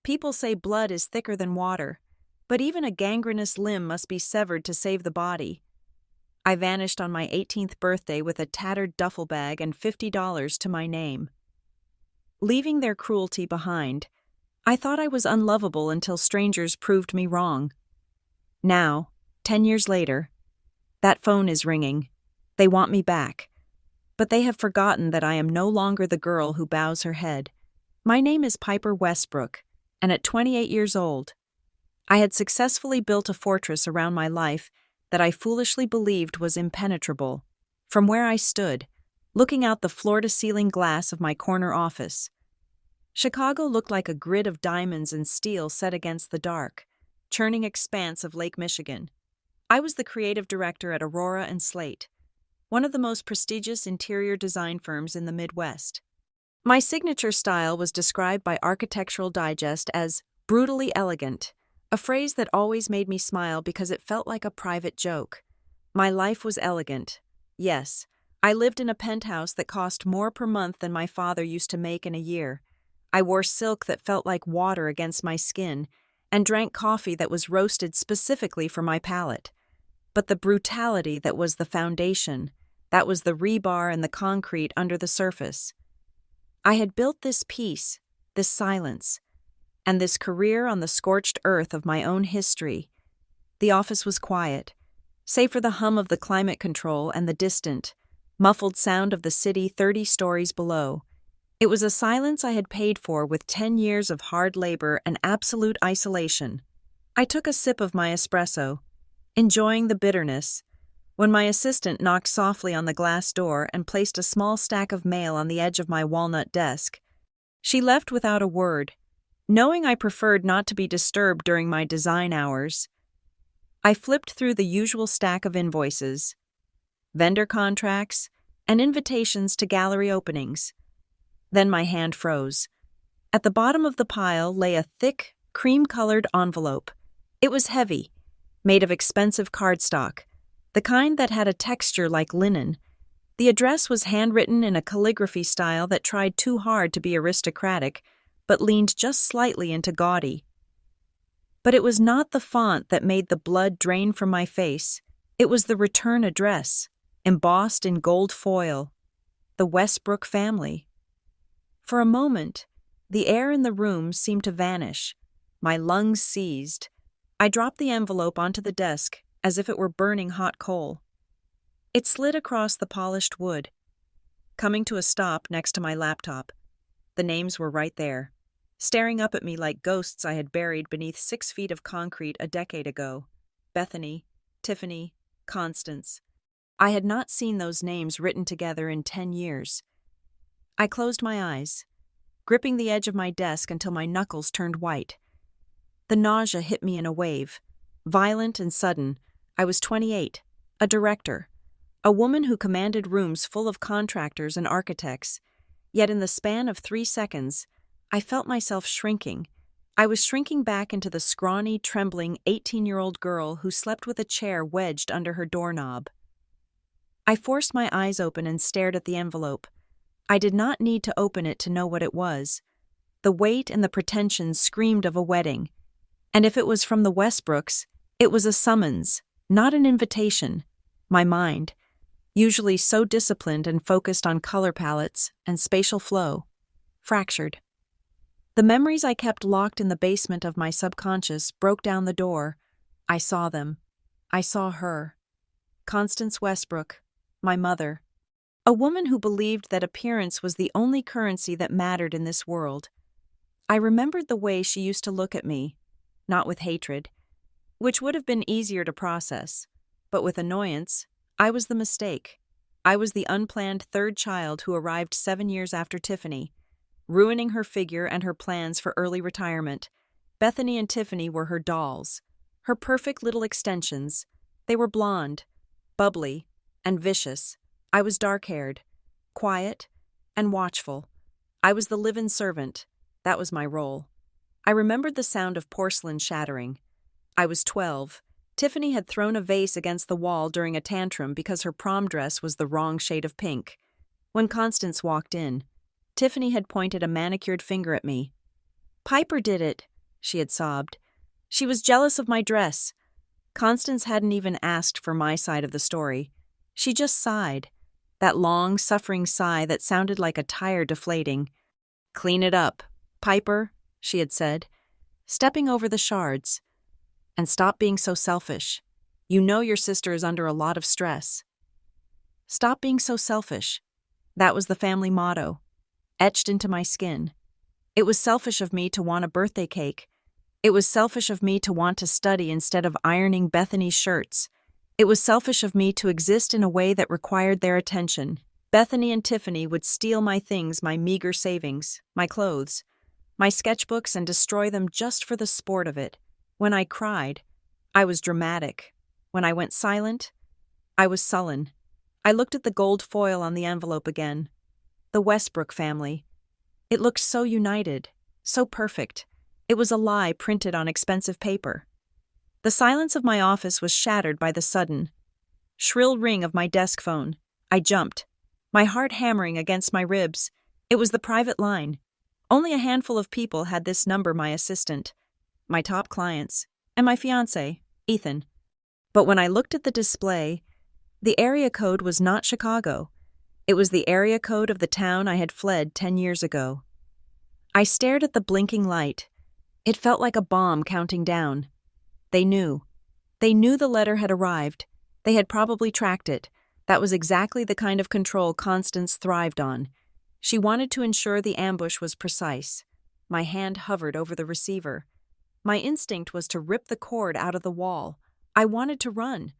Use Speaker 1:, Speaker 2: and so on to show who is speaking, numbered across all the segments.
Speaker 1: People say blood is thicker than water, but even a gangrenous limb must be severed to save the body. I vanished on my 18th birthday with a tattered duffel bag and $50 to my name. Leaving their cruelty behind, I thought I was unlovable until strangers proved me wrong. Now, 10 years later, that phone is ringing. They want me back. But they have forgotten that I am no longer the girl who bows her head. My name is Piper Westbrook, and at 28 years old, I had successfully built a fortress around my life that I foolishly believed was impenetrable. From where I stood, looking out the floor-to-ceiling glass of my corner office, Chicago looked like a grid of diamonds and steel set against the dark, churning expanse of Lake Michigan. I was the creative director at Aurora and Slate, one of the most prestigious interior design firms in the Midwest. My signature style was described by Architectural Digest as brutally elegant, a phrase that always made me smile because it felt like a private joke. My life was elegant. Yes, I lived in a penthouse that cost more per month than my father used to make in a year. I wore silk that felt like water against my skin and drank coffee that was roasted specifically for my palate. But the brutality that was the foundation, that was the rebar and the concrete under the surface. I had built this peace, this silence, and this career on the scorched earth of my own history. The office was quiet, save for the hum of the climate control and the distant, muffled sound of the city 30 stories below. It was a silence I had paid for with 10 years of hard labor and absolute isolation. I took a sip of my espresso, enjoying the bitterness, when my assistant knocked softly on the glass door and placed a small stack of mail on the edge of my walnut desk. She left without a word, knowing I preferred not to be disturbed during my design hours. I flipped through the usual stack of invoices, vendor contracts, and invitations to gallery openings. Then my hand froze. At the bottom of the pile lay a thick, cream-colored envelope. It was heavy, made of expensive cardstock, the kind that had a texture like linen. The address was handwritten in a calligraphy style that tried too hard to be aristocratic, but leaned just slightly into gaudy. But it was not the font that made the blood drain from my face. It was the return address, embossed in gold foil. The Westbrook family. For a moment, the air in the room seemed to vanish. My lungs seized. I dropped the envelope onto the desk as if it were burning hot coal. It slid across the polished wood, coming to a stop next to my laptop. The names were right there, staring up at me like ghosts I had buried beneath 6 feet of concrete a decade ago. Bethany, Tiffany, Constance. I had not seen those names written together in 10 years. I closed my eyes, gripping the edge of my desk until my knuckles turned white. The nausea hit me in a wave, violent and sudden. I was 28, a director, a woman who commanded rooms full of contractors and architects. Yet in the span of 3 seconds, I felt myself shrinking. I was shrinking back into the scrawny, trembling 18-year-old girl who slept with a chair wedged under her doorknob. I forced my eyes open and stared at the envelope. I did not need to open it to know what it was. The weight and the pretension screamed of a wedding. And if it was from the Westbrooks, it was a summons, not an invitation. My mind, usually so disciplined and focused on color palettes and spatial flow, fractured. The memories I kept locked in the basement of my subconscious broke down the door. I saw them. I saw her. Constance Westbrook, my mother. A woman who believed that appearance was the only currency that mattered in this world. I remembered the way she used to look at me, not with hatred, which would have been easier to process, but with annoyance. I was the mistake. I was the unplanned third child who arrived 7 years after Tiffany, ruining her figure and her plans for early retirement. Bethany and Tiffany were her dolls, her perfect little extensions. They were blonde, bubbly, and vicious. I was dark-haired, quiet, and watchful. I was the live-in servant. That was my role. I remembered the sound of porcelain shattering. I was 12. Tiffany had thrown a vase against the wall during a tantrum because her prom dress was the wrong shade of pink. When Constance walked in, Tiffany had pointed a manicured finger at me. "Piper did it," she had sobbed. She was jealous of my dress. Constance hadn't even asked for my side of the story. She just sighed. That long, suffering sigh that sounded like a tire deflating. "Clean it up, Piper," she had said, stepping over the shards. "And stop being so selfish. You know your sister is under a lot of stress." Stop being so selfish. That was the family motto, etched into my skin. It was selfish of me to want a birthday cake. It was selfish of me to want to study instead of ironing Bethany's shirts. It was selfish of me to exist in a way that required their attention. Bethany and Tiffany would steal my things, my meager savings, my clothes, my sketchbooks, and destroy them just for the sport of it. When I cried, I was dramatic. When I went silent, I was sullen. I looked at the gold foil on the envelope again. The Westbrook family. It looked so united, so perfect. It was a lie printed on expensive paper. The silence of my office was shattered by the sudden, shrill ring of my desk phone. I jumped, my heart hammering against my ribs. It was the private line. Only a handful of people had this number: my assistant, my top clients, and my fiancé, Ethan. But when I looked at the display, the area code was not Chicago. It was the area code of the town I had fled 10 years ago. I stared at the blinking light. It felt like a bomb counting down. They knew. They knew the letter had arrived. They had probably tracked it. That was exactly the kind of control Constance thrived on. She wanted to ensure the ambush was precise. My hand hovered over the receiver. My instinct was to rip the cord out of the wall. I wanted to run.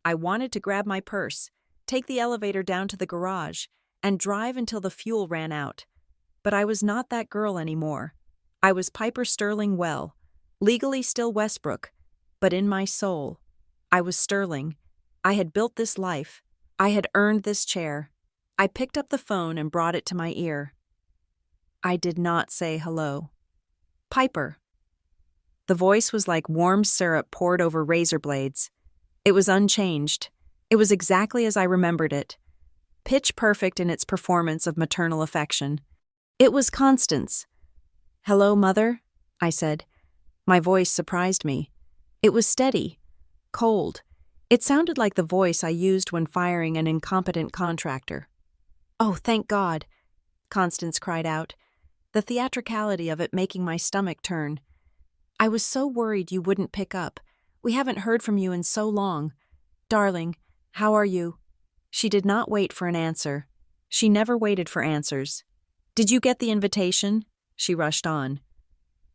Speaker 1: I wanted to grab my purse, take the elevator down to the garage, and drive until the fuel ran out. But I was not that girl anymore. I was Piper Sterling Well, legally still Westbrook, but in my soul, I was Sterling. I had built this life. I had earned this chair. I picked up the phone and brought it to my ear. I did not say hello. "Piper." The voice was like warm syrup poured over razor blades. It was unchanged. It was exactly as I remembered it. Pitch perfect in its performance of maternal affection. It was Constance. "Hello, Mother," I said. My voice surprised me. It was steady, cold. It sounded like the voice I used when firing an incompetent contractor. "Oh, thank God," Constance cried out, the theatricality of it making my stomach turn. "I was so worried you wouldn't pick up. We haven't heard from you in so long. Darling, how are you?" She did not wait for an answer. She never waited for answers. "Did you get the invitation?" She rushed on.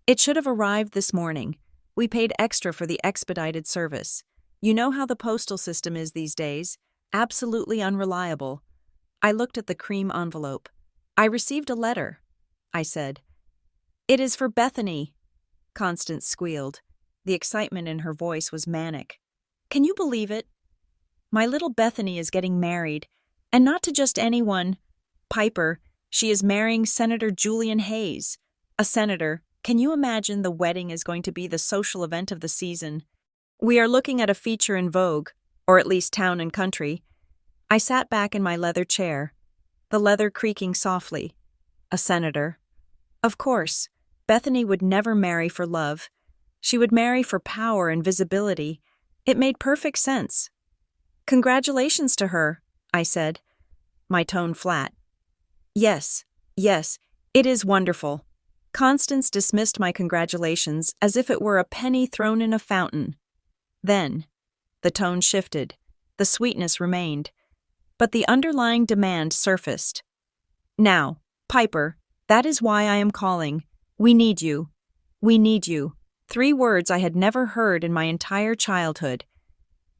Speaker 1: "It should have arrived this morning. We paid extra for the expedited service. You know how the postal system is these days. Absolutely unreliable." I looked at the cream envelope. "I received a letter," I said. "It is for Bethany," Constance squealed. The excitement in her voice was manic. "Can you believe it? My little Bethany is getting married, and not to just anyone. Piper, she is marrying Senator Julian Hayes. A senator. Can you imagine? The wedding is going to be the social event of the season. We are looking at a feature in Vogue, or at least Town and Country." I sat back in my leather chair, the leather creaking softly. A senator. Of course, Bethany would never marry for love. She would marry for power and visibility. It made perfect sense. "Congratulations to her," I said, my tone flat. Yes, it is wonderful." Constance dismissed my congratulations as if it were a penny thrown in a fountain. Then, the tone shifted. The sweetness remained. But the underlying demand surfaced. "Now, Piper, that is why I am calling. We need you. We need you." 3 words I had never heard in my entire childhood.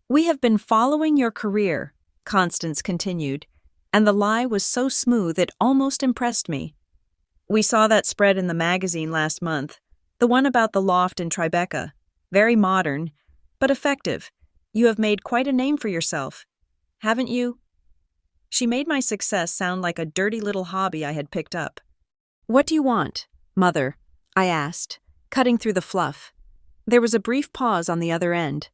Speaker 1: "We have been following your career," Constance continued, and the lie was so smooth it almost impressed me. "We saw that spread in the magazine last month, the one about the loft in Tribeca. Very modern, but effective. You have made quite a name for yourself, haven't you?" She made my success sound like a dirty little hobby I had picked up. "What do you want, Mother?" I asked, cutting through the fluff. There was a brief pause on the other end,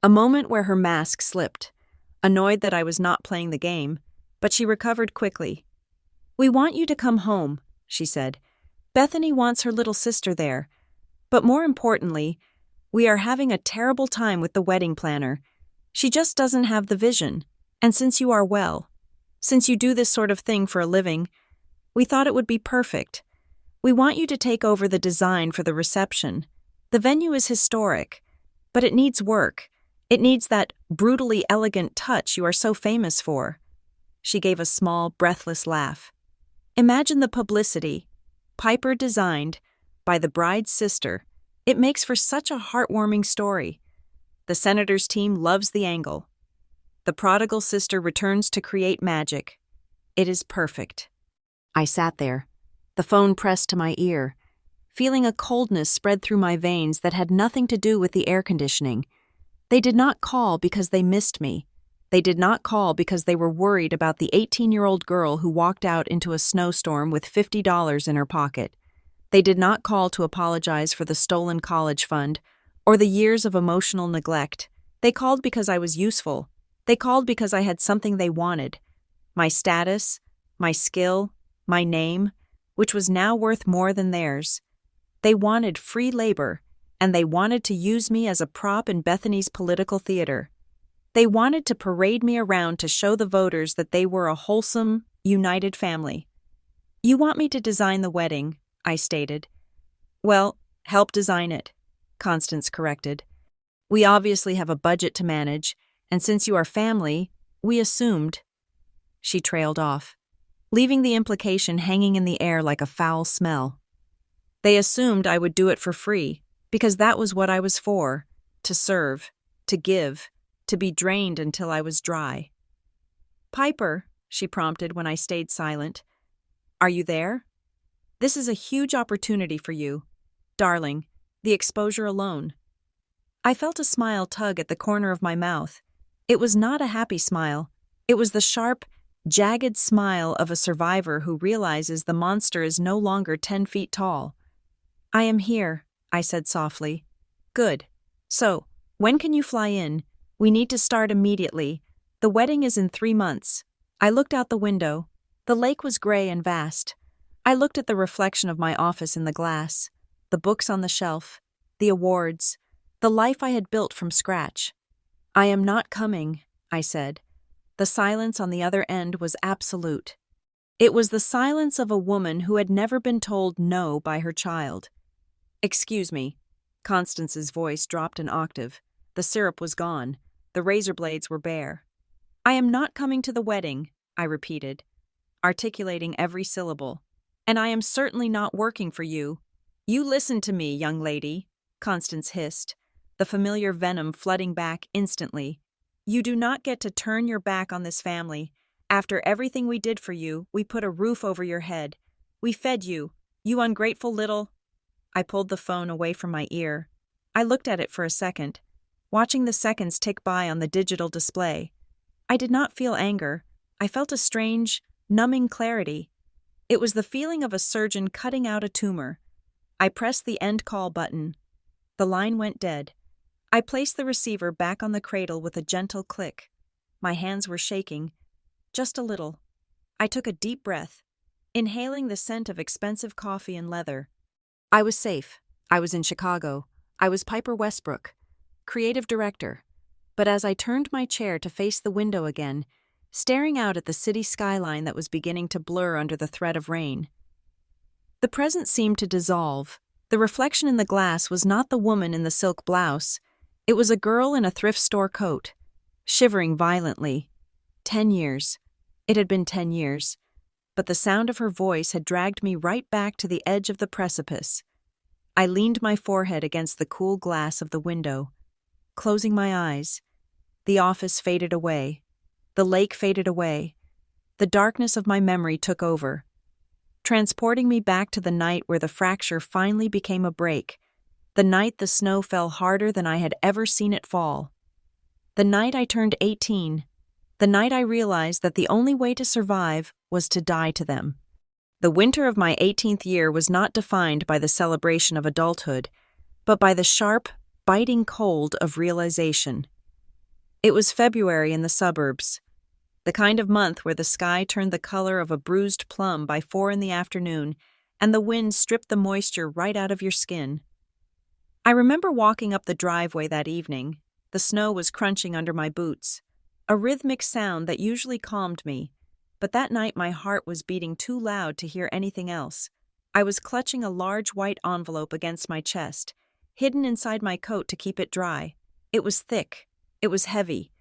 Speaker 1: a moment where her mask slipped, annoyed that I was not playing the game, but she recovered quickly. "We want you to come home," she said. "Bethany wants her little sister there. But more importantly, we are having a terrible time with the wedding planner. She just doesn't have the vision. And since you are since you do this sort of thing for a living, we thought it would be perfect. We want you to take over the design for the reception. The venue is historic, but it needs work. It needs that brutally elegant touch you are so famous for. She gave a small, breathless laugh. Imagine the publicity. Piper designed, by the bride's sister. It makes for such a heartwarming story. The senator's team loves the angle. The prodigal sister returns to create magic. It is perfect. I sat there, the phone pressed to my ear, feeling a coldness spread through my veins that had nothing to do with the air conditioning. They did not call because they missed me. They did not call because they were worried about the 18-year-old girl who walked out into a snowstorm with $50 in her pocket. They did not call to apologize for the stolen college fund or the years of emotional neglect. They called because I was useful. They called because I had something they wanted. My status, my skill, my name, which was now worth more than theirs. They wanted free labor, and they wanted to use me as a prop in Bethany's political theater. They wanted to parade me around to show the voters that they were a wholesome, united family. You want me to design the wedding, I stated. Well, help design it, Constance corrected. We obviously have a budget to manage, and since you are family, we assumed. She trailed off, leaving the implication hanging in the air like a foul smell. They assumed I would do it for free, because that was what I was for, to serve, to give, to be drained until I was dry. Piper, she prompted when I stayed silent. Are you there? This is a huge opportunity for you. Darling, the exposure alone. I felt a smile tug at the corner of my mouth. It was not a happy smile. It was the sharp, jagged smile of a survivor who realizes the monster is no longer 10 feet tall. I am here, I said softly. Good. So, when can you fly in? We need to start immediately. The wedding is in 3 months. I looked out the window. The lake was gray and vast. I looked at the reflection of my office in the glass, the books on the shelf, the awards, the life I had built from scratch. I am not coming, I said. The silence on the other end was absolute. It was the silence of a woman who had never been told no by her child. Excuse me. Constance's voice dropped an octave. The syrup was gone. The razor blades were bare. I am not coming to the wedding, I repeated, articulating every syllable. And I am certainly not working for you. You listen to me, young lady, Constance hissed, the familiar venom flooding back instantly. You do not get to turn your back on this family. After everything we did for you, we put a roof over your head. We fed you, you ungrateful little... I pulled the phone away from my ear. I looked at it for a second, watching the seconds tick by on the digital display. I did not feel anger. I felt a strange, numbing clarity. It was the feeling of a surgeon cutting out a tumor. I pressed the end call button. The line went dead. I placed the receiver back on the cradle with a gentle click. My hands were shaking, just a little. I took a deep breath, inhaling the scent of expensive coffee and leather. I was safe. I was in Chicago. I was Piper Westbrook, creative director. But as I turned my chair to face the window again, staring out at the city skyline that was beginning to blur under the threat of rain, the present seemed to dissolve. The reflection in the glass was not the woman in the silk blouse. It was a girl in a thrift store coat, shivering violently. 10 years. It had been 10 years. But the sound of her voice had dragged me right back to the edge of the precipice. I leaned my forehead against the cool glass of the window. Closing my eyes, the office faded away. The lake faded away. The darkness of my memory took over, transporting me back to the night where the fracture finally became a break, the night the snow fell harder than I had ever seen it fall, the night I turned 18, the night I realized that the only way to survive was to die to them. The winter of my 18th year was not defined by the celebration of adulthood, but by the sharp, biting cold of realization. It was February in the suburbs, the kind of month where the sky turned the color of a bruised plum by 4 in the afternoon and the wind stripped the moisture right out of your skin. I remember walking up the driveway that evening. The snow was crunching under my boots, a rhythmic sound that usually calmed me, but that night my heart was beating too loud to hear anything else. I was clutching a large white envelope against my chest, hidden inside my coat to keep it dry. It was thick. It was heavy.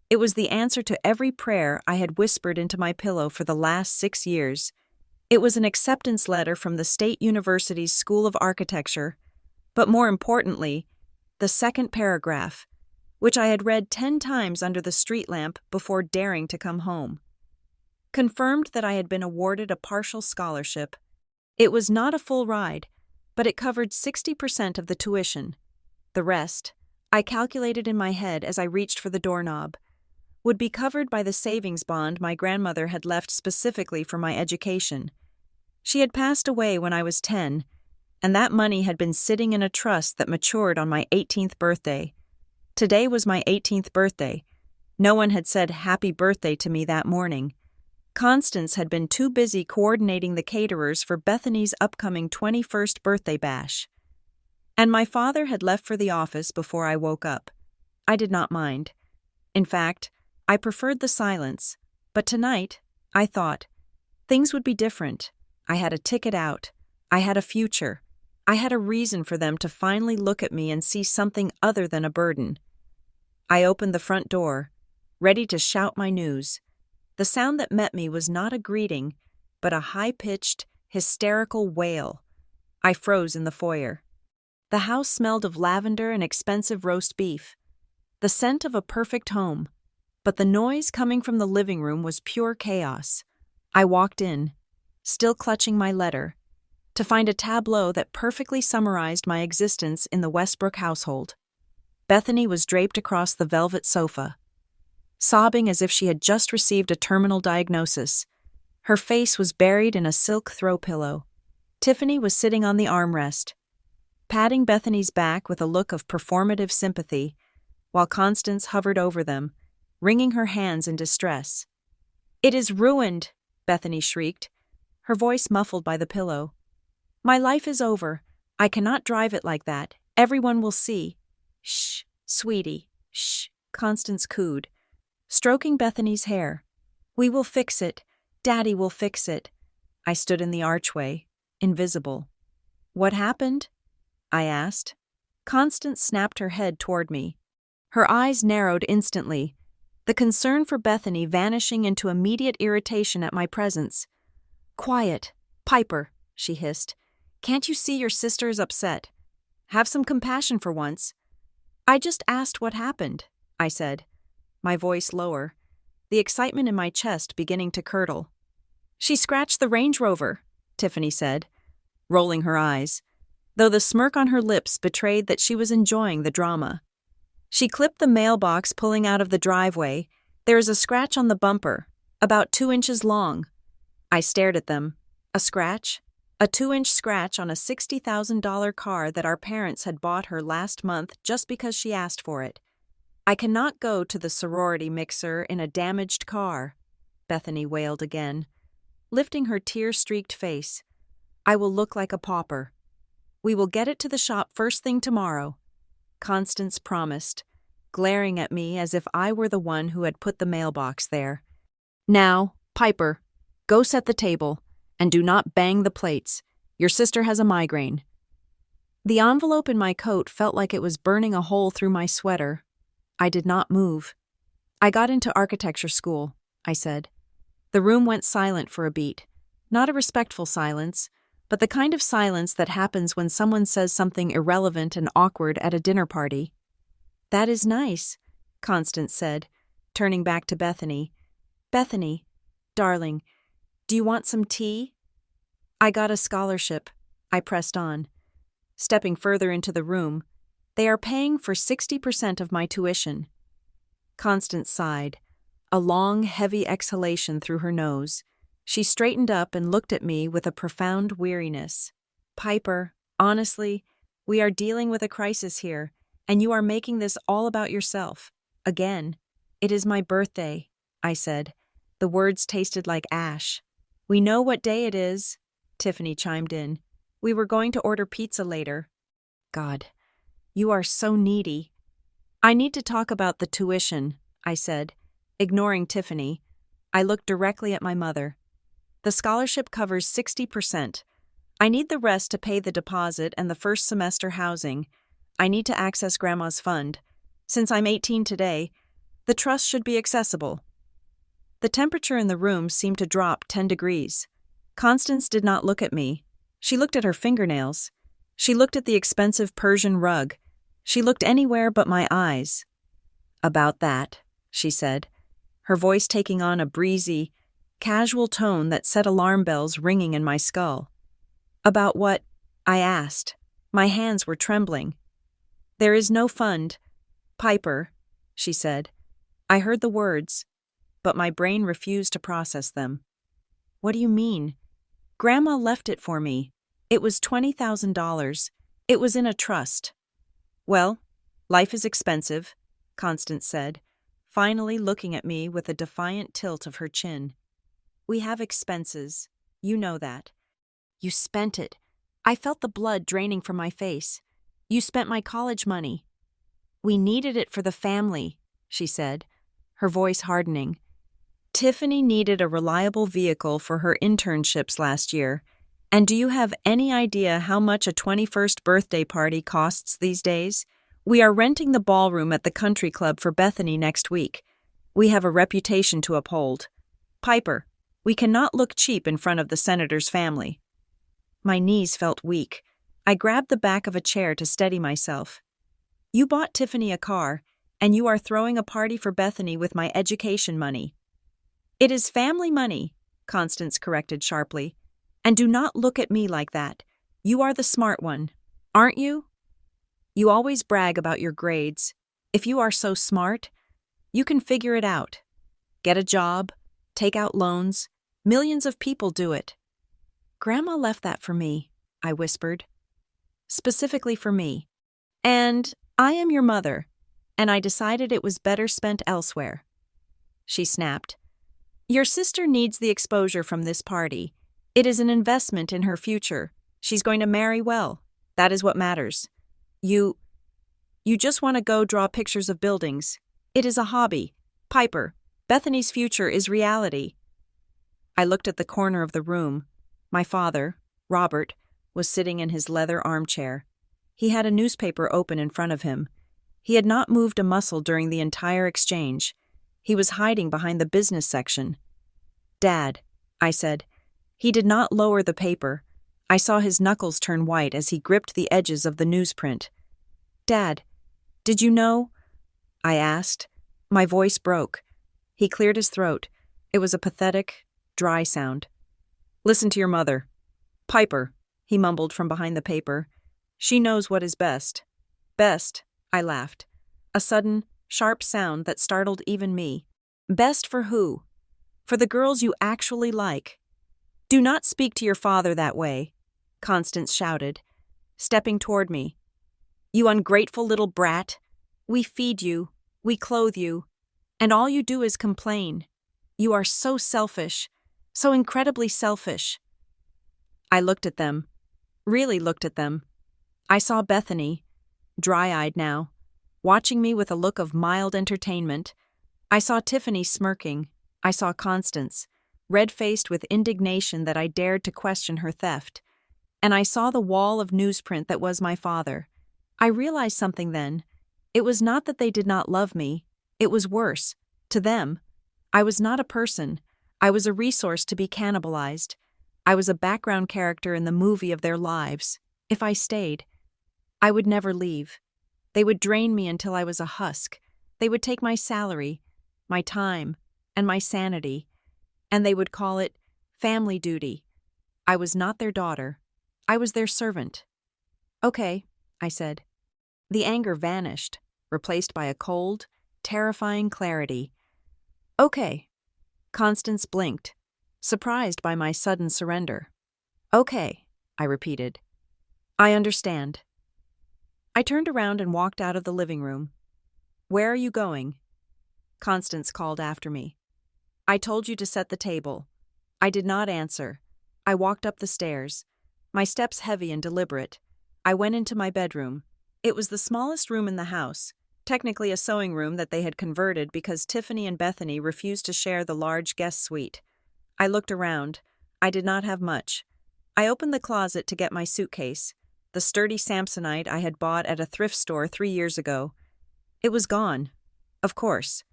Speaker 1: It was the answer to every prayer I had whispered into my pillow for the last 6 years. It was an acceptance letter from the State University's School of Architecture, but more importantly, the second paragraph, which I had read 10 times under the street lamp before daring to come home, confirmed that I had been awarded a partial scholarship. It was not a full ride, but it covered 60% of the tuition. The rest, I calculated in my head as I reached for the doorknob, would be covered by the savings bond my grandmother had left specifically for my education. She had passed away when I was 10, and that money had been sitting in a trust that matured on my 18th birthday. Today was my 18th birthday. No one had said happy birthday to me that morning. Constance had been too busy coordinating the caterers for Bethany's upcoming 21st birthday bash. And my father had left for the office before I woke up. I did not mind. In fact, I preferred the silence, but tonight, I thought, things would be different. I had a ticket out. I had a future. I had a reason for them to finally look at me and see something other than a burden. I opened the front door, ready to shout my news. The sound that met me was not a greeting, but a high-pitched, hysterical wail. I froze in the foyer. The house smelled of lavender and expensive roast beef, the scent of a perfect home, but the noise coming from the living room was pure chaos. I walked in, still clutching my letter, to find a tableau that perfectly summarized my existence in the Westbrook household. Bethany was draped across the velvet sofa, sobbing as if she had just received a terminal diagnosis. Her face was buried in a silk throw pillow. Tiffany was sitting on the armrest, patting Bethany's back with a look of performative sympathy, while Constance hovered over them, wringing her hands in distress. "It is ruined," Bethany shrieked, her voice muffled by the pillow. "My life is over. I cannot drive it like that. Everyone will see." "Shh, sweetie, shh," Constance cooed, stroking Bethany's hair. "We will fix it. Daddy will fix it." I stood in the archway, invisible. "What happened?" I asked. Constance snapped her head toward me. Her eyes narrowed instantly, the concern for Bethany vanishing into immediate irritation at my presence. "Quiet, Piper," she hissed. "Can't you see your sister is upset? Have some compassion for once." "I just asked what happened," I said, my voice lower, the excitement in my chest beginning to curdle. "She scratched the Range Rover," Tiffany said, rolling her eyes, though the smirk on her lips betrayed that she was enjoying the drama. "She clipped the mailbox pulling out of the driveway. There is a scratch on the bumper, about 2 inches long." I stared at them. A scratch? A 2-inch scratch on a $60,000 car that our parents had bought her last month just because she asked for it. "I cannot go to the sorority mixer in a damaged car," Bethany wailed again, lifting her tear-streaked face. "I will look like a pauper." "We will get it to the shop first thing tomorrow," Constance promised, glaring at me as if I were the one who had put the mailbox there. "Now, Piper, go set the table, and do not bang the plates. Your sister has a migraine." The envelope in my coat felt like it was burning a hole through my sweater. I did not move. "I got into architecture school," I said. The room went silent for a beat. Not a respectful silence, but the kind of silence that happens when someone says something irrelevant and awkward at a dinner party. "That is nice," Constance said, turning back to Bethany. "Bethany, darling, do you want some tea?" "I got a scholarship," I pressed on. Stepping further into the room, "They are paying for 60% of my tuition." Constance sighed, a long, heavy exhalation through her nose. She straightened up and looked at me with a profound weariness. "Piper, honestly, we are dealing with a crisis here, and you are making this all about yourself. Again, it is my birthday," I said. The words tasted like ash. "We know what day it is," Tiffany chimed in. "We were going to order pizza later." God, You are so needy. I need to talk about the tuition, I said. Ignoring Tiffany, I looked directly at my mother. The scholarship covers 60%. I need the rest to pay the deposit and the first semester housing. I need to access Grandma's fund. Since I'm 18 today, the trust should be accessible. The temperature in the room seemed to drop 10 degrees. Constance did not look at me. She looked at her fingernails. She looked at the expensive Persian rug. She looked anywhere but my eyes. About that, she said, her voice taking on a breezy, casual tone that set alarm bells ringing in my skull. About what? I asked. My hands were trembling. There is no fund. Piper, she said. I heard the words, but my brain refused to process them. What do you mean? Grandma left it for me. It was $20,000. It was in a trust. Well, life is expensive, Constance said, finally looking at me with a defiant tilt of her chin. We have expenses. You know that. You spent it. I felt the blood draining from my face. You spent my college money. We needed it for the family, she said, her voice hardening. Tiffany needed a reliable vehicle for her internships last year. And do you have any idea how much a 21st birthday party costs these days? We are renting the ballroom at the country club for Bethany next week. We have a reputation to uphold. Piper, we cannot look cheap in front of the senator's family. My knees felt weak. I grabbed the back of a chair to steady myself. You bought Tiffany a car, and you are throwing a party for Bethany with my education money. It is family money, Constance corrected sharply. And do not look at me like that. You are the smart one, aren't you? You always brag about your grades. If you are so smart, you can figure it out. Get a job, take out loans. Millions of people do it. Grandma left that for me, I whispered. Specifically for me. And I am your mother, and I decided it was better spent elsewhere. She snapped. Your sister needs the exposure from this party. It is an investment in her future. She's going to marry well. That is what matters. You just want to go draw pictures of buildings. It is a hobby. Piper, Bethany's future is reality. I looked at the corner of the room. My father, Robert, was sitting in his leather armchair. He had a newspaper open in front of him. He had not moved a muscle during the entire exchange. He was hiding behind the business section. Dad, I said. He did not lower the paper. I saw his knuckles turn white as he gripped the edges of the newsprint. Dad, did you know? I asked. My voice broke. He cleared his throat. It was a pathetic, dry sound. Listen to your mother. Piper, he mumbled from behind the paper. She knows what is best. Best, I laughed. A sudden, sharp sound that startled even me. Best for who? For the girls you actually like. Do not speak to your father that way, Constance shouted, stepping toward me. You ungrateful little brat. We feed you, we clothe you, and all you do is complain. You are so selfish, so incredibly selfish. I looked at them, really looked at them. I saw Bethany, dry-eyed now, watching me with a look of mild entertainment. I saw Tiffany smirking. I saw Constance, red-faced with indignation that I dared to question her theft. And I saw the wall of newsprint that was my father. I realized something then. It was not that they did not love me. It was worse. To them, I was not a person. I was a resource to be cannibalized. I was a background character in the movie of their lives. If I stayed, I would never leave. They would drain me until I was a husk. They would take my salary, my time, and my sanity, and they would call it family duty. I was not their daughter. I was their servant. Okay, I said. The anger vanished, replaced by a cold, terrifying clarity. Okay. Constance blinked, surprised by my sudden surrender. Okay, I repeated. I understand. I turned around and walked out of the living room. Where are you going? Constance called after me. I told you to set the table. I did not answer. I walked up the stairs, my steps heavy and deliberate. I went into my bedroom. It was the smallest room in the house, technically a sewing room that they had converted because Tiffany and Bethany refused to share the large guest suite. I looked around. I did not have much. I opened the closet to get my suitcase, the sturdy Samsonite I had bought at a thrift store 3 years ago. It was gone. Of course.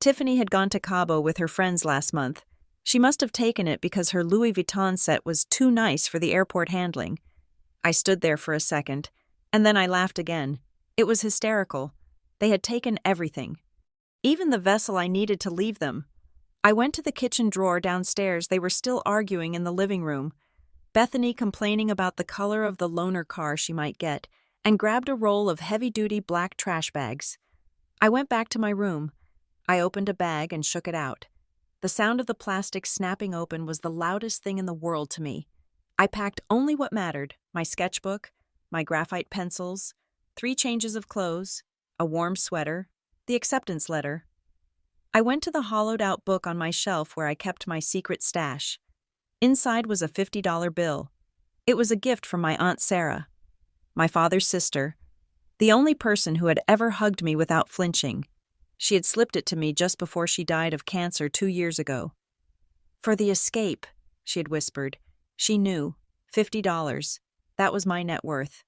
Speaker 1: Tiffany had gone to Cabo with her friends last month. She must have taken it because her Louis Vuitton set was too nice for the airport handling. I stood there for a second, and then I laughed again. It was hysterical. They had taken everything. Even the vessel I needed to leave them. I went to the kitchen drawer downstairs. They were still arguing in the living room. Bethany complaining about the color of the loaner car she might get, and grabbed a roll of heavy-duty black trash bags. I went back to my room. I opened a bag and shook it out. The sound of the plastic snapping open was the loudest thing in the world to me. I packed only what mattered: my sketchbook, my graphite pencils, 3 changes of clothes, a warm sweater, the acceptance letter. I went to the hollowed-out book on my shelf where I kept my secret stash. Inside was a $50 bill. It was a gift from my Aunt Sarah, my father's sister, the only person who had ever hugged me without flinching. She had slipped it to me just before she died of cancer 2 years ago. "For the escape," she had whispered. She knew. $50. That was my net worth.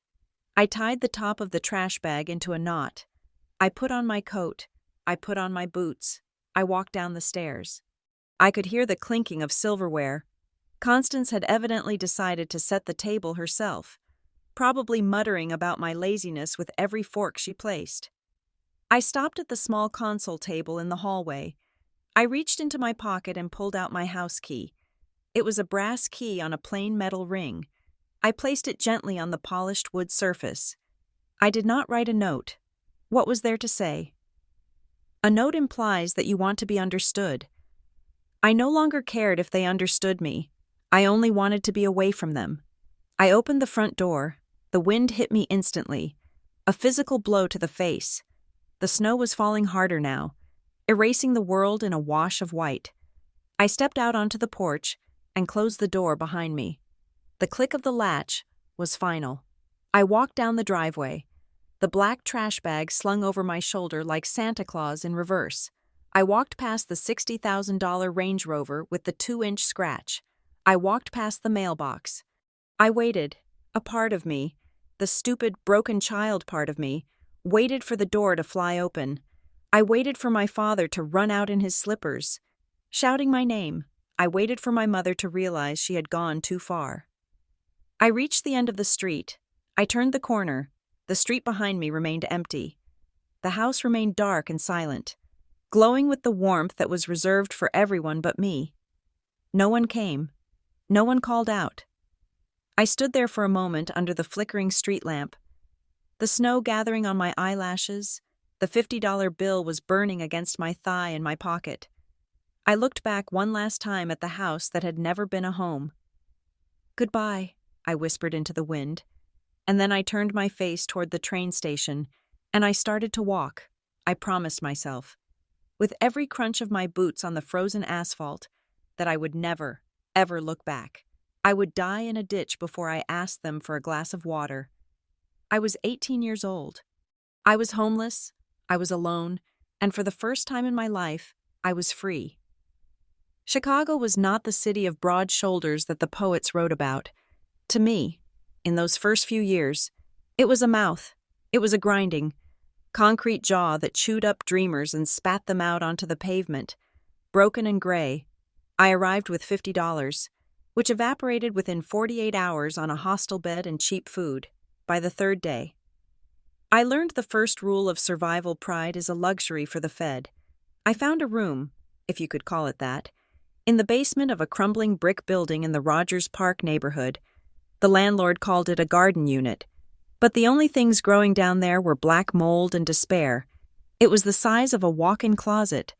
Speaker 1: I tied the top of the trash bag into a knot. I put on my coat. I put on my boots. I walked down the stairs. I could hear the clinking of silverware. Constance had evidently decided to set the table herself, probably muttering about my laziness with every fork she placed. I stopped at the small console table in the hallway. I reached into my pocket and pulled out my house key. It was a brass key on a plain metal ring. I placed it gently on the polished wood surface. I did not write a note. What was there to say? A note implies that you want to be understood. I no longer cared if they understood me. I only wanted to be away from them. I opened the front door. The wind hit me instantly. A physical blow to the face. The snow was falling harder now, erasing the world in a wash of white. I stepped out onto the porch and closed the door behind me. The click of the latch was final. I walked down the driveway, the black trash bag slung over my shoulder like Santa Claus in reverse. I walked past the $60,000 Range Rover with the 2-inch scratch. I walked past the mailbox. I waited. A part of me, the stupid, broken child part of me, waited for the door to fly open. I waited for my father to run out in his slippers, shouting my name. I waited for my mother to realize she had gone too far. I reached the end of the street. I turned the corner. The street behind me remained empty. The house remained dark and silent, glowing with the warmth that was reserved for everyone but me. No one came. No one called out. I stood there for a moment under the flickering street lamp. The snow gathering on my eyelashes, the $50 bill was burning against my thigh in my pocket. I looked back one last time at the house that had never been a home. "Goodbye," I whispered into the wind, and then I turned my face toward the train station, and I started to walk. I promised myself, with every crunch of my boots on the frozen asphalt, that I would never, ever look back. I would die in a ditch before I asked them for a glass of water. I was 18 years old. I was homeless, I was alone, and for the first time in my life, I was free. Chicago was not the city of broad shoulders that the poets wrote about. To me, in those first few years, it was a mouth. It was a grinding, concrete jaw that chewed up dreamers and spat them out onto the pavement. Broken and gray, I arrived with $50, which evaporated within 48 hours on a hostel bed and cheap food. By the 3rd day, I learned the first rule of survival pride is a luxury for the fed. I found a room, if you could call it that, in the basement of a crumbling brick building in the Rogers Park neighborhood. The landlord called it a garden unit, but the only things growing down there were black mold and despair. It was the size of a walk-in closet,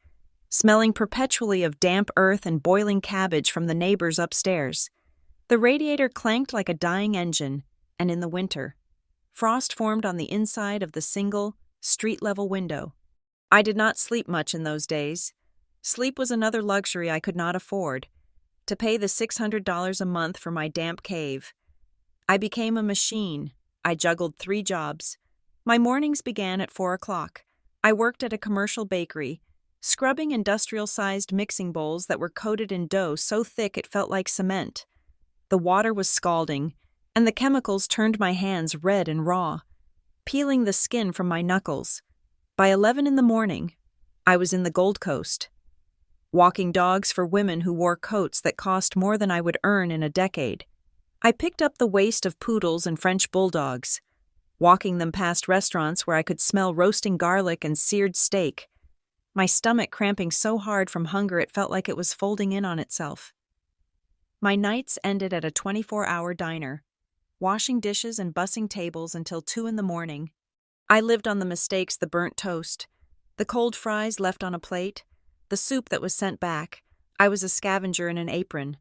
Speaker 1: smelling perpetually of damp earth and boiling cabbage from the neighbors upstairs. The radiator clanked like a dying engine, and in the winter, frost formed on the inside of the single, street-level window. I did not sleep much in those days. Sleep was another luxury I could not afford. To pay the $600 a month for my damp cave, I became a machine. I juggled 3 jobs. My mornings began at 4 o'clock. I worked at a commercial bakery, scrubbing industrial-sized mixing bowls that were coated in dough so thick it felt like cement. The water was scalding, and the chemicals turned my hands red and raw, peeling the skin from my knuckles. By 11 in the morning, I was in the Gold Coast, walking dogs for women who wore coats that cost more than I would earn in a decade. I picked up the waste of poodles and French bulldogs, walking them past restaurants where I could smell roasting garlic and seared steak, my stomach cramping so hard from hunger it felt like it was folding in on itself. My nights ended at a 24-hour diner, washing dishes and bussing tables until 2 in the morning. I lived on the mistakes: the burnt toast, the cold fries left on a plate, the soup that was sent back. I was a scavenger in an apron.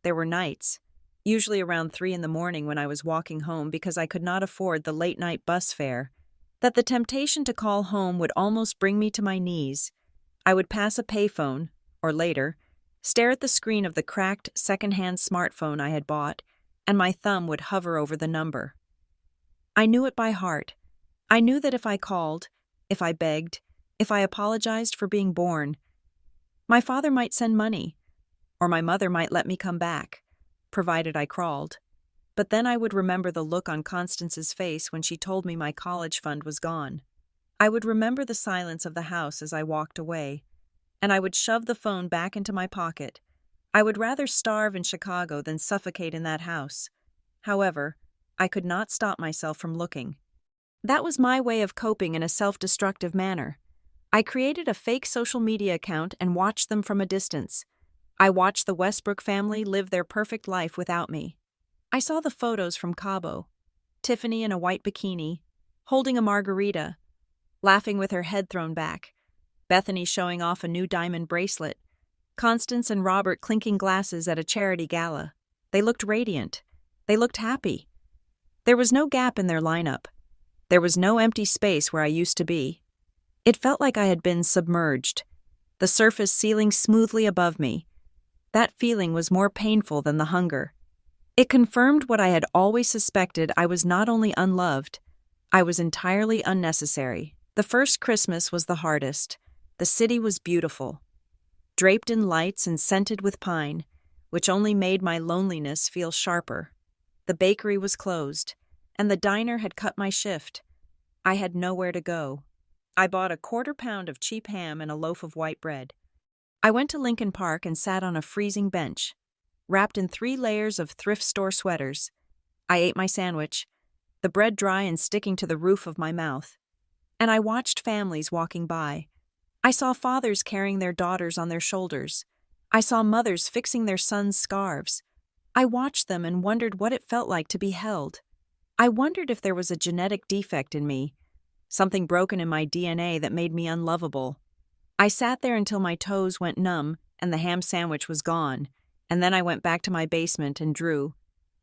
Speaker 1: There were nights, usually around 3 in the morning when I was walking home because I could not afford the late-night bus fare, that the temptation to call home would almost bring me to my knees. I would pass a payphone, or later, stare at the screen of the cracked second-hand smartphone I had bought, and my thumb would hover over the number. I knew it by heart. I knew that if I called, if I begged, if I apologized for being born, my father might send money, or my mother might let me come back, provided I crawled. But then I would remember the look on Constance's face when she told me my college fund was gone. I would remember the silence of the house as I walked away, and I would shove the phone back into my pocket. I would rather starve in Chicago than suffocate in that house. However, I could not stop myself from looking. That was my way of coping in a self-destructive manner. I created a fake social media account and watched them from a distance. I watched the Westbrook family live their perfect life without me. I saw the photos from Cabo, Tiffany in a white bikini, holding a margarita, laughing with her head thrown back, Bethany showing off a new diamond bracelet, Constance and Robert clinking glasses at a charity gala. They looked radiant. They looked happy. There was no gap in their lineup. There was no empty space where I used to be. It felt like I had been submerged, the surface sealing smoothly above me. That feeling was more painful than the hunger. It confirmed what I had always suspected: I was not only unloved, I was entirely unnecessary. The first Christmas was the hardest. The city was beautiful, draped in lights and scented with pine, which only made my loneliness feel sharper. The bakery was closed, and the diner had cut my shift. I had nowhere to go. I bought a 1/4 pound of cheap ham and a loaf of white bread. I went to Lincoln Park and sat on a freezing bench, wrapped in 3 layers of thrift store sweaters. I ate my sandwich, the bread dry and sticking to the roof of my mouth, and I watched families walking by. I saw fathers carrying their daughters on their shoulders. I saw mothers fixing their sons' scarves. I watched them and wondered what it felt like to be held. I wondered if there was a genetic defect in me, something broken in my DNA that made me unlovable. I sat there until my toes went numb and the ham sandwich was gone, and then I went back to my basement and drew.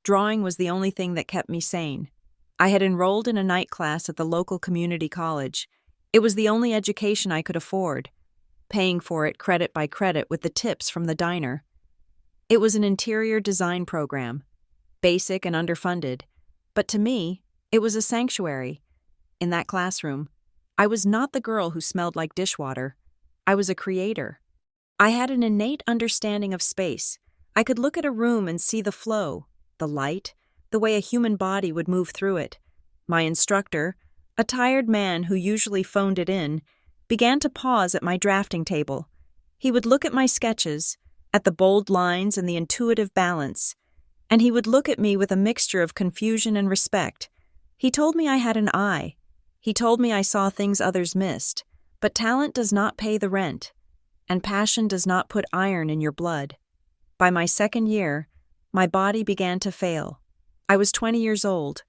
Speaker 1: Drawing was the only thing that kept me sane. I had enrolled in a night class at the local community college. It was the only education I could afford, paying for it credit by credit with the tips from the diner. It was an interior design program, basic and underfunded, but to me, it was a sanctuary. In that classroom, I was not the girl who smelled like dishwater. I was a creator. I had an innate understanding of space. I could look at a room and see the flow, the light, the way a human body would move through it. My instructor, a tired man who usually phoned it in, began to pause at my drafting table. He would look at my sketches, at the bold lines and the intuitive balance, and he would look at me with a mixture of confusion and respect. He told me I had an eye. He told me I saw things others missed, but talent does not pay the rent, and passion does not put iron in your blood. By my second year, my body began to fail. I was 20 years old,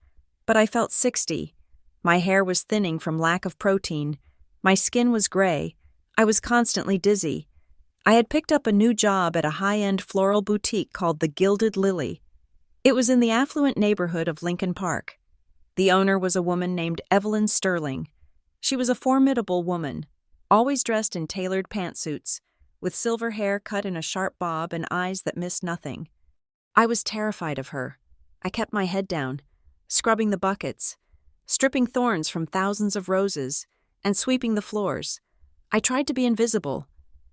Speaker 1: but I felt 60. My hair was thinning from lack of protein. My skin was gray. I was constantly dizzy. I had picked up a new job at a high-end floral boutique called the Gilded Lily. It was in the affluent neighborhood of Lincoln Park. The owner was a woman named Evelyn Sterling. She was a formidable woman, always dressed in tailored pantsuits, with silver hair cut in a sharp bob and eyes that missed nothing. I was terrified of her. I kept my head down, scrubbing the buckets, stripping thorns from thousands of roses, and sweeping the floors. I tried to be invisible.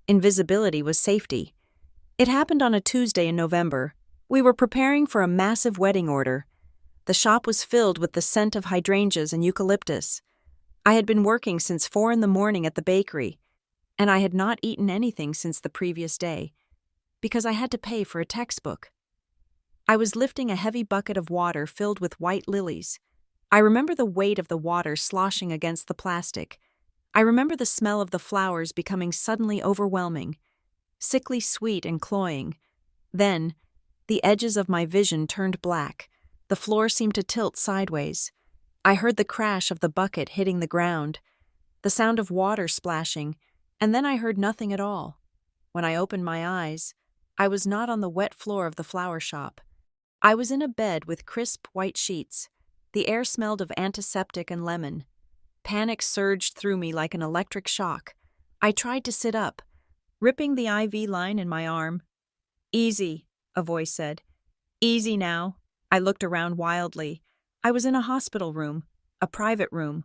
Speaker 1: Invisibility was safety. It happened on a Tuesday in November. We were preparing for a massive wedding order. The shop was filled with the scent of hydrangeas and eucalyptus. I had been working since 4 a.m. at the bakery, and I had not eaten anything since the previous day, because I had to pay for a textbook. I was lifting a heavy bucket of water filled with white lilies. I remember the weight of the water sloshing against the plastic. I remember the smell of the flowers becoming suddenly overwhelming, sickly sweet and cloying. Then, the edges of my vision turned black. The floor seemed to tilt sideways. I heard the crash of the bucket hitting the ground, the sound of water splashing, and then I heard nothing at all. When I opened my eyes, I was not on the wet floor of the flower shop. I was in a bed with crisp white sheets. The air smelled of antiseptic and lemon. Panic surged through me like an electric shock. I tried to sit up, ripping the IV line in my arm. "Easy," a voice said. "Easy now." I looked around wildly. I was in a hospital room, a private room.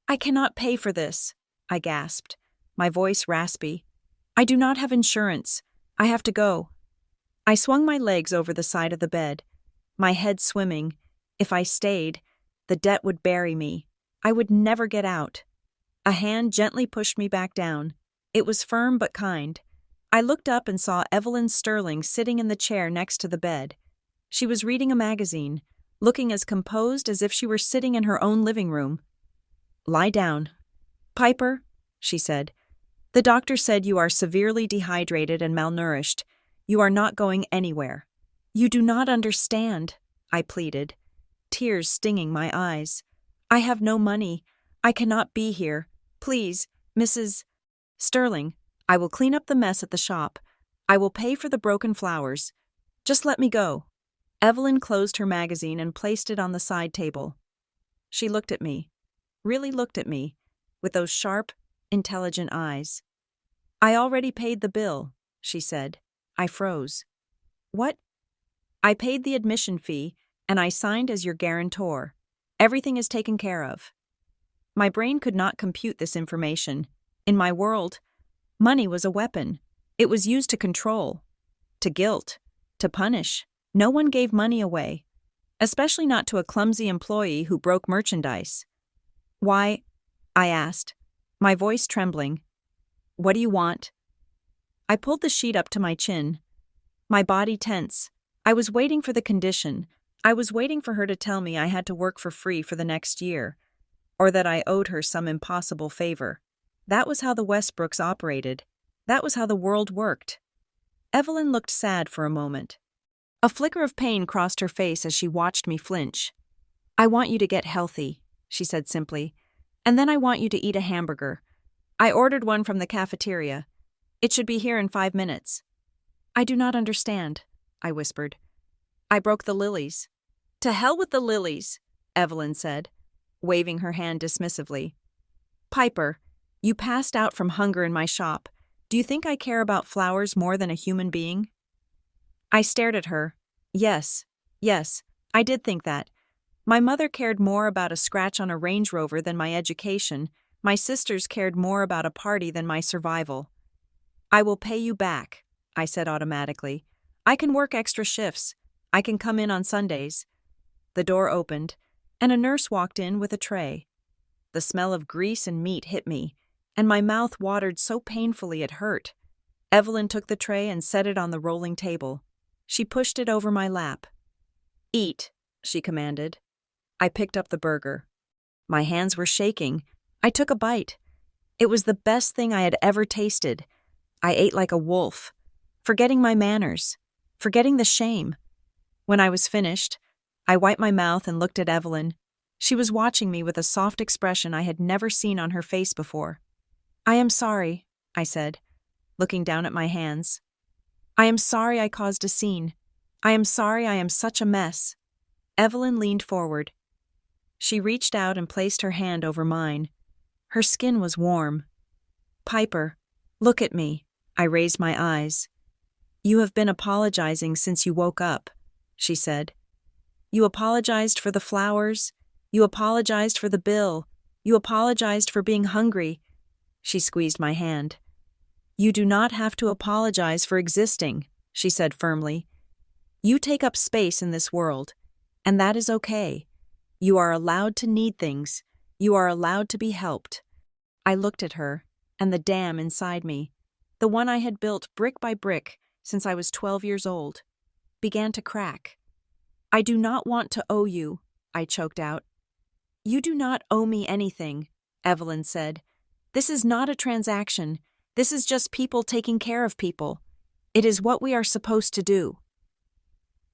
Speaker 1: "I cannot pay for this," I gasped, my voice raspy. "I do not have insurance. I have to go." I swung my legs over the side of the bed, my head swimming. If I stayed, the debt would bury me. I would never get out. A hand gently pushed me back down. It was firm but kind. I looked up and saw Evelyn Sterling sitting in the chair next to the bed. She was reading a magazine, looking as composed as if she were sitting in her own living room. "Lie down." "Piper," she said, "the doctor said you are severely dehydrated and malnourished. You are not going anywhere." "You do not understand," I pleaded, tears stinging my eyes. "I have no money. I cannot be here. Please, Mrs. Sterling, I will clean up the mess at the shop. I will pay for the broken flowers. Just let me go." Evelyn closed her magazine and placed it on the side table. She looked at me, really looked at me, with those sharp, intelligent eyes. "I already paid the bill," she said. I froze. "What?" "I paid the admission fee, and I signed as your guarantor. Everything is taken care of." My brain could not compute this information. In my world, money was a weapon. It was used to control, to guilt, to punish. No one gave money away, especially not to a clumsy employee who broke merchandise. "Why?" I asked, my voice trembling. "What do you want?" I pulled the sheet up to my chin, my body tense. I was waiting for the condition. I was waiting for her to tell me I had to work for free for the next year, or that I owed her some impossible favor. That was how the Westbrooks operated. That was how the world worked. Evelyn looked sad for a moment. A flicker of pain crossed her face as she watched me flinch. "I want you to get healthy," she said simply, "and then I want you to eat a hamburger. I ordered one from the cafeteria. It should be here in 5 minutes." "I do not understand," I whispered. "I broke the lilies." "To hell with the lilies," Evelyn said, waving her hand dismissively. "Piper, you passed out from hunger in my shop. Do you think I care about flowers more than a human being?" I stared at her. Yes, I did think that. My mother cared more about a scratch on a Range Rover than my education. My sisters cared more about a party than my survival. "I will pay you back," I said automatically. "I can work extra shifts. I can come in on Sundays." The door opened, and a nurse walked in with a tray. The smell of grease and meat hit me, and my mouth watered so painfully it hurt. Evelyn took the tray and set it on the rolling table. She pushed it over my lap. "Eat," she commanded. I picked up the burger. My hands were shaking. I took a bite. It was the best thing I had ever tasted. I ate like a wolf, forgetting my manners, forgetting the shame. When I was finished, I wiped my mouth and looked at Evelyn. She was watching me with a soft expression I had never seen on her face before. "I am sorry," I said, looking down at my hands. "I am sorry I caused a scene. I am sorry I am such a mess." Evelyn leaned forward. She reached out and placed her hand over mine. Her skin was warm. "Piper, look at me." I raised my eyes. "You have been apologizing since you woke up," she said. "You apologized for the flowers, You apologized for the bill. You apologized for being hungry. She squeezed my hand. You do not have to apologize for existing, she said firmly. You take up space in this world, and that is okay. You are allowed to need things. You are allowed to be helped. I looked at her, and the dam inside me, the one I had built brick by brick since I was 12 years old, began to crack. I do not want to owe you, I choked out. You do not owe me anything, Evelyn said. This is not a transaction. This is just people taking care of people. It is what we are supposed to do.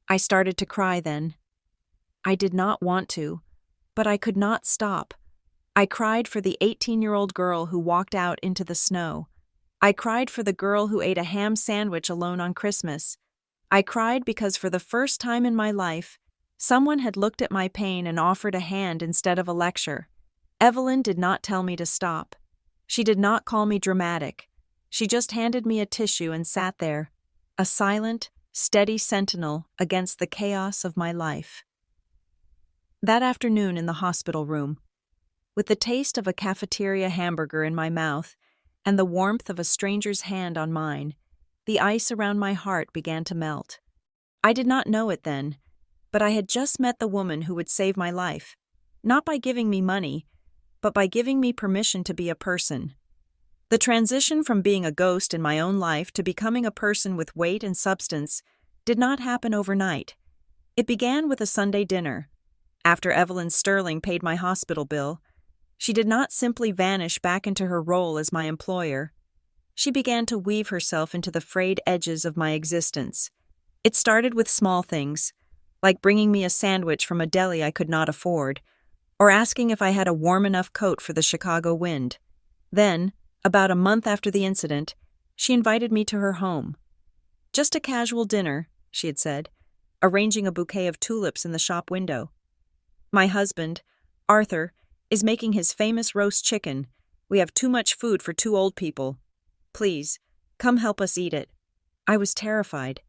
Speaker 1: I started to cry then. I did not want to, but I could not stop. I cried for the 18-year-old girl who walked out into the snow. I cried for the girl who ate a ham sandwich alone on Christmas. I cried because for the first time in my life, someone had looked at my pain and offered a hand instead of a lecture. Evelyn did not tell me to stop. She did not call me dramatic. She just handed me a tissue and sat there, a silent, steady sentinel against the chaos of my life. That afternoon in the hospital room, with the taste of a cafeteria hamburger in my mouth and the warmth of a stranger's hand on mine, the ice around my heart began to melt. I did not know it then, but I had just met the woman who would save my life, not by giving me money, but by giving me permission to be a person. The transition from being a ghost in my own life to becoming a person with weight and substance did not happen overnight. It began with a Sunday dinner. After Evelyn Sterling paid my hospital bill, she did not simply vanish back into her role as my employer. She began to weave herself into the frayed edges of my existence. It started with small things, like bringing me a sandwich from a deli I could not afford, or asking if I had a warm enough coat for the Chicago wind. Then, about a month after the incident, she invited me to her home. Just a casual dinner, she had said, arranging a bouquet of tulips in the shop window. My husband, Arthur, is making his famous roast chicken. We have too much food for 2 old people. Please, come help us eat it. I was terrified.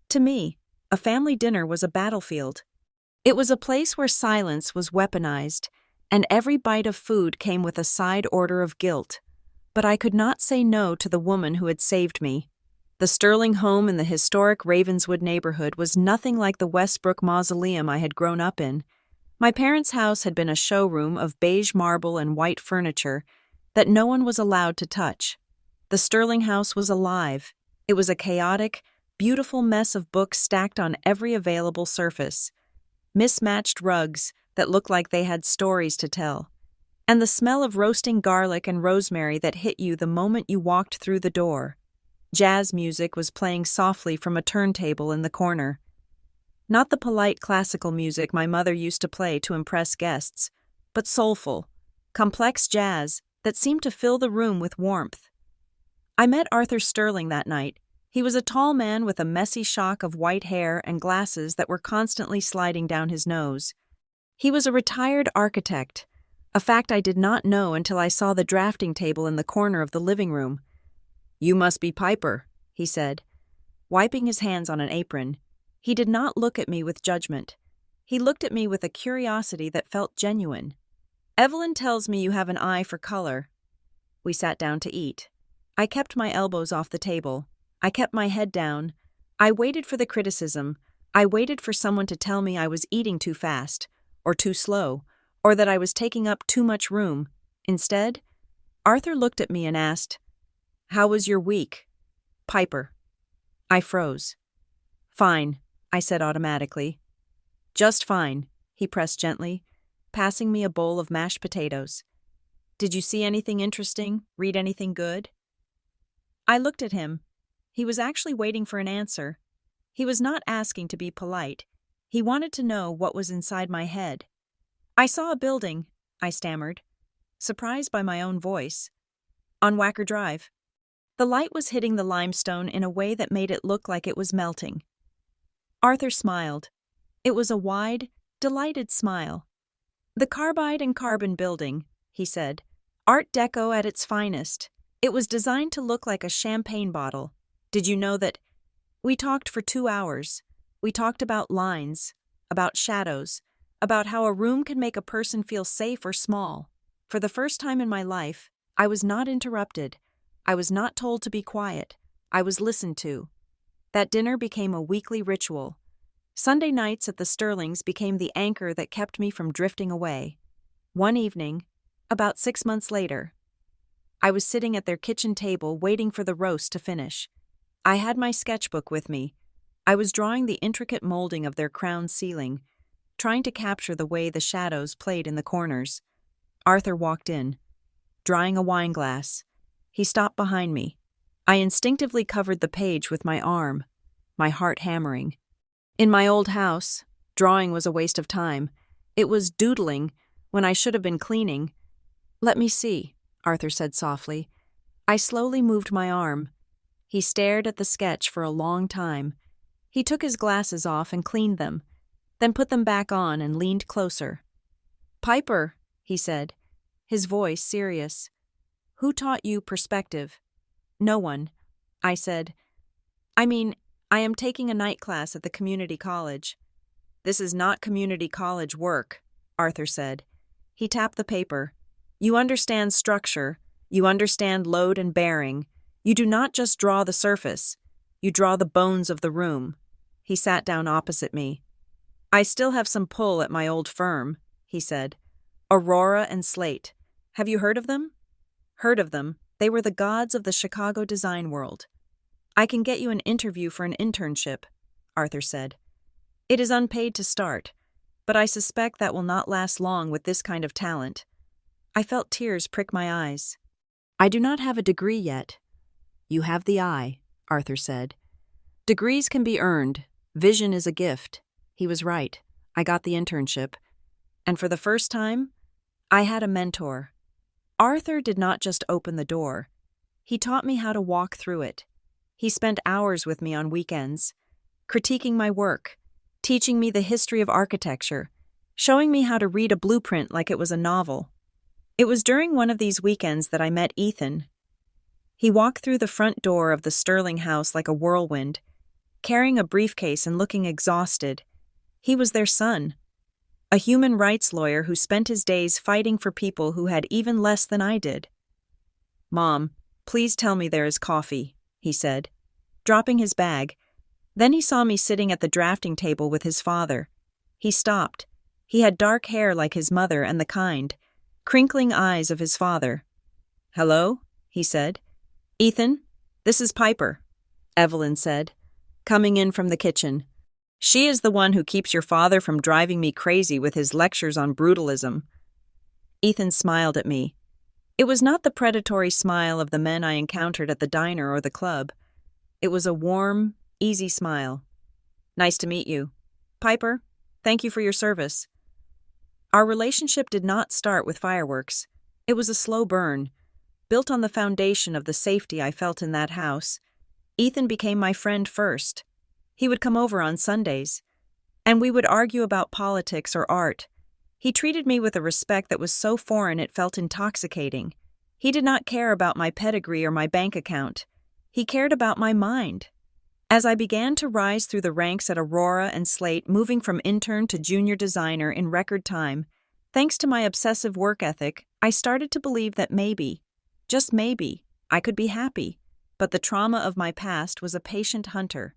Speaker 1: To me, a family dinner was a battlefield. It was a place where silence was weaponized, and every bite of food came with a side order of guilt. But I could not say no to the woman who had saved me. The Sterling home in the historic Ravenswood neighborhood was nothing like the Westbrook Mausoleum I had grown up in. My parents' house had been a showroom of beige marble and white furniture that no one was allowed to touch. The Sterling house was alive. It was a chaotic, beautiful mess of books stacked on every available surface, mismatched rugs that looked like they had stories to tell, and the smell of roasting garlic and rosemary that hit you the moment you walked through the door. Jazz music was playing softly from a turntable in the corner. Not the polite classical music my mother used to play to impress guests, but soulful, complex jazz that seemed to fill the room with warmth. I met Arthur Sterling that night. He was a tall man with a messy shock of white hair and glasses that were constantly sliding down his nose. He was a retired architect, a fact I did not know until I saw the drafting table in the corner of the living room. "You must be Piper," he said, wiping his hands on an apron. He did not look at me with judgment. He looked at me with a curiosity that felt genuine. "Evelyn tells me you have an eye for color." We sat down to eat. I kept my elbows off the table. I kept my head down. I waited for the criticism. I waited for someone to tell me I was eating too fast, or too slow, or that I was taking up too much room. Instead, Arthur looked at me and asked, "How was your week?" "Piper." I froze. "Fine," I said automatically. "Just fine," he pressed gently, passing me a bowl of mashed potatoes. "Did you see anything interesting? Read anything good?" I looked at him. He was actually waiting for an answer. He was not asking to be polite. He wanted to know what was inside my head. "I saw a building," I stammered, surprised by my own voice. "On Wacker Drive." The light was hitting the limestone in a way that made it look like it was melting. Arthur smiled. It was a wide, delighted smile. "The Carbide and Carbon building," he said. "Art Deco at its finest. It was designed to look like a champagne bottle. Did you know that?" We talked for 2 hours. We talked about lines, about shadows, about how a room can make a person feel safe or small. For the first time in my life, I was not interrupted. I was not told to be quiet. I was listened to. That dinner became a weekly ritual. Sunday nights at the Sterlings became the anchor that kept me from drifting away. One evening, about 6 months later, I was sitting at their kitchen table waiting for the roast to finish. I had my sketchbook with me. I was drawing the intricate molding of their crown ceiling, trying to capture the way the shadows played in the corners. Arthur walked in, drying a wine glass. He stopped behind me. I instinctively covered the page with my arm, my heart hammering. In my old house, drawing was a waste of time. It was doodling when I should have been cleaning. "Let me see," Arthur said softly. I slowly moved my arm. He stared at the sketch for a long time. He took his glasses off and cleaned them, then put them back on and leaned closer. "Piper," he said, his voice serious. "Who taught you perspective?" "No one," I said. I am taking a night class at the community college." "This is not community college work," Arthur said. He tapped the paper. "You understand structure. You understand load and bearing. You do not just draw the surface. You draw the bones of the room." He sat down opposite me. "I still have some pull at my old firm," he said. "Aurora and Slate. Have you heard of them?" "Heard of them. They were the gods of the Chicago design world." "I can get you an interview for an internship," Arthur said. "It is unpaid to start, but I suspect that will not last long with this kind of talent." I felt tears prick my eyes. "I do not have a degree yet." "You have the eye," Arthur said. "Degrees can be earned. Vision is a gift." He was right. I got the internship. And for the first time, I had a mentor. Arthur did not just open the door. He taught me how to walk through it. He spent hours with me on weekends, critiquing my work, teaching me the history of architecture, showing me how to read a blueprint like it was a novel. It was during one of these weekends that I met Ethan. He walked through the front door of the Sterling house like a whirlwind, carrying a briefcase and looking exhausted. He was their son, a human rights lawyer who spent his days fighting for people who had even less than I did. "Mom, please tell me there is coffee," he said, dropping his bag. Then he saw me sitting at the drafting table with his father. He stopped. He had dark hair like his mother and the kind, crinkling eyes of his father. "Hello," he said. "Ethan, this is Piper," Evelyn said, coming in from the kitchen. "She is the one who keeps your father from driving me crazy with his lectures on brutalism." Ethan smiled at me. It was not the predatory smile of the men I encountered at the diner or the club. It was a warm, easy smile. "Nice to meet you. Piper, thank you for your service." Our relationship did not start with fireworks. It was a slow burn, built on the foundation of the safety I felt in that house. Ethan became my friend first. He would come over on Sundays, and we would argue about politics or art. He treated me with a respect that was so foreign it felt intoxicating. He did not care about my pedigree or my bank account. He cared about my mind. As I began to rise through the ranks at Aurora and Slate, moving from intern to junior designer in record time, thanks to my obsessive work ethic, I started to believe that maybe, just maybe, I could be happy. But the trauma of my past was a patient hunter.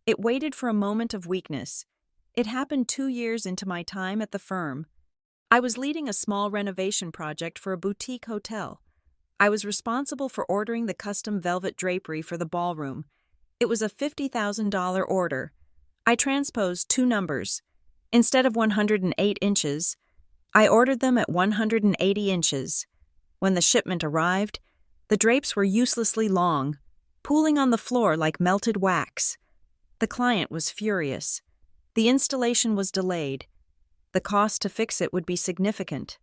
Speaker 1: It waited for a moment of weakness. It happened 2 years into my time at the firm. I was leading a small renovation project for a boutique hotel. I was responsible for ordering the custom velvet drapery for the ballroom. It was a $50,000 order. I transposed 2 numbers. Instead of 108 inches, I ordered them at 180 inches. When the shipment arrived, the drapes were uselessly long, pooling on the floor like melted wax. The client was furious. The installation was delayed. The cost to fix it would be significant.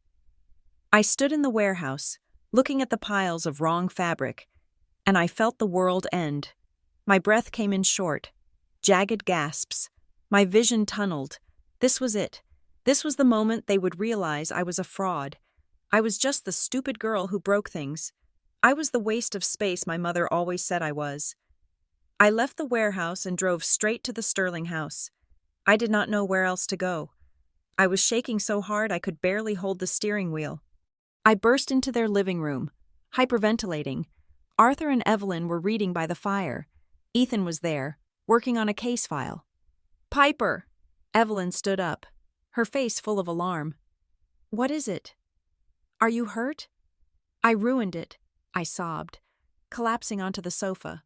Speaker 1: I stood in the warehouse, looking at the piles of wrong fabric, and I felt the world end. My breath came in short, jagged gasps. My vision tunneled. This was it. This was the moment they would realize I was a fraud. I was just the stupid girl who broke things. I was the waste of space my mother always said I was. I left the warehouse and drove straight to the Sterling house. I did not know where else to go. I was shaking so hard I could barely hold the steering wheel. I burst into their living room, hyperventilating. Arthur and Evelyn were reading by the fire. Ethan was there, working on a case file. "Piper!" Evelyn stood up, her face full of alarm. "What is it? Are you hurt?" "I ruined it," I sobbed, collapsing onto the sofa.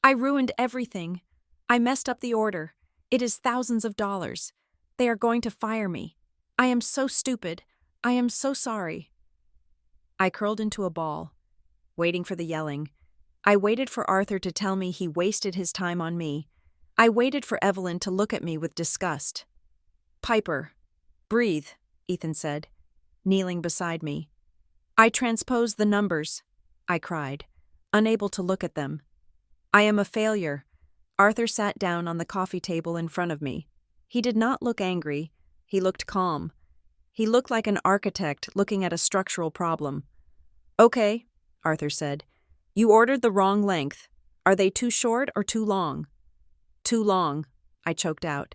Speaker 1: "I ruined everything. I messed up the order. It is thousands of dollars. They are going to fire me. I am so stupid. I am so sorry." I curled into a ball, waiting for the yelling. I waited for Arthur to tell me he wasted his time on me. I waited for Evelyn to look at me with disgust. "Piper, breathe," Ethan said, kneeling beside me. "I transposed the numbers," I cried, unable to look at them. "I am a failure." Arthur sat down on the coffee table in front of me. He did not look angry. He looked calm. He looked like an architect looking at a structural problem. "Okay," Arthur said. "You ordered the wrong length. Are they too short or too long?" "Too long," I choked out.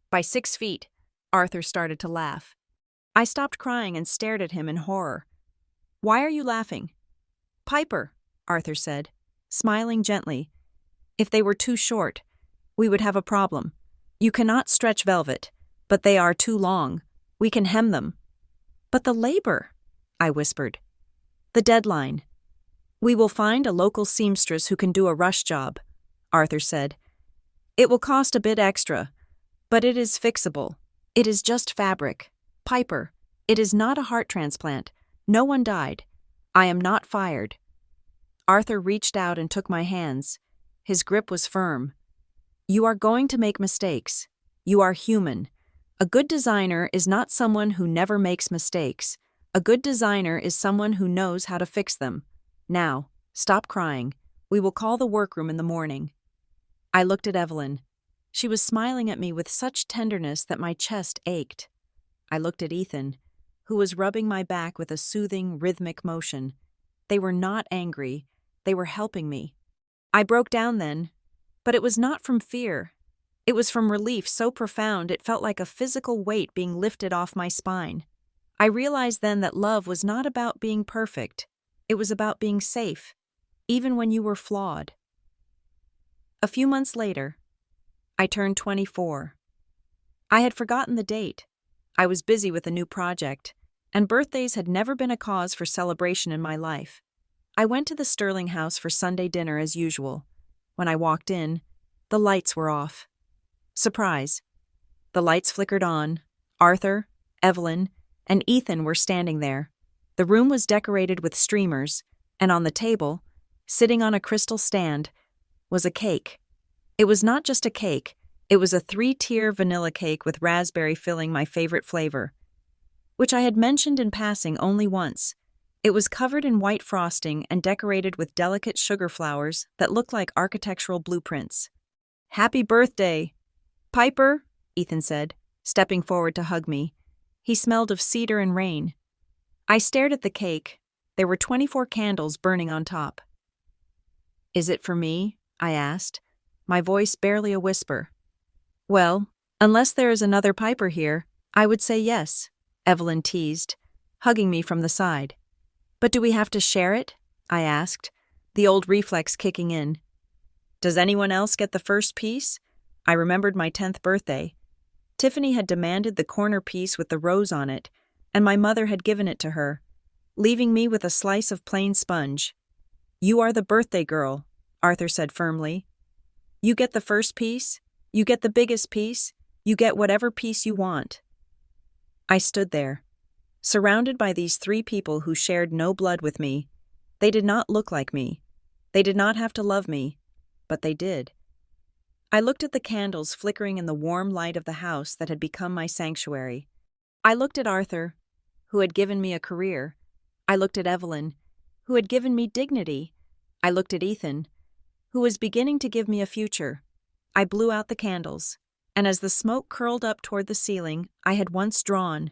Speaker 1: "By 6 feet." Arthur started to laugh. I stopped crying and stared at him in horror. "Why are you laughing?" "Piper," Arthur said, smiling gently. "If they were too short, we would have a problem. You cannot stretch velvet, but they are too long. We can hem them." "But the labor," I whispered. "The deadline." "We will find a local seamstress who can do a rush job," Arthur said. "It will cost a bit extra, but it is fixable. It is just fabric. Piper, it is not a heart transplant. No one died. I am not fired." Arthur reached out and took my hands. His grip was firm. "You are going to make mistakes. You are human. A good designer is not someone who never makes mistakes. A good designer is someone who knows how to fix them. Now, stop crying. We will call the workroom in the morning." I looked at Evelyn. She was smiling at me with such tenderness that my chest ached. I looked at Ethan, who was rubbing my back with a soothing, rhythmic motion. They were not angry. They were helping me. I broke down then, but it was not from fear. It was from relief so profound it felt like a physical weight being lifted off my spine. I realized then that love was not about being perfect. It was about being safe, even when you were flawed. A few months later, I turned 24. I had forgotten the date. I was busy with a new project, and birthdays had never been a cause for celebration in my life. I went to the Sterling house for Sunday dinner as usual. When I walked in, the lights were off. Surprise. The lights flickered on. Arthur, Evelyn, and Ethan were standing there. The room was decorated with streamers, and on the table, sitting on a crystal stand, was a cake. It was not just a cake. It was a 3-tier vanilla cake with raspberry filling, my favorite flavor, which I had mentioned in passing only once. It was covered in white frosting and decorated with delicate sugar flowers that looked like architectural blueprints. "Happy birthday, Piper," Ethan said, stepping forward to hug me. He smelled of cedar and rain. I stared at the cake. There were 24 candles burning on top. "Is it for me?" I asked, my voice barely a whisper. "Well, unless there is another Piper here, I would say yes," Evelyn teased, hugging me from the side. "But do we have to share it?" I asked, the old reflex kicking in. "Does anyone else get the first piece?" I remembered my 10th birthday. Tiffany had demanded the corner piece with the rose on it, and my mother had given it to her, leaving me with a slice of plain sponge. "You are the birthday girl," Arthur said firmly. "You get the first piece. You get the biggest piece. You get whatever piece you want." I stood there, surrounded by these 3 people who shared no blood with me. They did not look like me. They did not have to love me, but they did. I looked at the candles flickering in the warm light of the house that had become my sanctuary. I looked at Arthur, who had given me a career. I looked at Evelyn, who had given me dignity. I looked at Ethan, who was beginning to give me a future. I blew out the candles, and as the smoke curled up toward the ceiling I had once drawn,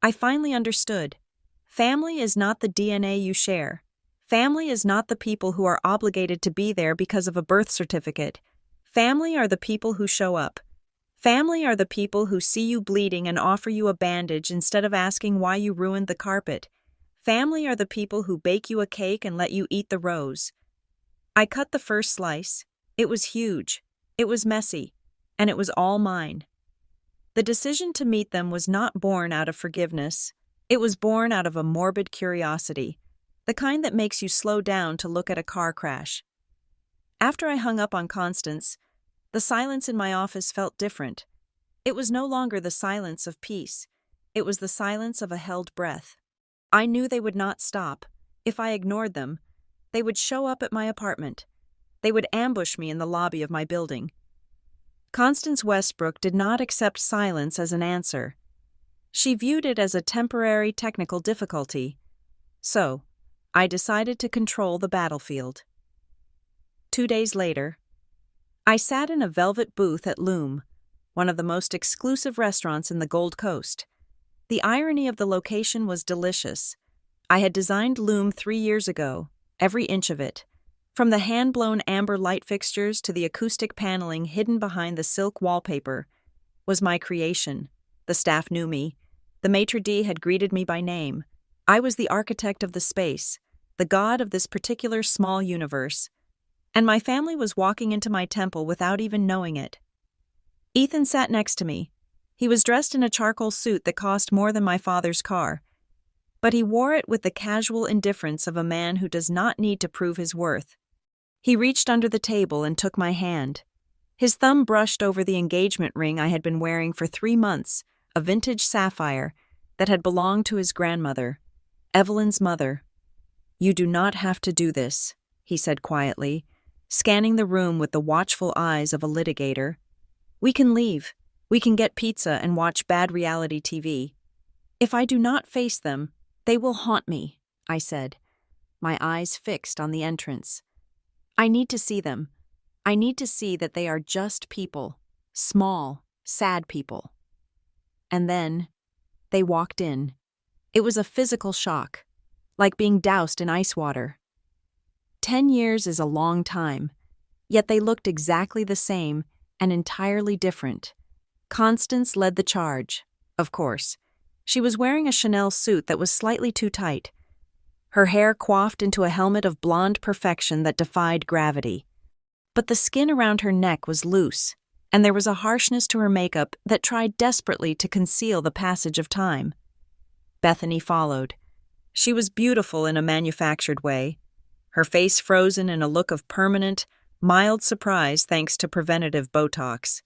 Speaker 1: I finally understood. Family is not the DNA you share. Family is not the people who are obligated to be there because of a birth certificate. Family are the people who show up. Family are the people who see you bleeding and offer you a bandage instead of asking why you ruined the carpet. Family are the people who bake you a cake and let you eat the rose. I cut the first slice. It was huge. It was messy. And it was all mine. The decision to meet them was not born out of forgiveness. It was born out of a morbid curiosity, the kind that makes you slow down to look at a car crash. After I hung up on Constance, the silence in my office felt different. It was no longer the silence of peace. It was the silence of a held breath. I knew they would not stop. If I ignored them, they would show up at my apartment. They would ambush me in the lobby of my building. Constance Westbrook did not accept silence as an answer. She viewed it as a temporary technical difficulty. So, I decided to control the battlefield. 2 days later, I sat in a velvet booth at Loom, one of the most exclusive restaurants in the Gold Coast. The irony of the location was delicious. I had designed Loom 3 years ago, every inch of it. From the hand-blown amber light fixtures to the acoustic paneling hidden behind the silk wallpaper was my creation. The staff knew me. The maitre d' had greeted me by name. I was the architect of the space, the god of this particular small universe. And my family was walking into my temple without even knowing it. Ethan sat next to me. He was dressed in a charcoal suit that cost more than my father's car. But he wore it with the casual indifference of a man who does not need to prove his worth. He reached under the table and took my hand. His thumb brushed over the engagement ring I had been wearing for 3 months, a vintage sapphire that had belonged to his grandmother, Evelyn's mother. "You do not have to do this," he said quietly, scanning the room with the watchful eyes of a litigator. "We can leave. We can get pizza and watch bad reality TV. If I do not face them, they will haunt me," I said, my eyes fixed on the entrance. I need to see them. I need to see that they are just people, small, sad people. And then, they walked in. It was a physical shock, like being doused in ice water. 10 years is a long time, yet they looked exactly the same and entirely different. Constance led the charge, of course. She was wearing a Chanel suit that was slightly too tight, her hair coiffed into a helmet of blonde perfection that defied gravity. But the skin around her neck was loose, and there was a harshness to her makeup that tried desperately to conceal the passage of time. Bethany followed. She was beautiful in a manufactured way, her face frozen in a look of permanent, mild surprise thanks to preventative Botox.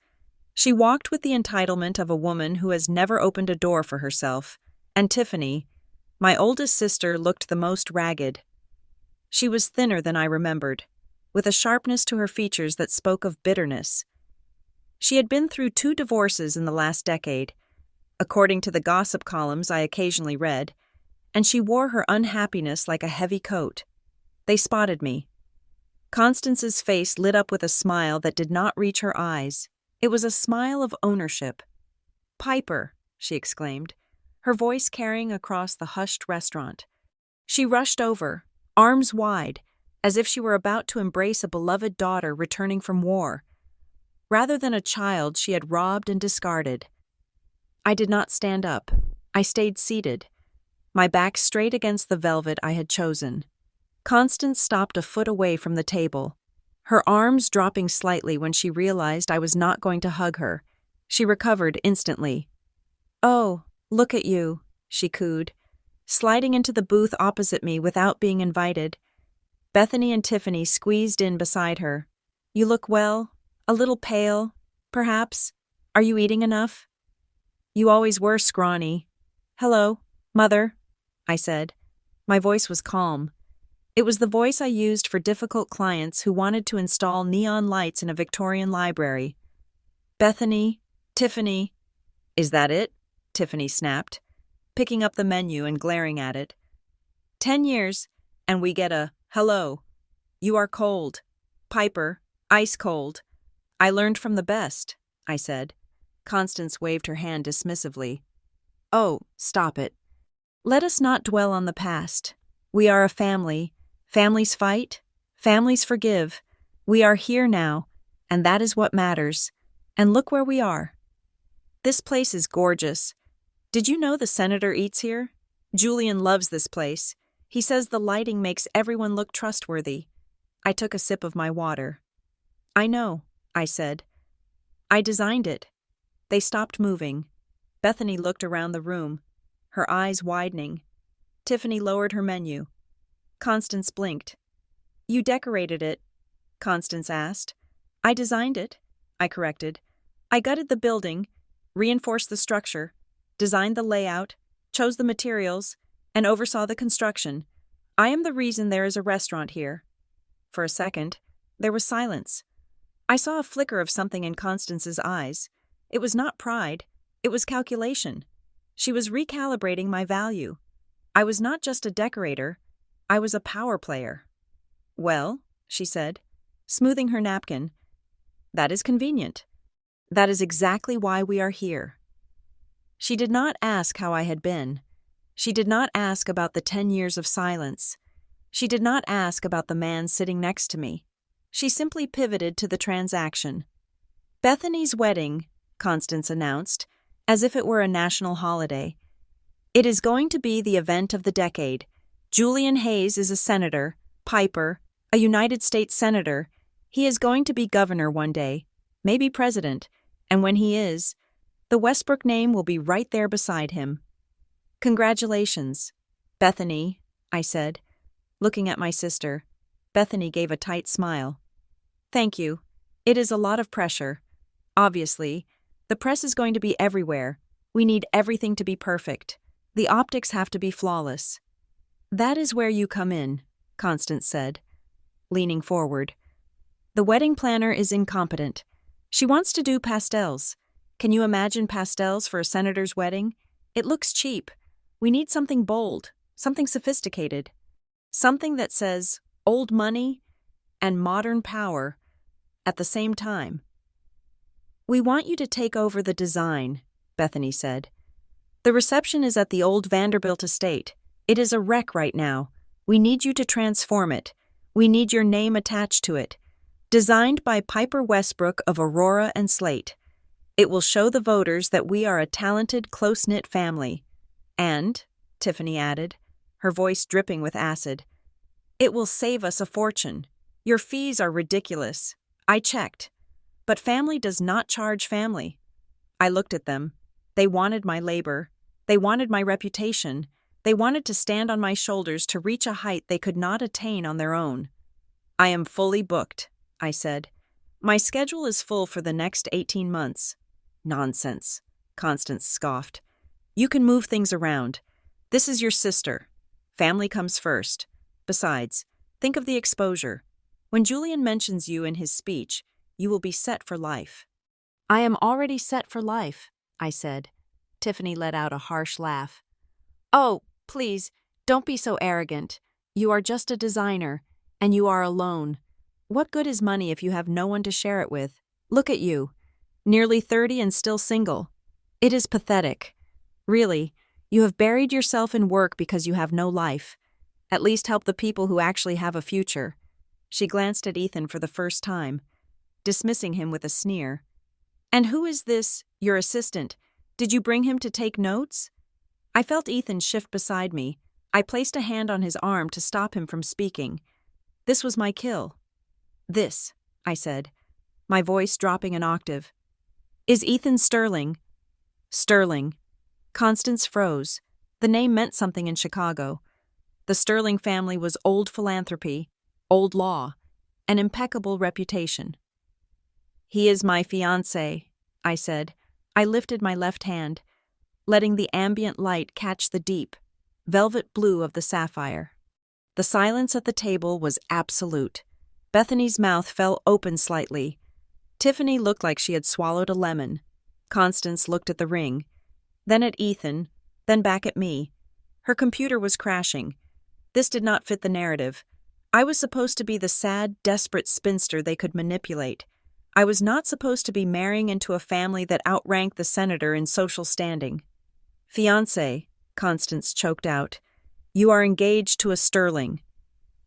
Speaker 1: She walked with the entitlement of a woman who has never opened a door for herself, and Tiffany, my oldest sister, looked the most ragged. She was thinner than I remembered, with a sharpness to her features that spoke of bitterness. She had been through 2 divorces in the last decade, according to the gossip columns I occasionally read, and she wore her unhappiness like a heavy coat. They spotted me. Constance's face lit up with a smile that did not reach her eyes. It was a smile of ownership. "Piper," she exclaimed, her voice carrying across the hushed restaurant. She rushed over, arms wide, as if she were about to embrace a beloved daughter returning from war, rather than a child she had robbed and discarded. I did not stand up. I stayed seated, my back straight against the velvet I had chosen. Constance stopped a foot away from the table, her arms dropping slightly when she realized I was not going to hug her. She recovered instantly. "Oh, look at you," she cooed, sliding into the booth opposite me without being invited. Bethany and Tiffany squeezed in beside her. "You look well, a little pale, perhaps. Are you eating enough?" "You always were scrawny." "Hello, Mother," I said. My voice was calm. It was the voice I used for difficult clients who wanted to install neon lights in a Victorian library. "Bethany, Tiffany." "Is that it?" Tiffany snapped, picking up the menu and glaring at it. 10 years, and we get a hello. "You are cold. Piper, ice cold." "I learned from the best," I said. Constance waved her hand dismissively. "Oh, stop it. Let us not dwell on the past. We are a family. Families fight. Families forgive. We are here now, and that is what matters. And look where we are. This place is gorgeous. Did you know the senator eats here? Julian loves this place. He says the lighting makes everyone look trustworthy. I took a sip of my water. I know, I said. I designed it. They stopped moving. Bethany looked around the room, her eyes widening. Tiffany lowered her menu. Constance blinked. You decorated it, Constance asked. I designed it, I corrected. I gutted the building, reinforced the structure, designed the layout, chose the materials, and oversaw the construction. I am the reason there is a restaurant here. For a second, there was silence. I saw a flicker of something in Constance's eyes. It was not pride, it was calculation. She was recalibrating my value. I was not just a decorator, I was a power player. Well, she said, smoothing her napkin, that is convenient. That is exactly why we are here. She did not ask how I had been. She did not ask about the 10 years of silence. She did not ask about the man sitting next to me. She simply pivoted to the transaction. Bethany's wedding, Constance announced, as if it were a national holiday. It is going to be the event of the decade. Julian Hayes is a senator, Piper, a United States senator. He is going to be governor one day, maybe president, and when he is, the Westbrook name will be right there beside him. Congratulations, Bethany, I said, looking at my sister. Bethany gave a tight smile. Thank you. It is a lot of pressure. Obviously, the press is going to be everywhere. We need everything to be perfect. The optics have to be flawless. That is where you come in, Constance said, leaning forward. The wedding planner is incompetent. She wants to do pastels. Can you imagine pastels for a senator's wedding? It looks cheap. We need something bold, something sophisticated. Something that says old money and modern power at the same time. We want you to take over the design, Bethany said. The reception is at the old Vanderbilt estate. It is a wreck right now. We need you to transform it. We need your name attached to it. Designed by Piper Westbrook of Aurora and Slate. It will show the voters that we are a talented, close-knit family. And, Tiffany added, her voice dripping with acid, it will save us a fortune. Your fees are ridiculous. I checked. But family does not charge family. I looked at them. They wanted my labor. They wanted my reputation. They wanted to stand on my shoulders to reach a height they could not attain on their own. I am fully booked, I said. My schedule is full for the next 18 months. Nonsense, Constance scoffed. You can move things around. This is your sister. Family comes first. Besides, think of the exposure. When Julian mentions you in his speech, you will be set for life. I am already set for life, I said. Tiffany let out a harsh laugh. Oh, please, don't be so arrogant. You are just a designer, and you are alone. What good is money if you have no one to share it with? Look at you. Nearly 30 and still single. It is pathetic. Really, you have buried yourself in work because you have no life. At least help the people who actually have a future. She glanced at Ethan for the first time, dismissing him with a sneer. And who is this, your assistant? Did you bring him to take notes? I felt Ethan shift beside me. I placed a hand on his arm to stop him from speaking. This was my kill. This, I said, my voice dropping an octave. Is Ethan Sterling? Sterling. Constance froze. The name meant something in Chicago. The Sterling family was old philanthropy, old law, an impeccable reputation. He is my fiancé, I said. I lifted my left hand, letting the ambient light catch the deep, velvet blue of the sapphire. The silence at the table was absolute. Bethany's mouth fell open slightly. Tiffany looked like she had swallowed a lemon. Constance looked at the ring, then at Ethan, then back at me. Her computer was crashing. This did not fit the narrative. I was supposed to be the sad, desperate spinster they could manipulate. I was not supposed to be marrying into a family that outranked the senator in social standing. Fiancé, Constance choked out. You are engaged to a Sterling.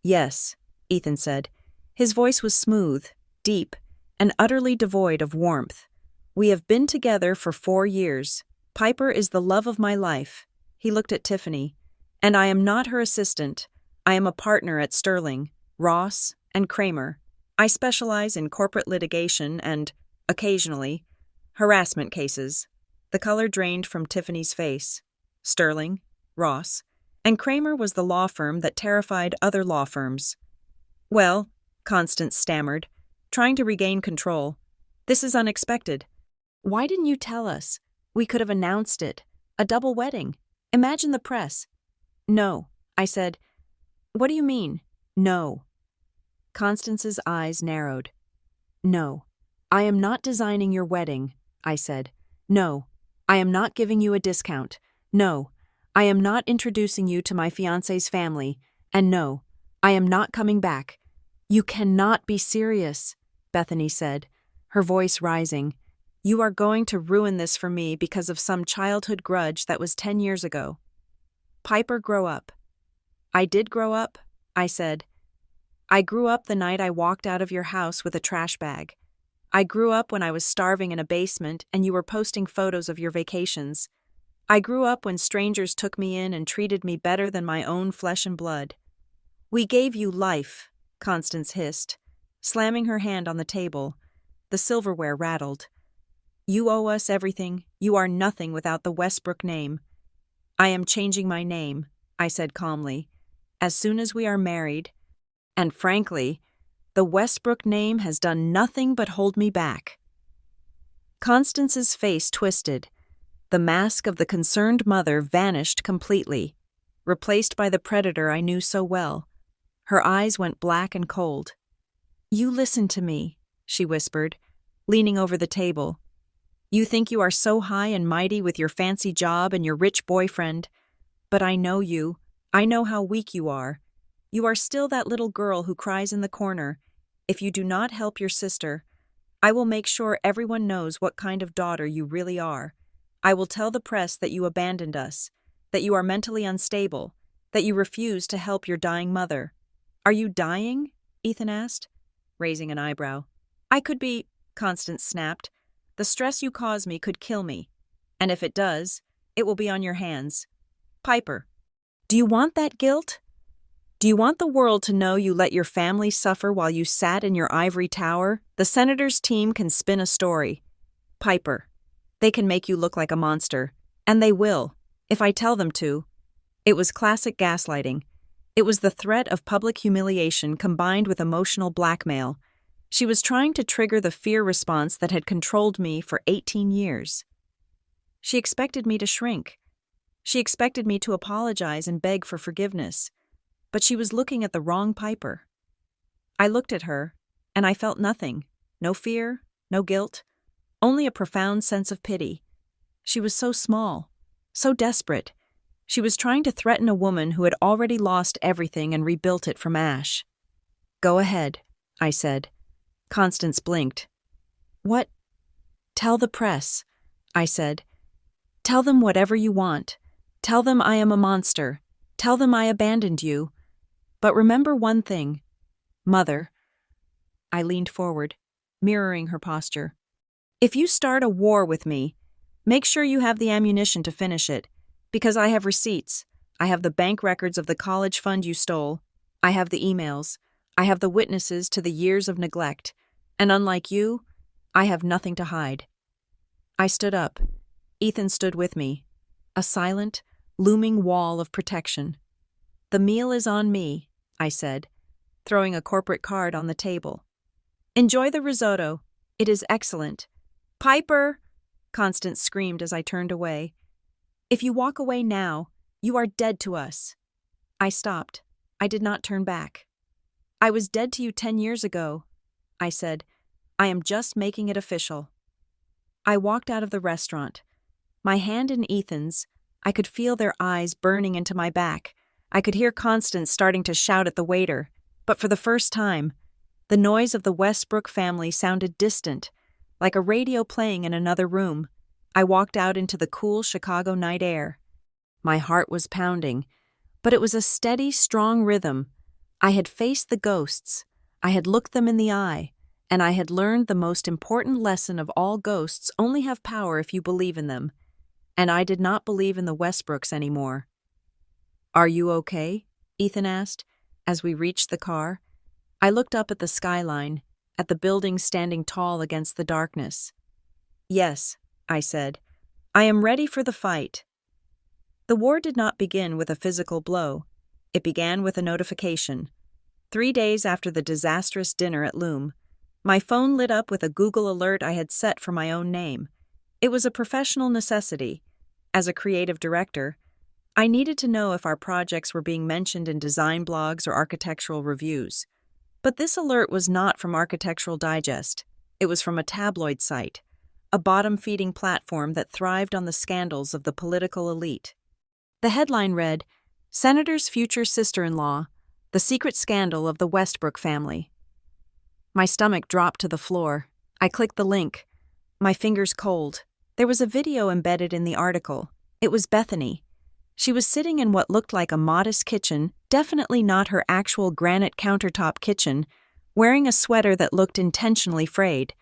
Speaker 1: Yes, Ethan said. His voice was smooth, deep, and utterly devoid of warmth. We have been together for 4 years. Piper is the love of my life. He looked at Tiffany. And I am not her assistant. I am a partner at Sterling, Ross, and Kramer. I specialize in corporate litigation and, occasionally, harassment cases. The color drained from Tiffany's face. Sterling, Ross, and Kramer was the law firm that terrified other law firms. Well, Constance stammered, trying to regain control. This is unexpected. Why didn't you tell us? We could have announced it. A double wedding. Imagine the press. No, I said. What do you mean, no? Constance's eyes narrowed. No, I am not designing your wedding, I said. No, I am not giving you a discount. No, I am not introducing you to my fiancé's family. And no, I am not coming back. You cannot be serious, Bethany said, her voice rising. You are going to ruin this for me because of some childhood grudge that was 10 years ago. Piper, grow up. I did grow up, I said. I grew up the night I walked out of your house with a trash bag. I grew up when I was starving in a basement and you were posting photos of your vacations. I grew up when strangers took me in and treated me better than my own flesh and blood. We gave you life, Constance hissed, slamming her hand on the table. The silverware rattled. You owe us everything. You are nothing without the Westbrook name. I am changing my name, I said calmly, as soon as we are married. And frankly, the Westbrook name has done nothing but hold me back. Constance's face twisted. The mask of the concerned mother vanished completely, replaced by the predator I knew so well. Her eyes went black and cold. You listen to me, she whispered, leaning over the table. You think you are so high and mighty with your fancy job and your rich boyfriend. But I know you. I know how weak you are. You are still that little girl who cries in the corner. If you do not help your sister, I will make sure everyone knows what kind of daughter you really are. I will tell the press that you abandoned us, that you are mentally unstable, that you refuse to help your dying mother. Are you dying? Ethan asked, raising an eyebrow. I could be, Constance snapped. The stress you cause me could kill me. And if it does, it will be on your hands. Piper, do you want that guilt? Do you want the world to know you let your family suffer while you sat in your ivory tower? The Senator's team can spin a story. Piper, they can make you look like a monster. And they will, if I tell them to. It was classic gaslighting. It was the threat of public humiliation combined with emotional blackmail. She was trying to trigger the fear response that had controlled me for 18 years. She expected me to shrink. She expected me to apologize and beg for forgiveness. But she was looking at the wrong Piper. I looked at her, and I felt nothing. No fear, no guilt, only a profound sense of pity. She was so small, so desperate. She was trying to threaten a woman who had already lost everything and rebuilt it from ash. Go ahead, I said. Constance blinked. What? Tell the press, I said. Tell them whatever you want. Tell them I am a monster. Tell them I abandoned you. But remember one thing. Mother. I leaned forward, mirroring her posture. If you start a war with me, make sure you have the ammunition to finish it, because I have receipts. I have the bank records of the college fund you stole. I have the emails. I have the witnesses to the years of neglect. And unlike you, I have nothing to hide. I stood up. Ethan stood with me. A silent, looming wall of protection. The meal is on me, I said, throwing a corporate card on the table. Enjoy the risotto. It is excellent. Piper! Constance screamed as I turned away. If you walk away now, you are dead to us. I stopped. I did not turn back. I was dead to you 10 years ago, I said. I am just making it official. I walked out of the restaurant. My hand in Ethan's, I could feel their eyes burning into my back. I could hear Constance starting to shout at the waiter. But for the first time, the noise of the Westbrook family sounded distant, like a radio playing in another room. I walked out into the cool Chicago night air. My heart was pounding, but it was a steady, strong rhythm. I had faced the ghosts. I had looked them in the eye, and I had learned the most important lesson of all: ghosts only have power if you believe in them. And I did not believe in the Westbrooks anymore. "Are you okay?" Ethan asked, as we reached the car. I looked up at the skyline, at the buildings standing tall against the darkness. "Yes," I said. "I am ready for the fight." The war did not begin with a physical blow. It began with a notification. 3 days after the disastrous dinner at Loom, my phone lit up with a Google alert I had set for my own name. It was a professional necessity. As a creative director, I needed to know if our projects were being mentioned in design blogs or architectural reviews. But this alert was not from Architectural Digest. It was from a tabloid site, a bottom-feeding platform that thrived on the scandals of the political elite. The headline read, "Senator's Future Sister-in-Law, The Secret Scandal of the Westbrook Family." My stomach dropped to the floor. I clicked the link, my fingers cold. There was a video embedded in the article. It was Bethany. She was sitting in what looked like a modest kitchen, definitely not her actual granite countertop kitchen, wearing a sweater that looked intentionally frayed.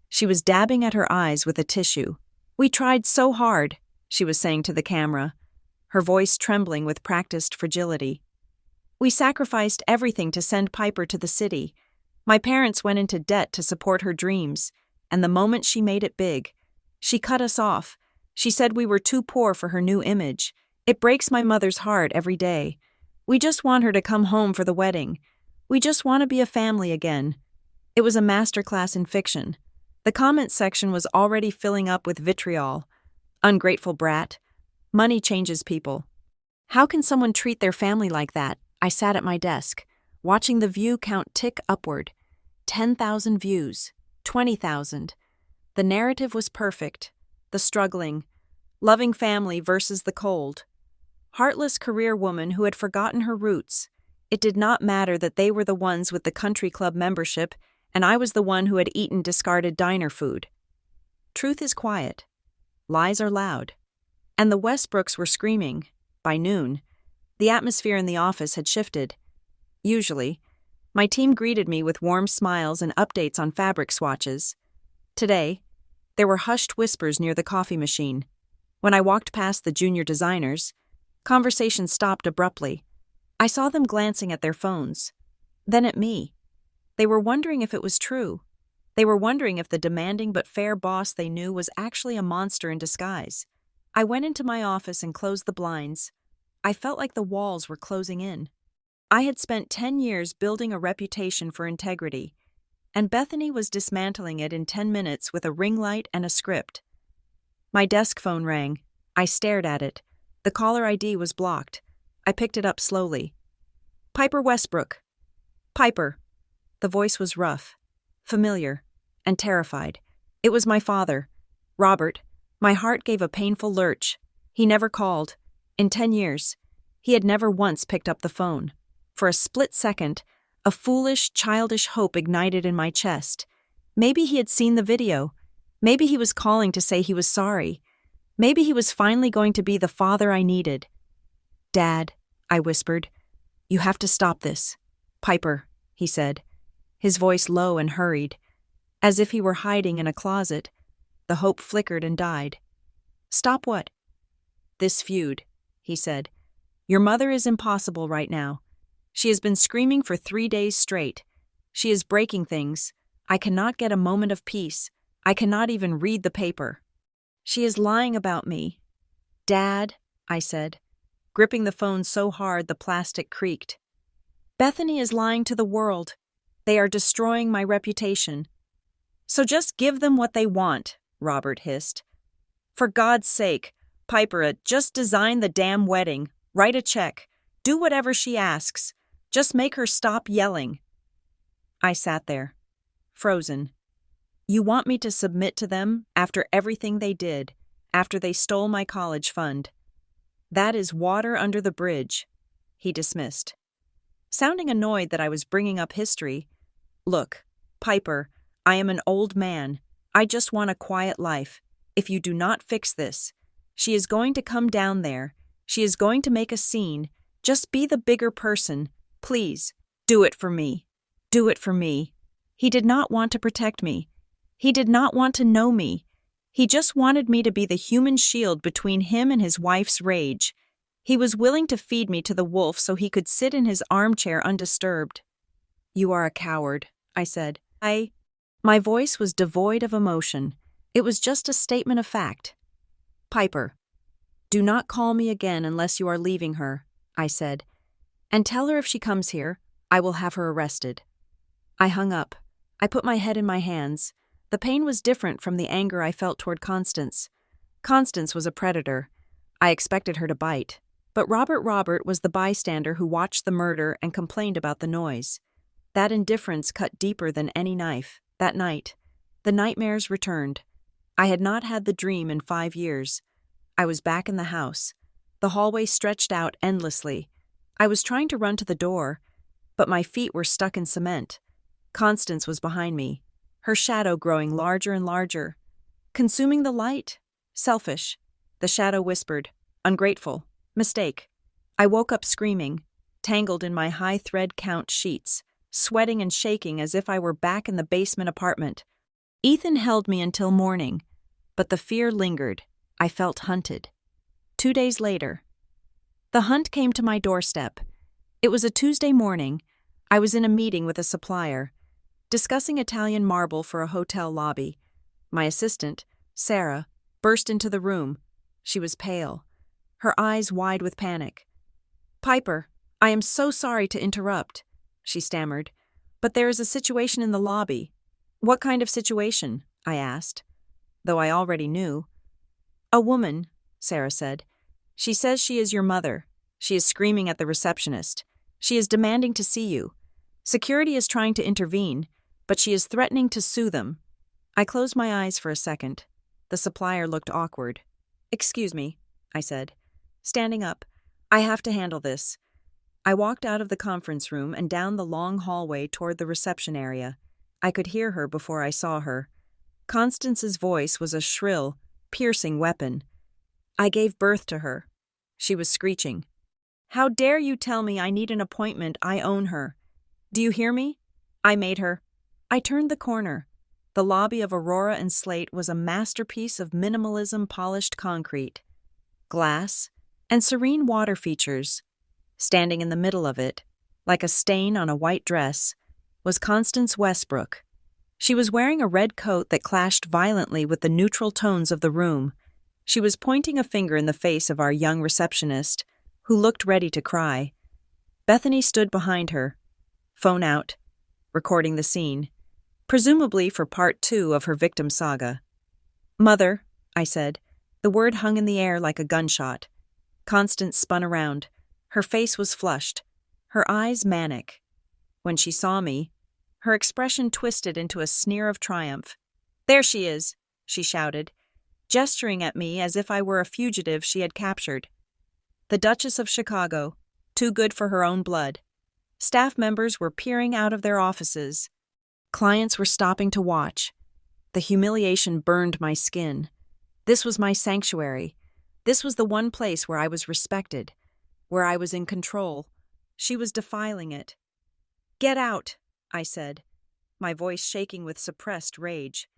Speaker 1: She was dabbing at her eyes with a tissue. "We tried so hard," she was saying to the camera, her voice trembling with practiced fragility. "We sacrificed everything to send Piper to the city. My parents went into debt to support her dreams, and the moment she made it big, she cut us off. She said we were too poor for her new image. It breaks my mother's heart every day. We just want her to come home for the wedding. We just want to be a family again." It was a masterclass in fiction. The comments section was already filling up with vitriol. "Ungrateful brat. Money changes people. How can someone treat their family like that?" I sat at my desk, watching the view count tick upward. 10,000 views. 20,000. The narrative was perfect. The struggling, loving family versus the cold, heartless career woman who had forgotten her roots. It did not matter that they were the ones with the country club membership, and I was the one who had eaten discarded diner food. Truth is quiet. Lies are loud. And the Westbrooks were screaming. By noon, the atmosphere in the office had shifted. Usually, my team greeted me with warm smiles and updates on fabric swatches. Today, there were hushed whispers near the coffee machine. When I walked past the junior designers, conversation stopped abruptly. I saw them glancing at their phones, then at me. They were wondering if it was true. They were wondering if the demanding but fair boss they knew was actually a monster in disguise. I went into my office and closed the blinds. I felt like the walls were closing in. I had spent 10 years building a reputation for integrity, and Bethany was dismantling it in 10 minutes with a ring light and a script. My desk phone rang. I stared at it. The caller ID was blocked. I picked it up slowly. "Piper Westbrook." "Piper." The voice was rough, familiar, and terrified. It was my father, Robert. My heart gave a painful lurch. He never called. In 10 years, he had never once picked up the phone. For a split second, a foolish, childish hope ignited in my chest. Maybe he had seen the video. Maybe he was calling to say he was sorry. Maybe he was finally going to be the father I needed. "Dad," I whispered, "you have to stop this." "Piper," he said, his voice low and hurried, as if he were hiding in a closet. The hope flickered and died. "Stop what?" "This feud," he said. "Your mother is impossible right now. She has been screaming for 3 days straight. She is breaking things. I cannot get a moment of peace. I cannot even read the paper. She is lying about me." "Dad," I said, gripping the phone so hard the plastic creaked. "Bethany is lying to the world. They are destroying my reputation." "So just give them what they want," Robert hissed. "For God's sake, Piper, just design the damn wedding. Write a check. Do whatever she asks. Just make her stop yelling." I sat there, frozen. "You want me to submit to them after everything they did, after they stole my college fund? That is water under the bridge," he dismissed. Sounding annoyed that I was bringing up history, "Look, Piper, I am an old man. I just want a quiet life. If you do not fix this, she is going to come down there. She is going to make a scene. Just be the bigger person. Please, do it for me. Do it for me." He did not want to protect me. He did not want to know me. He just wanted me to be the human shield between him and his wife's rage. He was willing to feed me to the wolf so he could sit in his armchair undisturbed. "You are a coward," I said. My voice was devoid of emotion. It was just a statement of fact. "Piper, do not call me again unless you are leaving her," I said. "And tell her if she comes here, I will have her arrested." I hung up. I put my head in my hands. The pain was different from the anger I felt toward Constance. Constance was a predator. I expected her to bite. But Robert was the bystander who watched the murder and complained about the noise. That indifference cut deeper than any knife. That night, the nightmares returned. I had not had the dream in 5 years. I was back in the house. The hallway stretched out endlessly. I was trying to run to the door, but my feet were stuck in cement. Constance was behind me, her shadow growing larger and larger. Consuming the light? Selfish. The shadow whispered, "Ungrateful. Mistake." I woke up screaming, tangled in my high thread count sheets, sweating and shaking as if I were back in the basement apartment. Ethan held me until morning, but the fear lingered. I felt hunted. 2 days later, the hunt came to my doorstep. It was a Tuesday morning. I was in a meeting with a supplier, discussing Italian marble for a hotel lobby. My assistant, Sarah, burst into the room. She was pale, her eyes wide with panic. "Piper, I am so sorry to interrupt," she stammered, "but there is a situation in the lobby." "What kind of situation?" I asked, though I already knew. "A woman," Sarah said. "She says she is your mother. She is screaming at the receptionist. She is demanding to see you. Security is trying to intervene, but she is threatening to sue them." I closed my eyes for a second. The supplier looked awkward. "Excuse me," I said, standing up. "I have to handle this." I walked out of the conference room and down the long hallway toward the reception area. I could hear her before I saw her. Constance's voice was a shrill, piercing weapon. "I gave birth to her." She was screeching. "How dare you tell me I need an appointment? I own her. Do you hear me? I made her." I turned the corner. The lobby of Aurora and Slate was a masterpiece of minimalism polished concrete, glass, and serene water features. Standing in the middle of it, like a stain on a white dress, was Constance Westbrook. She was wearing a red coat that clashed violently with the neutral tones of the room. She was pointing a finger in the face of our young receptionist, who looked ready to cry. Bethany stood behind her, phone out, recording the scene, presumably for part 2 of her victim saga. "Mother," I said. The word hung in the air like a gunshot. Constance spun around. Her face was flushed, her eyes manic. When she saw me, her expression twisted into a sneer of triumph. "There she is," she shouted, gesturing at me as if I were a fugitive she had captured. The Duchess of Chicago, too good for her own blood. Staff members were peering out of their offices. Clients were stopping to watch. The humiliation burned my skin. This was my sanctuary. This was the one place where I was respected, where I was in control. She was defiling it. "Get out," I said, my voice shaking with suppressed rage.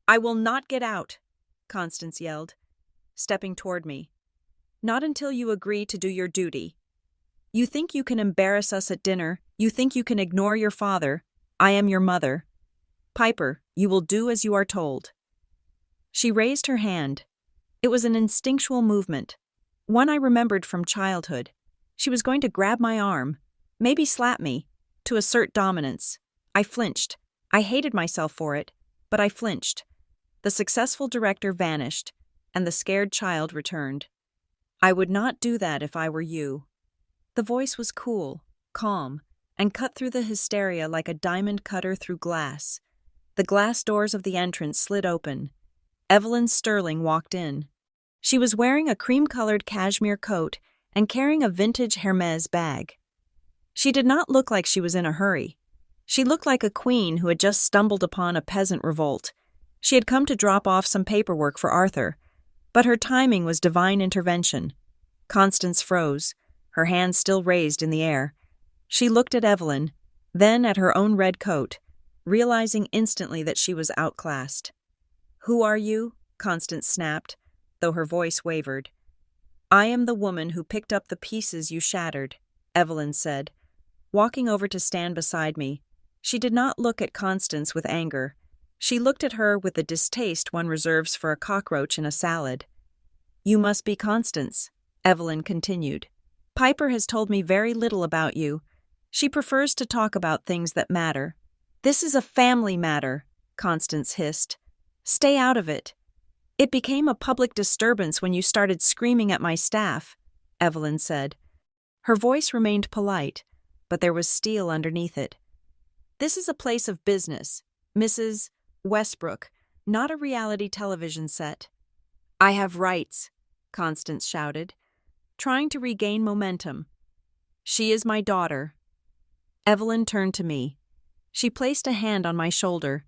Speaker 1: "I will not get out," Constance yelled, stepping toward me. "Not until you agree to do your duty. You think you can embarrass us at dinner. You think you can ignore your father. I am your mother. Piper, you will do as you are told." She raised her hand. It was an instinctual movement, one I remembered from childhood. She was going to grab my arm, maybe slap me, to assert dominance. I flinched. I hated myself for it, but I flinched. The successful director vanished, and the scared child returned. "I would not do that if I were you." The voice was cool, calm, and cut through the hysteria like a diamond cutter through glass. The glass doors of the entrance slid open. Evelyn Sterling walked in. She was wearing a cream-colored cashmere coat and carrying a vintage Hermes bag. She did not look like she was in a hurry. She looked like a queen who had just stumbled upon a peasant revolt. She had come to drop off some paperwork for Arthur, but her timing was divine intervention. Constance froze, her hands still raised in the air. She looked at Evelyn, then at her own red coat, realizing instantly that she was outclassed. "Who are you?" Constance snapped, though her voice wavered. "I am the woman who picked up the pieces you shattered," Evelyn said, walking over to stand beside me. She did not look at Constance with anger. She looked at her with the distaste one reserves for a cockroach in a salad. "You must be Constance," Evelyn continued. "Piper has told me very little about you. She prefers to talk about things that matter." "This is a family matter," Constance hissed. "Stay out of it." "It became a public disturbance when you started screaming at my staff," Evelyn said. Her voice remained polite, but there was steel underneath it. "This is a place of business, Mrs. Westbrook, not a reality television set." "I have rights," Constance shouted, trying to regain momentum. "She is my daughter." Evelyn turned to me. She placed a hand on my shoulder.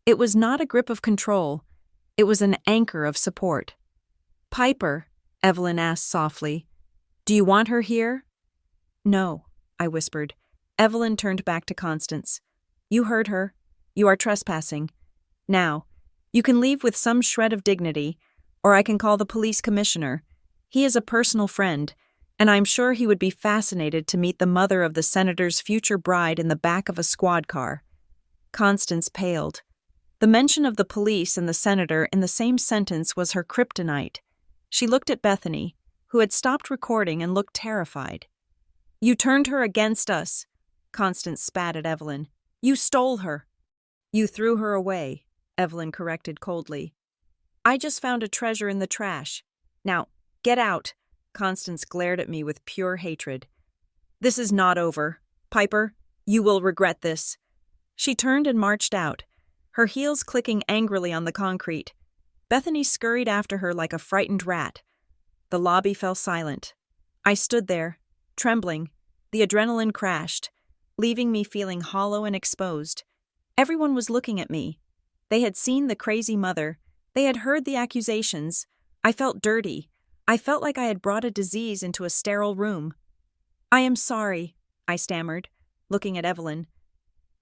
Speaker 1: It was not a grip of control. It was an anchor of support. "Piper," Evelyn asked softly, "do you want her here?" "No," I whispered. Evelyn turned back to Constance. "You heard her. You are trespassing. Now, you can leave with some shred of dignity, or I can call the police commissioner. He is a personal friend, and I'm sure he would be fascinated to meet the mother of the senator's future bride in the back of a squad car." Constance paled. The mention of the police and the senator in the same sentence was her kryptonite. She looked at Bethany, who had stopped recording and looked terrified. "You turned her against us," Constance spat at Evelyn. "You stole her." "You threw her away," Evelyn corrected coldly. "I just found a treasure in the trash. Now, get out." Constance glared at me with pure hatred. "This is not over. Piper, you will regret this." She turned and marched out, her heels clicking angrily on the concrete. Bethany scurried after her like a frightened rat. The lobby fell silent. I stood there, trembling. The adrenaline crashed, leaving me feeling hollow and exposed. Everyone was looking at me. They had seen the crazy mother. They had heard the accusations. I felt dirty. I felt like I had brought a disease into a sterile room. "I am sorry," I stammered, looking at Evelyn.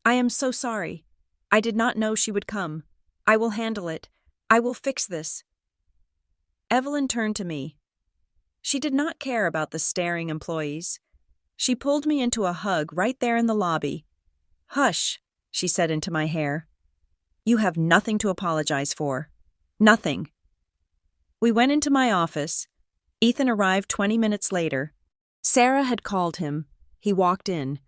Speaker 1: "I am so sorry. I did not know she would come. I will handle it. I will fix this." Evelyn turned to me. She did not care about the staring employees. She pulled me into a hug right there in the lobby. "Hush," she said into my hair. "You have nothing to apologize for. Nothing." We went into my office. Ethan arrived 20 minutes later. Sarah had called him. He walked in,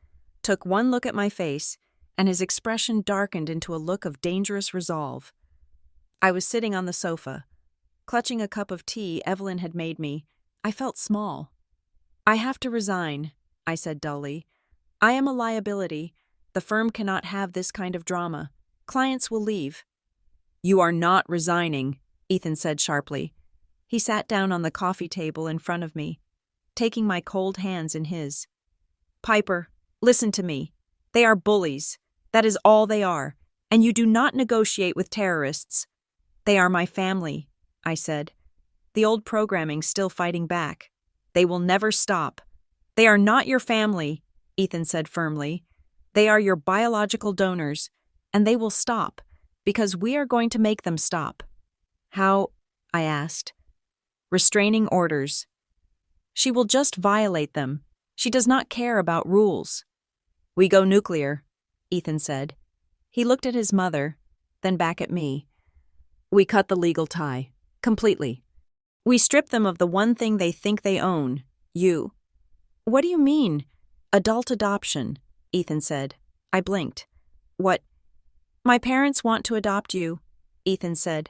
Speaker 1: took one look at my face, and his expression darkened into a look of dangerous resolve. I was sitting on the sofa, clutching a cup of tea Evelyn had made me. I felt small. "I have to resign," I said dully. "I am a liability. The firm cannot have this kind of drama. Clients will leave." "You are not resigning," Ethan said sharply. He sat down on the coffee table in front of me, taking my cold hands in his. "Piper, listen to me. They are bullies. That is all they are, and you do not negotiate with terrorists." "They are my family," I said. The old programming still fighting back. "They will never stop." "They are not your family," Ethan said firmly. "They are your biological donors, and they will stop, because we are going to make them stop." "How?" I asked. "Restraining orders. She will just violate them. She does not care about rules." "We go nuclear," Ethan said. He looked at his mother, then back at me. "We cut the legal tie. Completely. We strip them of the one thing they think they own, you." "What do you mean?" "Adult adoption," Ethan said. I blinked. "What?" "My parents want to adopt you," Ethan said.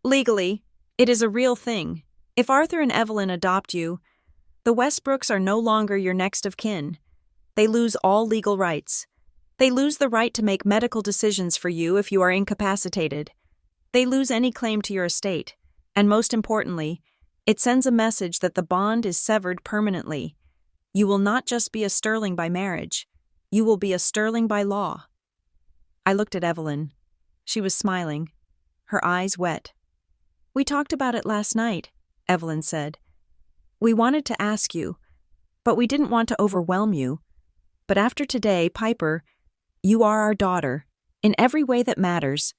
Speaker 1: "Legally, it is a real thing. If Arthur and Evelyn adopt you, the Westbrooks are no longer your next of kin. They lose all legal rights. They lose the right to make medical decisions for you if you are incapacitated. They lose any claim to your estate. And most importantly, it sends a message that the bond is severed permanently. You will not just be a Sterling by marriage. You will be a Sterling by law." I looked at Evelyn. She was smiling, her eyes wet. "We talked about it last night," Evelyn said. "We wanted to ask you, but we didn't want to overwhelm you. But after today, Piper, you are our daughter, In every way that matters.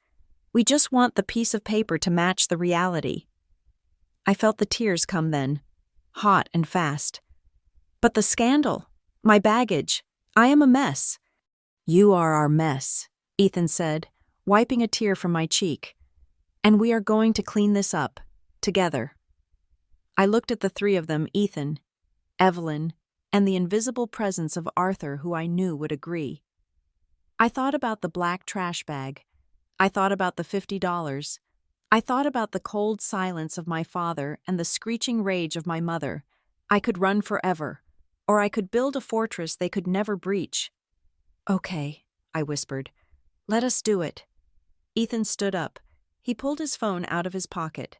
Speaker 1: We just want the piece of paper to match the reality. I felt the tears come then, hot and fast. But the scandal, my baggage, I am a mess. You are our mess, Ethan said, wiping a tear from my cheek. And we are going to clean this up, together. I looked at the three of them, Ethan, Evelyn, and the invisible presence of Arthur, who I knew would agree. I thought about the black trash bag. I thought about the $50. I thought about the cold silence of my father and the screeching rage of my mother. I could run forever, or I could build a fortress they could never breach. Okay, I whispered. Let us do it. Ethan stood up. He pulled his phone out of his pocket.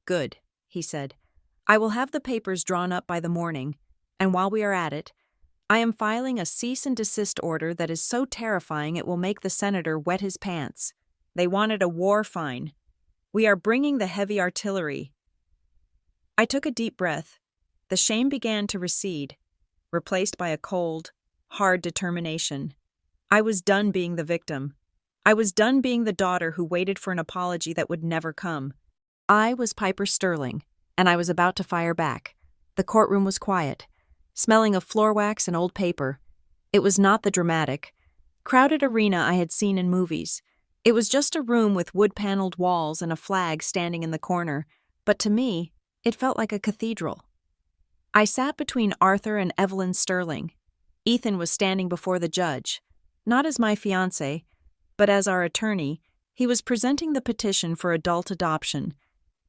Speaker 1: Good, he said. I will have the papers drawn up by the morning, and while we are at it, I am filing a cease and desist order that is so terrifying it will make the senator wet his pants. They wanted a war fine. We are bringing the heavy artillery. I took a deep breath. The shame began to recede, replaced by a cold, hard determination. I was done being the victim. I was done being the daughter who waited for an apology that would never come. I was Piper Sterling, and I was about to fire back. The courtroom was quiet, smelling of floor wax and old paper. It was not the dramatic, crowded arena I had seen in movies. It was just a room with wood-paneled walls and a flag standing in the corner, but to me, it felt like a cathedral. I sat between Arthur and Evelyn Sterling. Ethan was standing before the judge, not as my fiancé, but as our attorney. He was presenting the petition for adult adoption.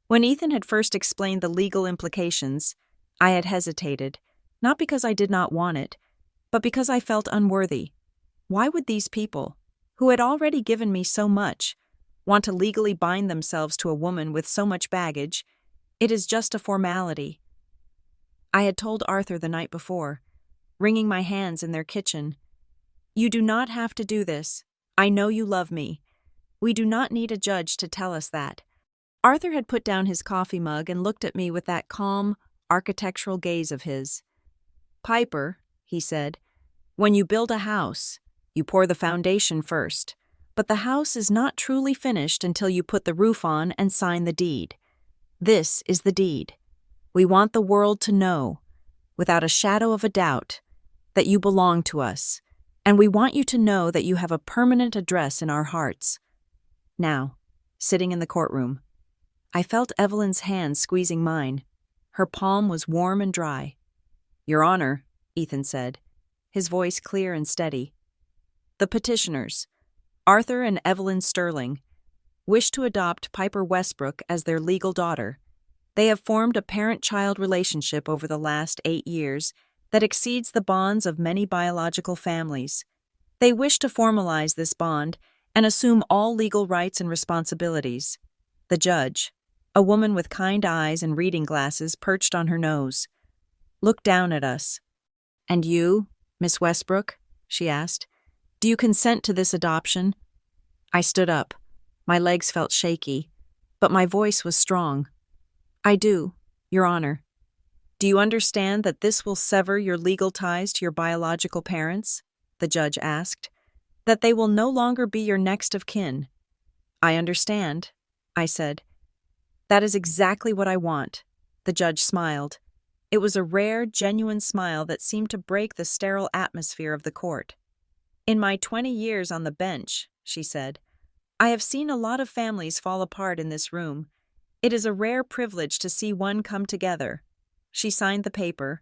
Speaker 1: When Ethan had first explained the legal implications, I had hesitated, not because I did not want it, but because I felt unworthy. Why would these people, who had already given me so much, want to legally bind themselves to a woman with so much baggage? It is just a formality. I had told Arthur the night before, wringing my hands in their kitchen. You do not have to do this. I know you love me. We do not need a judge to tell us that. Arthur had put down his coffee mug and looked at me with that calm, architectural gaze of his. Piper, he said, when you build a house, you pour the foundation first, but the house is not truly finished until you put the roof on and sign the deed. This is the deed. We want the world to know, without a shadow of a doubt, that you belong to us, and we want you to know that you have a permanent address in our hearts. Now, sitting in the courtroom, I felt Evelyn's hand squeezing mine. Her palm was warm and dry. Your Honor, Ethan said, his voice clear and steady. The petitioners, Arthur and Evelyn Sterling, wish to adopt Piper Westbrook as their legal daughter. They have formed a parent-child relationship over the last 8 years that exceeds the bonds of many biological families. They wish to formalize this bond and assume all legal rights and responsibilities. The judge, a woman with kind eyes and reading glasses perched on her nose, looked down at us. And you, Miss Westbrook, she asked, do you consent to this adoption? I stood up. My legs felt shaky, but my voice was strong. I do, Your Honor. Do you understand that this will sever your legal ties to your biological parents? The judge asked. That they will no longer be your next of kin. I understand, I said. That is exactly what I want. The judge smiled. It was a rare, genuine smile that seemed to break the sterile atmosphere of the court. In my 20 years on the bench, she said, I have seen a lot of families fall apart in this room. It is a rare privilege to see one come together. She signed the paper.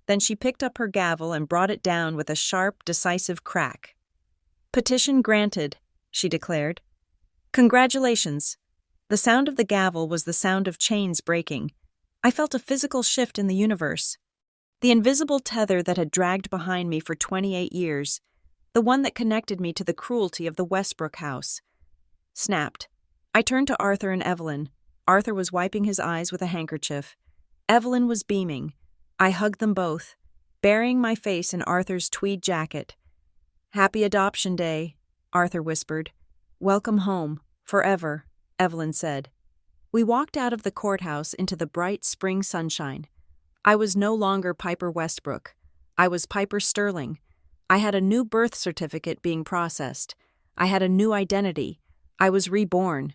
Speaker 1: Then she picked up her gavel and brought it down with a sharp, decisive crack. Petition granted, she declared. Congratulations. The sound of the gavel was the sound of chains breaking. I felt a physical shift in the universe. The invisible tether that had dragged behind me for 28 years, the one that connected me to the cruelty of the Westbrook house, snapped. I turned to Arthur and Evelyn. Arthur was wiping his eyes with a handkerchief. Evelyn was beaming. I hugged them both, burying my face in Arthur's tweed jacket. Happy Adoption Day, Arthur whispered. Welcome home, forever, Evelyn said. We walked out of the courthouse into the bright spring sunshine. I was no longer Piper Westbrook. I was Piper Sterling. I had a new birth certificate being processed. I had a new identity. I was reborn.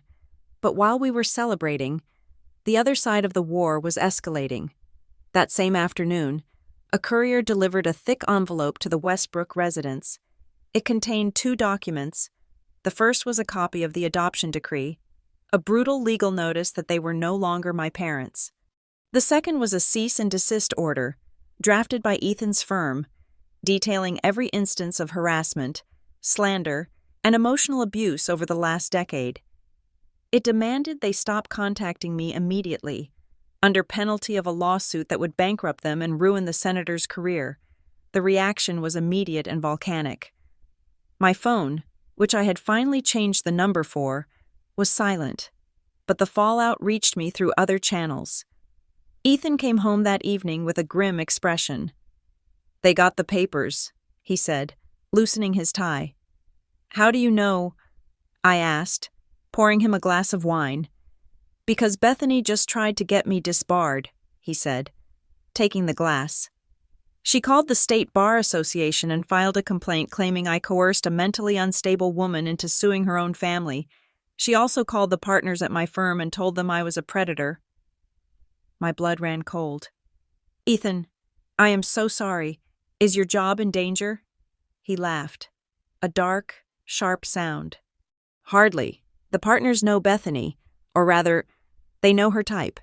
Speaker 1: But while we were celebrating, the other side of the war was escalating. That same afternoon, a courier delivered a thick envelope to the Westbrook residence. It contained 2 documents. The first was a copy of the adoption decree, a brutal legal notice that they were no longer my parents. The second was a cease and desist order, drafted by Ethan's firm, detailing every instance of harassment, slander, and emotional abuse over the last decade. It demanded they stop contacting me immediately, under penalty of a lawsuit that would bankrupt them and ruin the senator's career. The reaction was immediate and volcanic. My phone, which I had finally changed the number for, was silent, but the fallout reached me through other channels. Ethan came home that evening with a grim expression. "They got the papers," he said, loosening his tie. "How do you know?" I asked, pouring him a glass of wine. "Because Bethany just tried to get me disbarred," he said, taking the glass. "She called the State Bar Association and filed a complaint claiming I coerced a mentally unstable woman into suing her own family. She also called the partners at my firm and told them I was a predator." My blood ran cold. "Ethan, I am so sorry. Is your job in danger?" He laughed. A dark, sharp sound. "Hardly. The partners know Bethany, or rather, they know her type.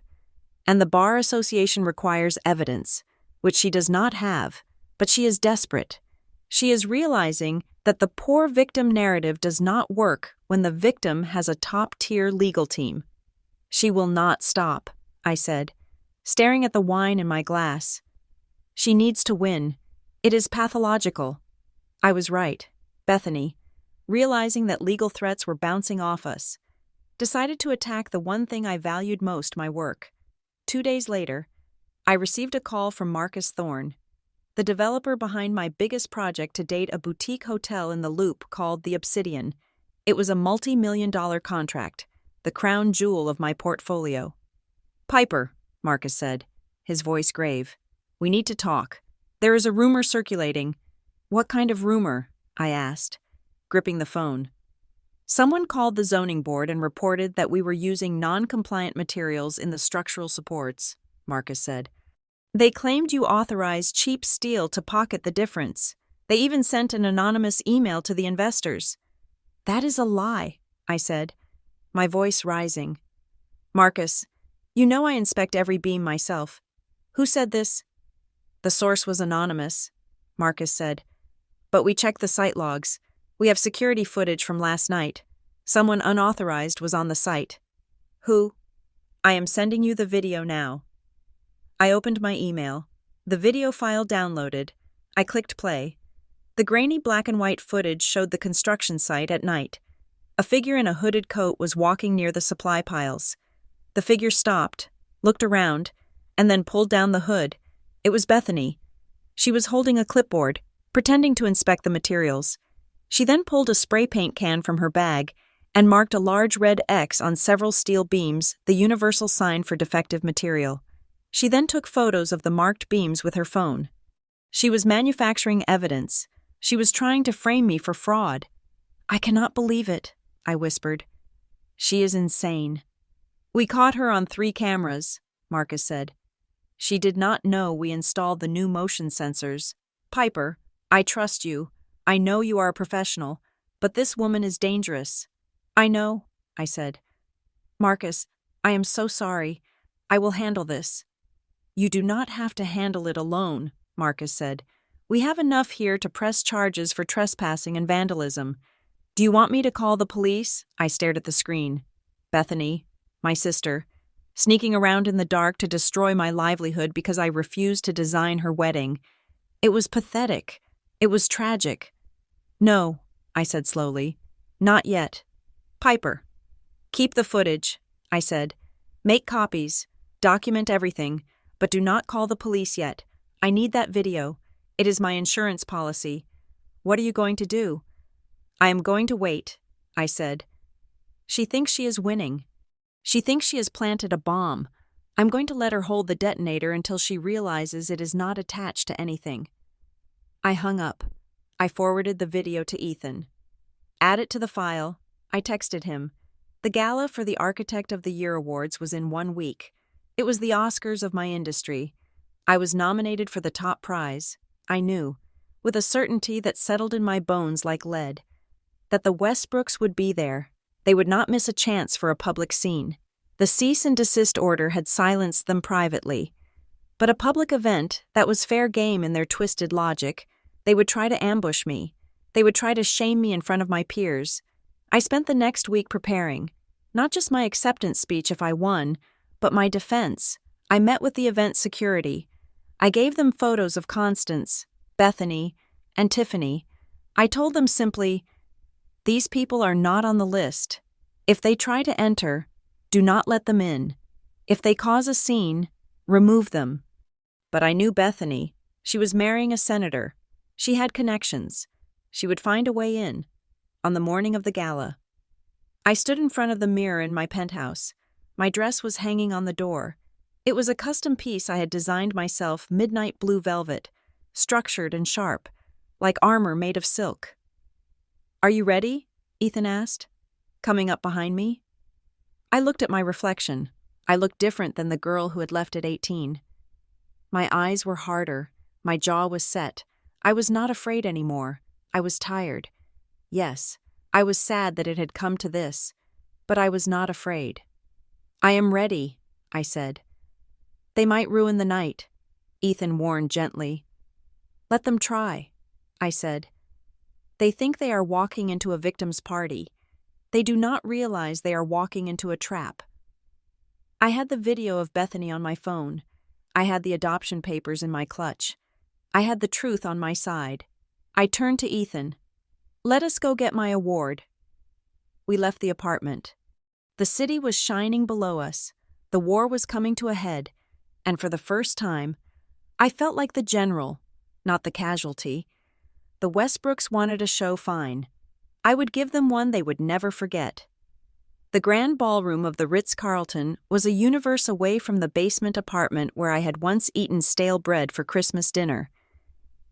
Speaker 1: And the Bar Association requires evidence, which she does not have, but she is desperate. She is realizing that the poor victim narrative does not work when the victim has a top-tier legal team. She will not stop," I said, staring at the wine in my glass. "She needs to win. It is pathological." I was right. Bethany, realizing that legal threats were bouncing off us, decided to attack the one thing I valued most, my work. 2 days later, I received a call from Marcus Thorne, the developer behind my biggest project to date, a boutique hotel in the Loop called the Obsidian. It was a multi-million-dollar contract, the crown jewel of my portfolio. "Piper," Marcus said, his voice grave, "we need to talk. There is a rumor circulating." "What kind of rumor?" I asked, gripping the phone. "Someone called the zoning board and reported that we were using non-compliant materials in the structural supports," Marcus said. "They claimed you authorized cheap steel to pocket the difference. They even sent an anonymous email to the investors." "That is a lie," I said, my voice rising. "Marcus, you know I inspect every beam myself. Who said this?" "The source was anonymous," Marcus said. "But we checked the site logs. We have security footage from last night. Someone unauthorized was on the site." "Who?" "I am sending you the video now." I opened my email. The video file downloaded. I clicked play. The grainy black and white footage showed the construction site at night. A figure in a hooded coat was walking near the supply piles. The figure stopped, looked around, and then pulled down the hood. It was Bethany. She was holding a clipboard, pretending to inspect the materials. She then pulled a spray paint can from her bag and marked a large red X on several steel beams, the universal sign for defective material. She then took photos of the marked beams with her phone. She was manufacturing evidence. She was trying to frame me for fraud. "I cannot believe it," I whispered. "She is insane." "We caught her on 3 cameras, Marcus said. "She did not know we installed the new motion sensors. Piper, I trust you. I know you are a professional, but this woman is dangerous." "I know," I said. "Marcus, I am so sorry. I will handle this." "You do not have to handle it alone," Marcus said. "We have enough here to press charges for trespassing and vandalism. Do you want me to call the police?" I stared at the screen. Bethany, my sister, sneaking around in the dark to destroy my livelihood because I refused to design her wedding. It was pathetic. It was tragic. "No," I said slowly. "Not yet. Piper, keep the footage," I said. "Make copies. Document everything. But do not call the police yet. I need that video. It is my insurance policy." "What are you going to do?" "I am going to wait," I said. "She thinks she is winning. She thinks she has planted a bomb. I'm going to let her hold the detonator until she realizes it is not attached to anything." I hung up. I forwarded the video to Ethan. Add it to the file. I texted him. The gala for the Architect of the Year awards was in 1 week. It was the Oscars of my industry. I was nominated for the top prize. I knew, with a certainty that settled in my bones like lead, that the Westbrooks would be there. They would not miss a chance for a public scene. The cease and desist order had silenced them privately. But a public event, that was fair game in their twisted logic. They would try to ambush me. They would try to shame me in front of my peers. I spent the next week preparing, not just my acceptance speech if I won, but my defense. I met with the event security. I gave them photos of Constance, Bethany, and Tiffany. I told them simply, these people are not on the list. If they try to enter, do not let them in. If they cause a scene, remove them. But I knew Bethany. She was marrying a senator. She had connections. She would find a way in. On the morning of the gala, I stood in front of the mirror in my penthouse. My dress was hanging on the door. It was a custom piece I had designed myself, midnight blue velvet, structured and sharp, like armor made of silk. "Are you ready?" Ethan asked, coming up behind me. I looked at my reflection. I looked different than the girl who had left at 18. My eyes were harder. My jaw was set. I was not afraid anymore. I was tired. Yes, I was sad that it had come to this, but I was not afraid. "I am ready," I said. "They might ruin the night," Ethan warned gently. "Let them try," I said. "They think they are walking into a victim's party. They do not realize they are walking into a trap." I had the video of Bethany on my phone. I had the adoption papers in my clutch. I had the truth on my side. I turned to Ethan. "Let us go get my award." We left the apartment. The city was shining below us. The war was coming to a head, and for the first time, I felt like the general, not the casualty. The Westbrooks wanted a show fine. I would give them one they would never forget. The grand ballroom of the Ritz-Carlton was a universe away from the basement apartment where I had once eaten stale bread for Christmas dinner.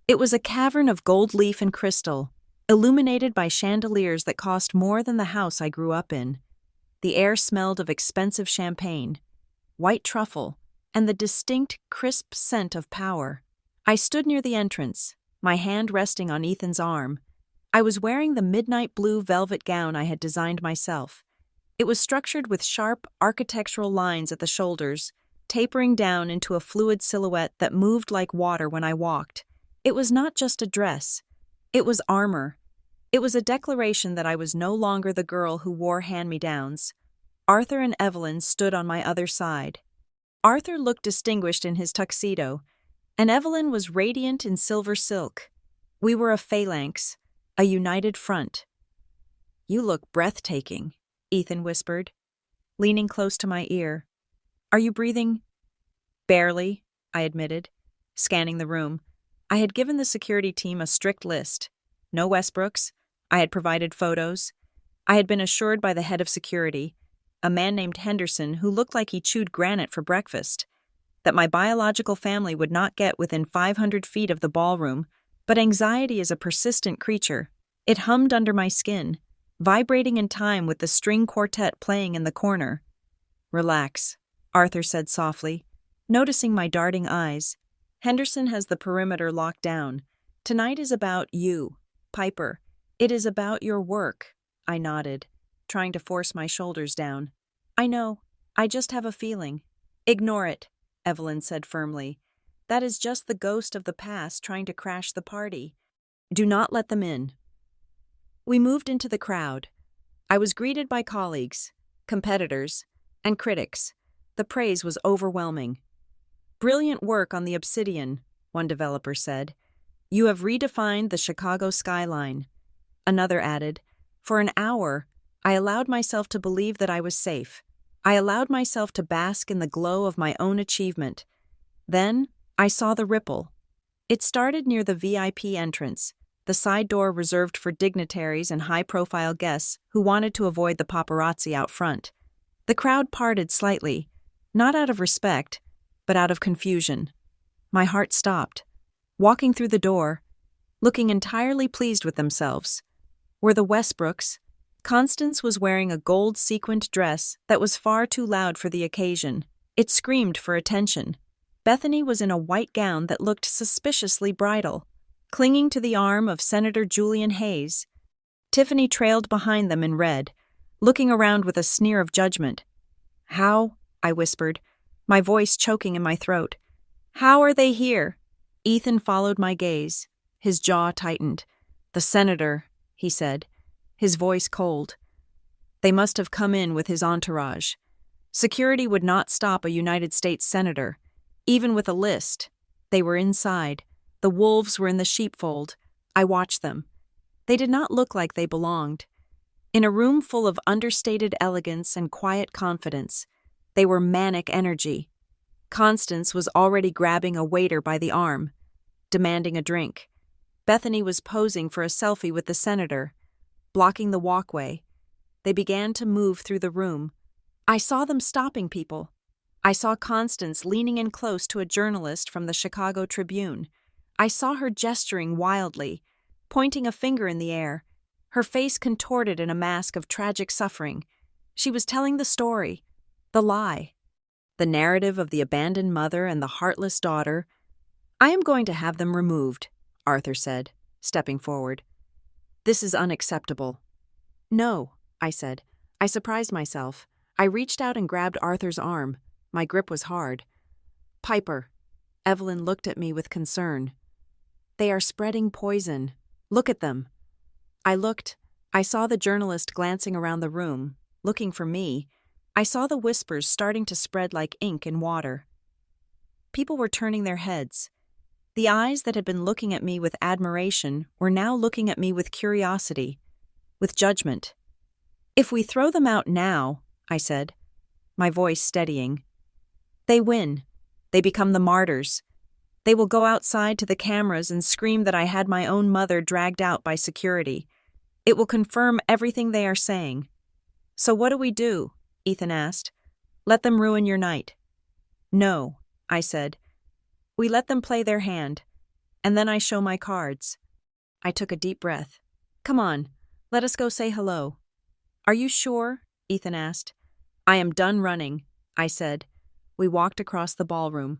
Speaker 1: It was a cavern of gold leaf and crystal, illuminated by chandeliers that cost more than the house I grew up in. The air smelled of expensive champagne, white truffle, and the distinct, crisp scent of power. I stood near the entrance, my hand resting on Ethan's arm. I was wearing the midnight blue velvet gown I had designed myself. It was structured with sharp, architectural lines at the shoulders, tapering down into a fluid silhouette that moved like water when I walked. It was not just a dress. It was armor. It was a declaration that I was no longer the girl who wore hand-me-downs. Arthur and Evelyn stood on my other side. Arthur looked distinguished in his tuxedo, and Evelyn was radiant in silver silk. We were a phalanx, a united front. "You look breathtaking," Ethan whispered, leaning close to my ear. "Are you breathing?" "Barely," I admitted, scanning the room. I had given the security team a strict list. No Westbrooks. I had provided photos. I had been assured by the head of security, a man named Henderson who looked like he chewed granite for breakfast, that my biological family would not get within 500 feet of the ballroom, but anxiety is a persistent creature. It hummed under my skin, vibrating in time with the string quartet playing in the corner. "Relax," Arthur said softly, noticing my darting eyes. "Henderson has the perimeter locked down. Tonight is about you, Piper. It is about your work." I nodded, trying to force my shoulders down. "I know. I just have a feeling." "Ignore it," Evelyn said firmly. "That is just the ghost of the past trying to crash the party. Do not let them in." We moved into the crowd. I was greeted by colleagues, competitors, and critics. The praise was overwhelming. "Brilliant work on the obsidian," one developer said. "You have redefined the Chicago skyline." Another added, "For an hour, I allowed myself to believe that I was safe. I allowed myself to bask in the glow of my own achievement. Then, I saw the ripple. It started near the VIP entrance, the side door reserved for dignitaries and high-profile guests who wanted to avoid the paparazzi out front. The crowd parted slightly, not out of respect, but out of confusion. My heart stopped. Walking through the door, looking entirely pleased with themselves, were the Westbrooks. Constance was wearing a gold-sequined dress that was far too loud for the occasion. It screamed for attention. Bethany was in a white gown that looked suspiciously bridal, clinging to the arm of Senator Julian Hayes. Tiffany trailed behind them in red, looking around with a sneer of judgment. "How?" I whispered, my voice choking in my throat. "How are they here?" Ethan followed my gaze. His jaw tightened. "The senator," he said, his voice cold. "They must have come in with his entourage. Security would not stop a United States senator, even with a list. They were inside. The wolves were in the sheepfold. I watched them. They did not look like they belonged. In a room full of understated elegance and quiet confidence, they were manic energy. Constance was already grabbing a waiter by the arm, demanding a drink. Bethany was posing for a selfie with the senator, blocking the walkway. They began to move through the room. I saw them stopping people. I saw Constance leaning in close to a journalist from the Chicago Tribune. I saw her gesturing wildly, pointing a finger in the air, her face contorted in a mask of tragic suffering. She was telling the story, the lie, the narrative of the abandoned mother and the heartless daughter. "I am going to have them removed," Arthur said, stepping forward. "This is unacceptable." "No," I said. I surprised myself. I reached out and grabbed Arthur's arm. My grip was hard. "Piper." Evelyn looked at me with concern. "They are spreading poison. Look at them." I looked. I saw the journalist glancing around the room, looking for me. I saw the whispers starting to spread like ink in water. People were turning their heads. The eyes that had been looking at me with admiration were now looking at me with curiosity, with judgment. "If we throw them out now," I said, my voice steadying, "they win. They become the martyrs. They will go outside to the cameras and scream that I had my own mother dragged out by security. It will confirm everything they are saying." "So what do we do?" Ethan asked. "Let them ruin your night." "No," I said. "We let them play their hand, and then I show my cards." I took a deep breath. "Come on, let us go say hello." "Are you sure?" Ethan asked. "I am done running," I said. We walked across the ballroom.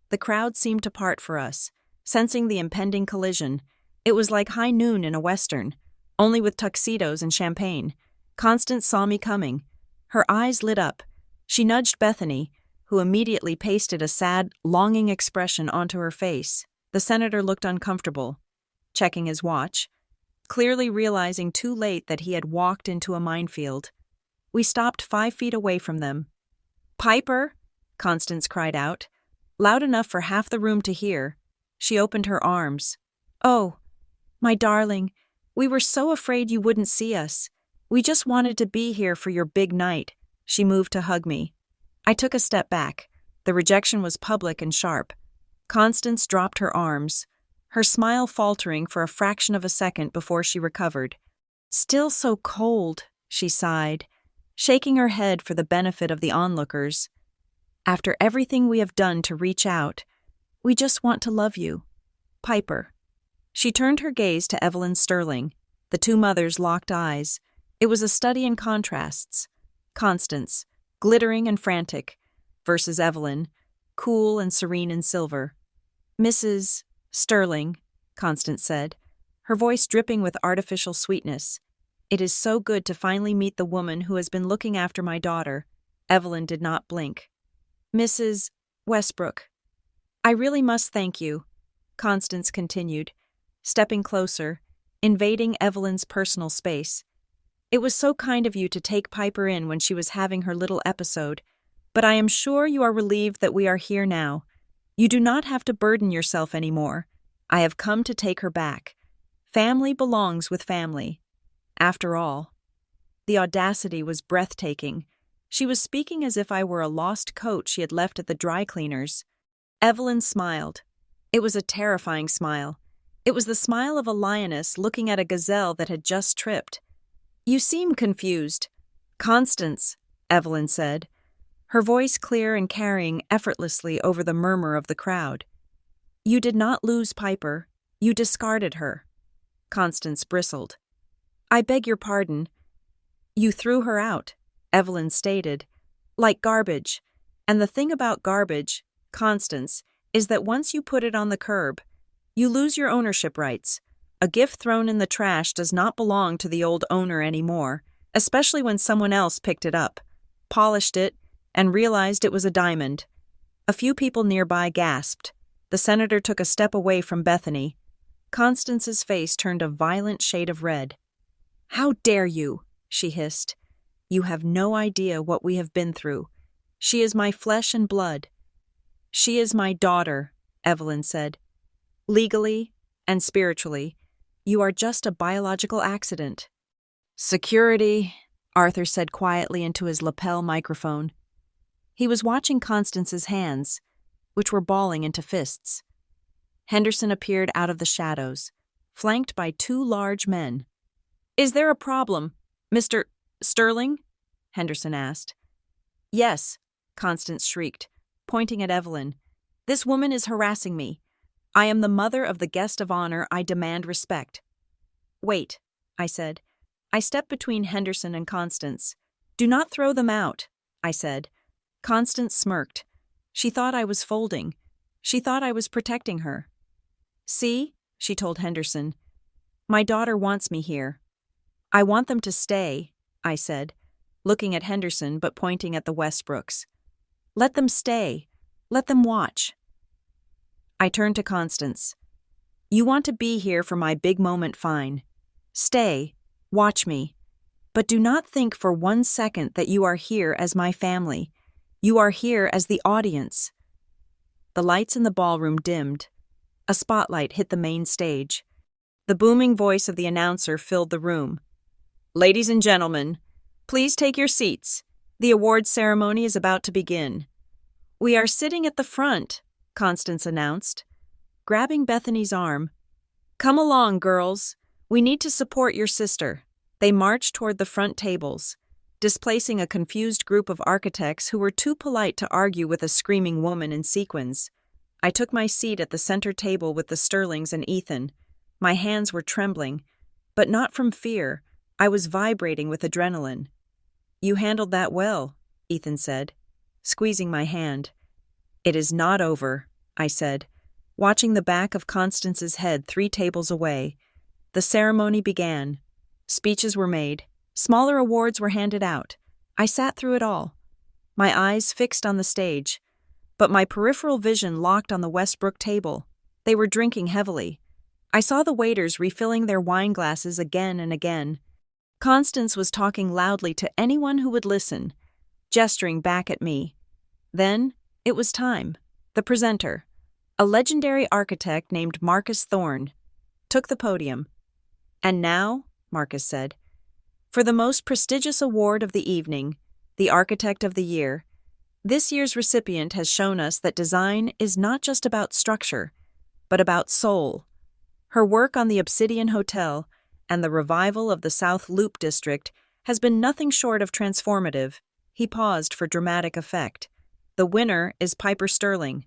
Speaker 1: The crowd seemed to part for us, sensing the impending collision. It was like high noon in a western, only with tuxedos and champagne. Constance saw me coming. Her eyes lit up. She nudged Bethany, who immediately pasted a sad, longing expression onto her face. The senator looked uncomfortable, checking his watch, clearly realizing too late that he had walked into a minefield. We stopped 5 feet away from them. "Piper!" Constance cried out, loud enough for half the room to hear. She opened her arms. "Oh, my darling, we were so afraid you wouldn't see us. We just wanted to be here for your big night." She moved to hug me. I took a step back. The rejection was public and sharp. Constance dropped her arms, her smile faltering for a fraction of a second before she recovered. "Still so cold," she sighed, shaking her head for the benefit of the onlookers. "After everything we have done to reach out, we just want to love you. Piper." She turned her gaze to Evelyn Sterling. The two mothers locked eyes. It was a study in contrasts. Constance, glittering and frantic, versus Evelyn, cool and serene in silver. "Mrs. Sterling," Constance said, her voice dripping with artificial sweetness. "It is so good to finally meet the woman who has been looking after my daughter." Evelyn did not blink. "Mrs. Westbrook, I really must thank you," Constance continued, stepping closer, invading Evelyn's personal space. "It was so kind of you to take Piper in when she was having her little episode, but I am sure you are relieved that we are here now. You do not have to burden yourself anymore. I have come to take her back. Family belongs with family. After all." The audacity was breathtaking. She was speaking as if I were a lost coat she had left at the dry cleaners. Evelyn smiled. It was a terrifying smile. It was the smile of a lioness looking at a gazelle that had just tripped. "You seem confused." "Constance," Evelyn said, her voice clear and carrying effortlessly over the murmur of the crowd. "You did not lose Piper. You discarded her." Constance bristled. I beg your pardon. You threw her out, Evelyn stated. Like garbage. And the thing about garbage, Constance, is that once you put it on the curb, you lose your ownership rights. A gift thrown in the trash does not belong to the old owner anymore, especially when someone else picked it up, polished it, and realized it was a diamond. A few people nearby gasped. The senator took a step away from Bethany. Constance's face turned a violent shade of red. "How dare you?" she hissed. "You have no idea what we have been through. She is my flesh and blood." "She is my daughter," Evelyn said. "Legally and spiritually, you are just a biological accident." "Security," Arthur said quietly into his lapel microphone. He was watching Constance's hands, which were balling into fists. Henderson appeared out of the shadows, flanked by two large men. "Is there a problem, Mr. Sterling?" Henderson asked. "Yes," Constance shrieked, pointing at Evelyn. "This woman is harassing me. I am the mother of the guest of honor. I demand respect." "Wait," I said. I stepped between Henderson and Constance. "Do not throw them out," I said. Constance smirked. She thought I was folding. She thought I was protecting her. "See," she told Henderson. "My daughter wants me here." "I want them to stay," I said, looking at Henderson but pointing at the Westbrooks. "Let them stay. Let them watch." I turned to Constance. "You want to be here for my big moment, fine. Stay, watch me. But do not think for 1 second that you are here as my family. You are here as the audience." The lights in the ballroom dimmed. A spotlight hit the main stage. The booming voice of the announcer filled the room. "Ladies and gentlemen, please take your seats. The awards ceremony is about to begin." "We are sitting at the front," Constance announced, grabbing Bethany's arm. "Come along, girls. We need to support your sister." They marched toward the front tables, displacing a confused group of architects who were too polite to argue with a screaming woman in sequins. I took my seat at the center table with the Sterlings and Ethan. My hands were trembling, but not from fear. I was vibrating with adrenaline. "You handled that well," Ethan said, squeezing my hand. "It is not over," I said, watching the back of Constance's head 3 tables away. The ceremony began. Speeches were made. Smaller awards were handed out. I sat through it all, my eyes fixed on the stage, but my peripheral vision locked on the Westbrook table. They were drinking heavily. I saw the waiters refilling their wine glasses again and again. Constance was talking loudly to anyone who would listen, gesturing back at me. Then, it was time. The presenter, a legendary architect named Marcus Thorne, took the podium. "And now," Marcus said, "for the most prestigious award of the evening, the Architect of the Year. This year's recipient has shown us that design is not just about structure, but about soul. Her work on the Obsidian Hotel and the revival of the South Loop District has been nothing short of transformative." He paused for dramatic effect. "The winner is Piper Sterling."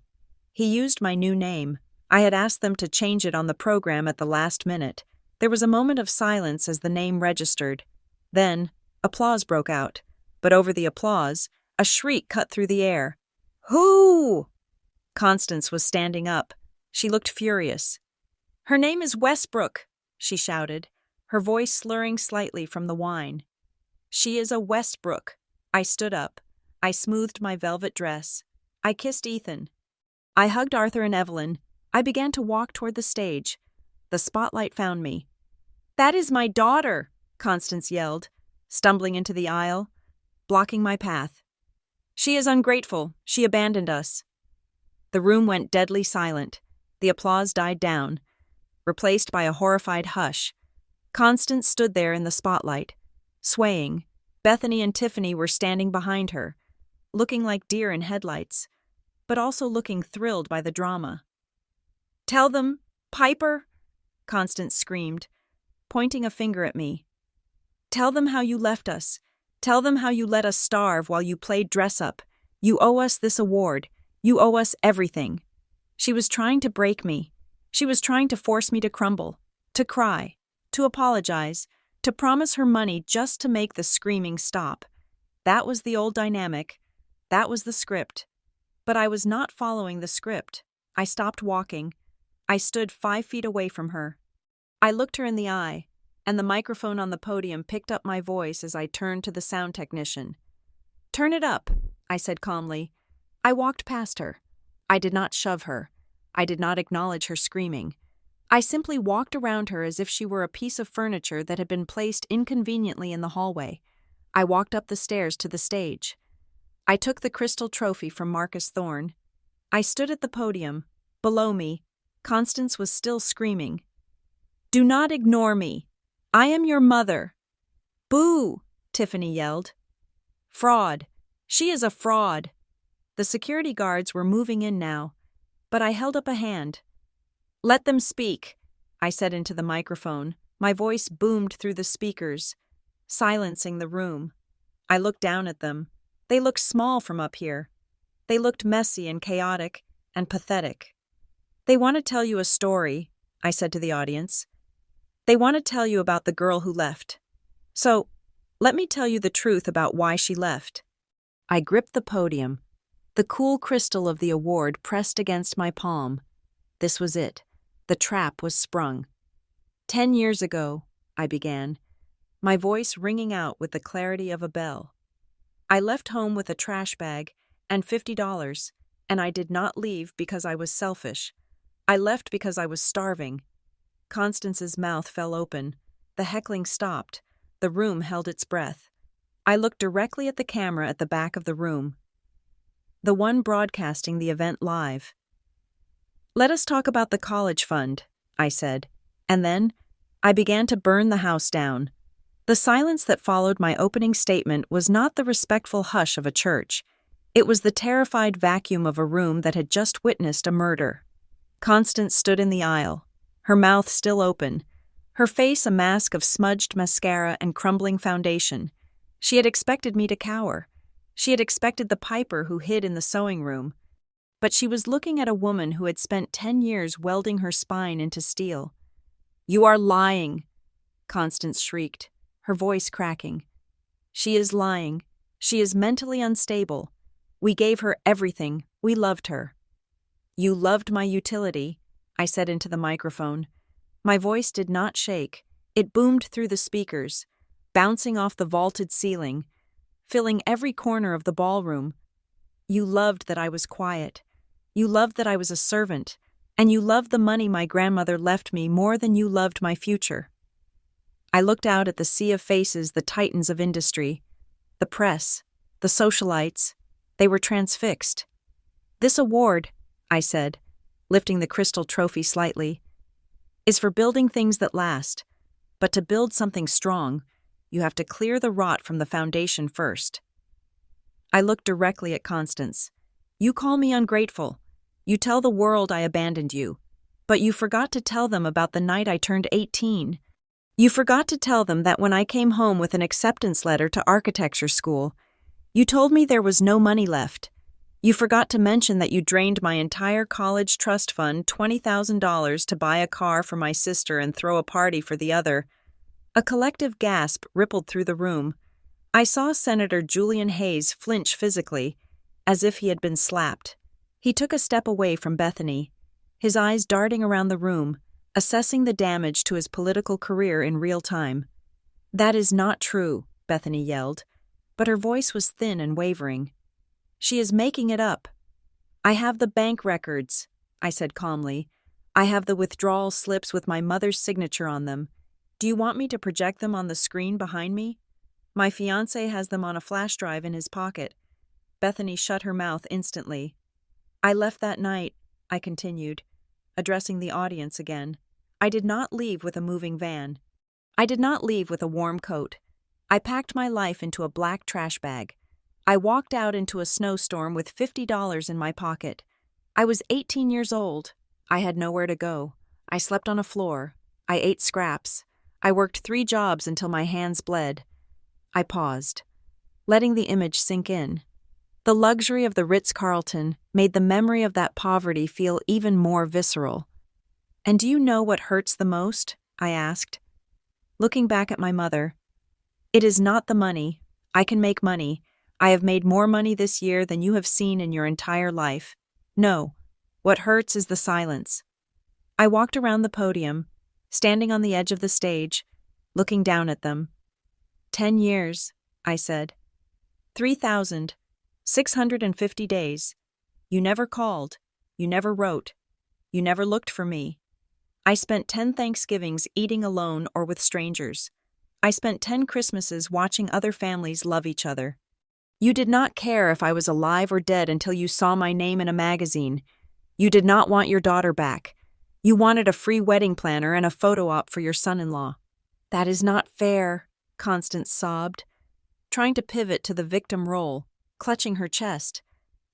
Speaker 1: He used my new name. I had asked them to change it on the program at the last minute. There was a moment of silence as the name registered. Then, applause broke out. But over the applause, a shriek cut through the air. "Who?" Constance was standing up. She looked furious. "Her name is Westbrook," she shouted, her voice slurring slightly from the wine. "She is a Westbrook." I stood up. I smoothed my velvet dress. I kissed Ethan. I hugged Arthur and Evelyn. I began to walk toward the stage. The spotlight found me. "That is my daughter," Constance yelled, stumbling into the aisle, blocking my path. "She is ungrateful. She abandoned us." The room went deadly silent. The applause died down, replaced by a horrified hush. Constance stood there in the spotlight, swaying. Bethany and Tiffany were standing behind her, looking like deer in headlights, but also looking thrilled by the drama. "Tell them, Piper," Constance screamed, pointing a finger at me. "Tell them how you left us. Tell them how you let us starve while you played dress-up. You owe us this award. You owe us everything." She was trying to break me. She was trying to force me to crumble, to cry, to apologize, To promise her money just to make the screaming stop. That was the old dynamic. That was the script. But I was not following the script. I stopped walking. I stood 5 feet away from her. I looked her in the eye, and the microphone on the podium picked up my voice as I turned to the sound technician. "Turn it up," I said calmly. I walked past her. I did not shove her. I did not acknowledge her screaming. I simply walked around her as if she were a piece of furniture that had been placed inconveniently in the hallway. I walked up the stairs to the stage. I took the crystal trophy from Marcus Thorne. I stood at the podium. Below me, Constance was still screaming. "Do not ignore me. I am your mother." "Boo!" Tiffany yelled. "Fraud. She is a fraud." The security guards were moving in now, but I held up a hand. "Let them speak," I said into the microphone. My voice boomed through the speakers, silencing the room. I looked down at them. They looked small from up here. They looked messy and chaotic and pathetic. "They want to tell you a story," I said to the audience. "They want to tell you about the girl who left. So, let me tell you the truth about why she left." I gripped the podium. The cool crystal of the award pressed against my palm. This was it. The trap was sprung. 10 years ago, I began, my voice ringing out with the clarity of a bell. I left home with a trash bag and $50, and I did not leave because I was selfish. I left because I was starving. Constance's mouth fell open. The heckling stopped. The room held its breath. I looked directly at the camera at the back of the room, the one broadcasting the event live. "Let us talk about the college fund," I said, and then I began to burn the house down. The silence that followed my opening statement was not the respectful hush of a church. It was the terrified vacuum of a room that had just witnessed a murder. Constance stood in the aisle, her mouth still open, her face a mask of smudged mascara and crumbling foundation. She had expected me to cower. She had expected the piper who hid in the sewing room. But she was looking at a woman who had spent 10 years welding her spine into steel. "You are lying," Constance shrieked, her voice cracking. "She is lying. She is mentally unstable. We gave her everything. We loved her." "You loved my utility," I said into the microphone. My voice did not shake. It boomed through the speakers, bouncing off the vaulted ceiling, filling every corner of the ballroom. "You loved that I was quiet. You loved that I was a servant, and you loved the money my grandmother left me more than you loved my future." I looked out at the sea of faces, the titans of industry, the press, the socialites. They were transfixed. "This award," I said, lifting the crystal trophy slightly, "is for building things that last. But to build something strong, you have to clear the rot from the foundation first." I looked directly at Constance. "You call me ungrateful. You tell the world I abandoned you. But you forgot to tell them about the night I turned 18. You forgot to tell them that when I came home with an acceptance letter to architecture school, you told me there was no money left. You forgot to mention that you drained my entire college trust fund $20,000 to buy a car for my sister and throw a party for the other." A collective gasp rippled through the room. I saw Senator Julian Hayes flinch physically, as if he had been slapped. He took a step away from Bethany, his eyes darting around the room, assessing the damage to his political career in real time. "That is not true," Bethany yelled, but her voice was thin and wavering. "She is making it up." "I have the bank records," I said calmly. "I have the withdrawal slips with my mother's signature on them. Do you want me to project them on the screen behind me? My fiancé has them on a flash drive in his pocket." Bethany shut her mouth instantly. "I left that night," I continued, addressing the audience again. "I did not leave with a moving van. I did not leave with a warm coat. I packed my life into a black trash bag. I walked out into a snowstorm with $50 in my pocket. I was 18 years old. I had nowhere to go. I slept on a floor. I ate scraps. I worked 3 jobs until my hands bled." I paused, letting the image sink in. The luxury of the Ritz-Carlton made the memory of that poverty feel even more visceral. "And do you know what hurts the most?" I asked. looking back at my mother. It is not the money. I can make money. I have made more money this year than you have seen in your entire life. No, what hurts is the silence. I walked around the podium, standing on the edge of the stage, looking down at them. 10 years, I said. 3,650 days. You never called. You never wrote. You never looked for me. I spent 10 Thanksgivings eating alone or with strangers. I spent 10 Christmases watching other families love each other. You did not care if I was alive or dead until you saw my name in a magazine. You did not want your daughter back. You wanted a free wedding planner and a photo op for your son-in-law. That is not fair, Constance sobbed, trying to pivot to the victim role, clutching her chest.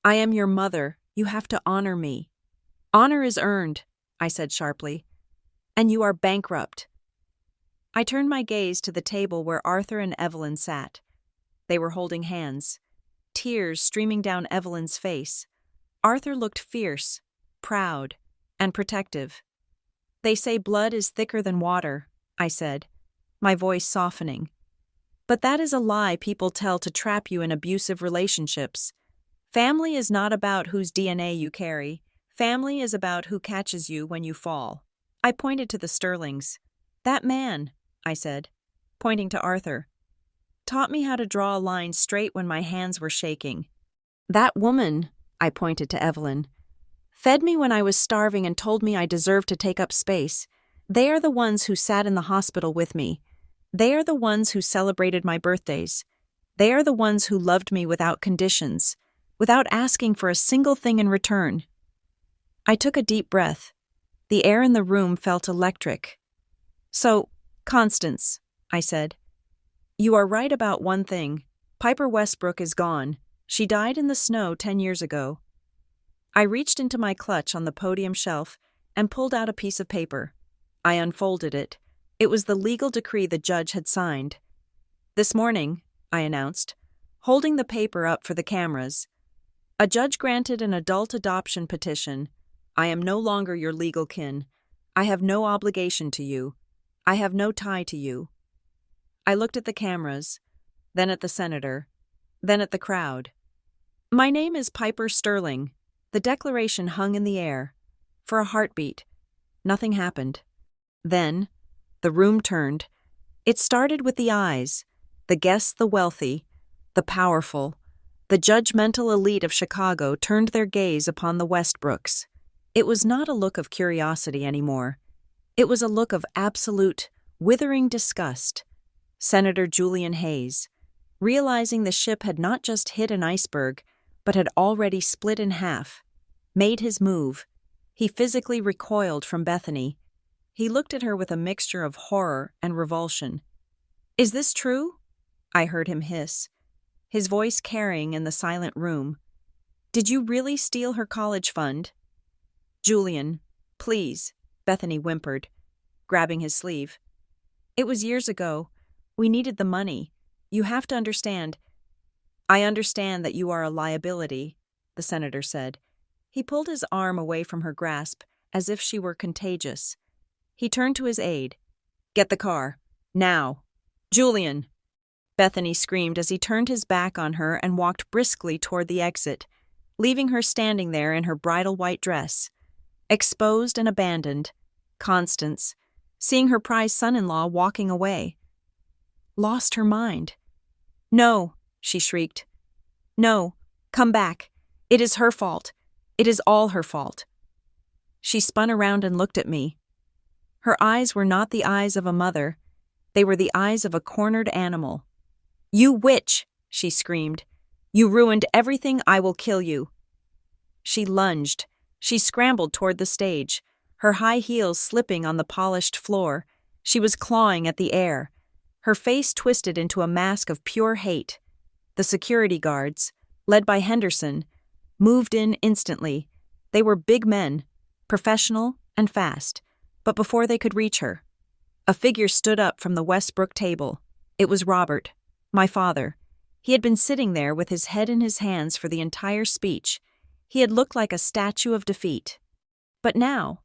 Speaker 1: I am your mother. You have to honor me. Honor is earned, I said sharply. And you are bankrupt. I turned my gaze to the table where Arthur and Evelyn sat. They were holding hands, tears streaming down Evelyn's face. Arthur looked fierce, proud, and protective. They say blood is thicker than water, I said, my voice softening. But that is a lie people tell to trap you in abusive relationships. Family is not about whose DNA you carry. Family is about who catches you when you fall. I pointed to the Sterlings. That man, I said, pointing to Arthur, taught me how to draw a line straight when my hands were shaking. That woman, I pointed to Evelyn, fed me when I was starving and told me I deserved to take up space. They are the ones who sat in the hospital with me. They are the ones who celebrated my birthdays. They are the ones who loved me without conditions, without asking for a single thing in return. I took a deep breath. The air in the room felt electric. So, Constance, I said, you are right about one thing. Piper Westbrook is gone. She died in the snow 10 years ago. I reached into my clutch on the podium shelf and pulled out a piece of paper. I unfolded it. It was the legal decree the judge had signed. This morning, I announced, holding the paper up for the cameras, a judge granted an adult adoption petition. I am no longer your legal kin. I have no obligation to you. I have no tie to you. I looked at the cameras, then at the senator, then at the crowd. My name is Piper Sterling. The declaration hung in the air. For a heartbeat. Nothing happened. Then, the room turned. It started with the eyes, the guests, the wealthy, the powerful. The judgmental elite of Chicago turned their gaze upon the Westbrooks. It was not a look of curiosity anymore. It was a look of absolute, withering disgust. Senator Julian Hayes, realizing the ship had not just hit an iceberg, but had already split in half, made his move. He physically recoiled from Bethany. He looked at her with a mixture of horror and revulsion. "Is this true?" I heard him hiss, his voice carrying in the silent room. "Did you really steal her college fund?" "Julian, please," Bethany whimpered, grabbing his sleeve. "It was years ago. We needed the money. You have to understand." "I understand that you are a liability," the senator said. He pulled his arm away from her grasp, as if she were contagious. He turned to his aide. "Get the car. Now. Julian!" Bethany screamed as he turned his back on her and walked briskly toward the exit, leaving her standing there in her bridal white dress. Exposed and abandoned, Constance, seeing her prized son-in-law walking away, lost her mind. "No," she shrieked. "No, come back. It is her fault. It is all her fault." She spun around and looked at me. Her eyes were not the eyes of a mother. They were the eyes of a cornered animal. "You witch!" she screamed. "You ruined everything. I will kill you." She lunged. She scrambled toward the stage, her high heels slipping on the polished floor. She was clawing at the air, her face twisted into a mask of pure hate. The security guards, led by Henderson, moved in instantly. They were big men, professional and fast, but before they could reach her, a figure stood up from the Westbrook table. It was Robert, my father. He had been sitting there with his head in his hands for the entire speech. He had looked like a statue of defeat. But now,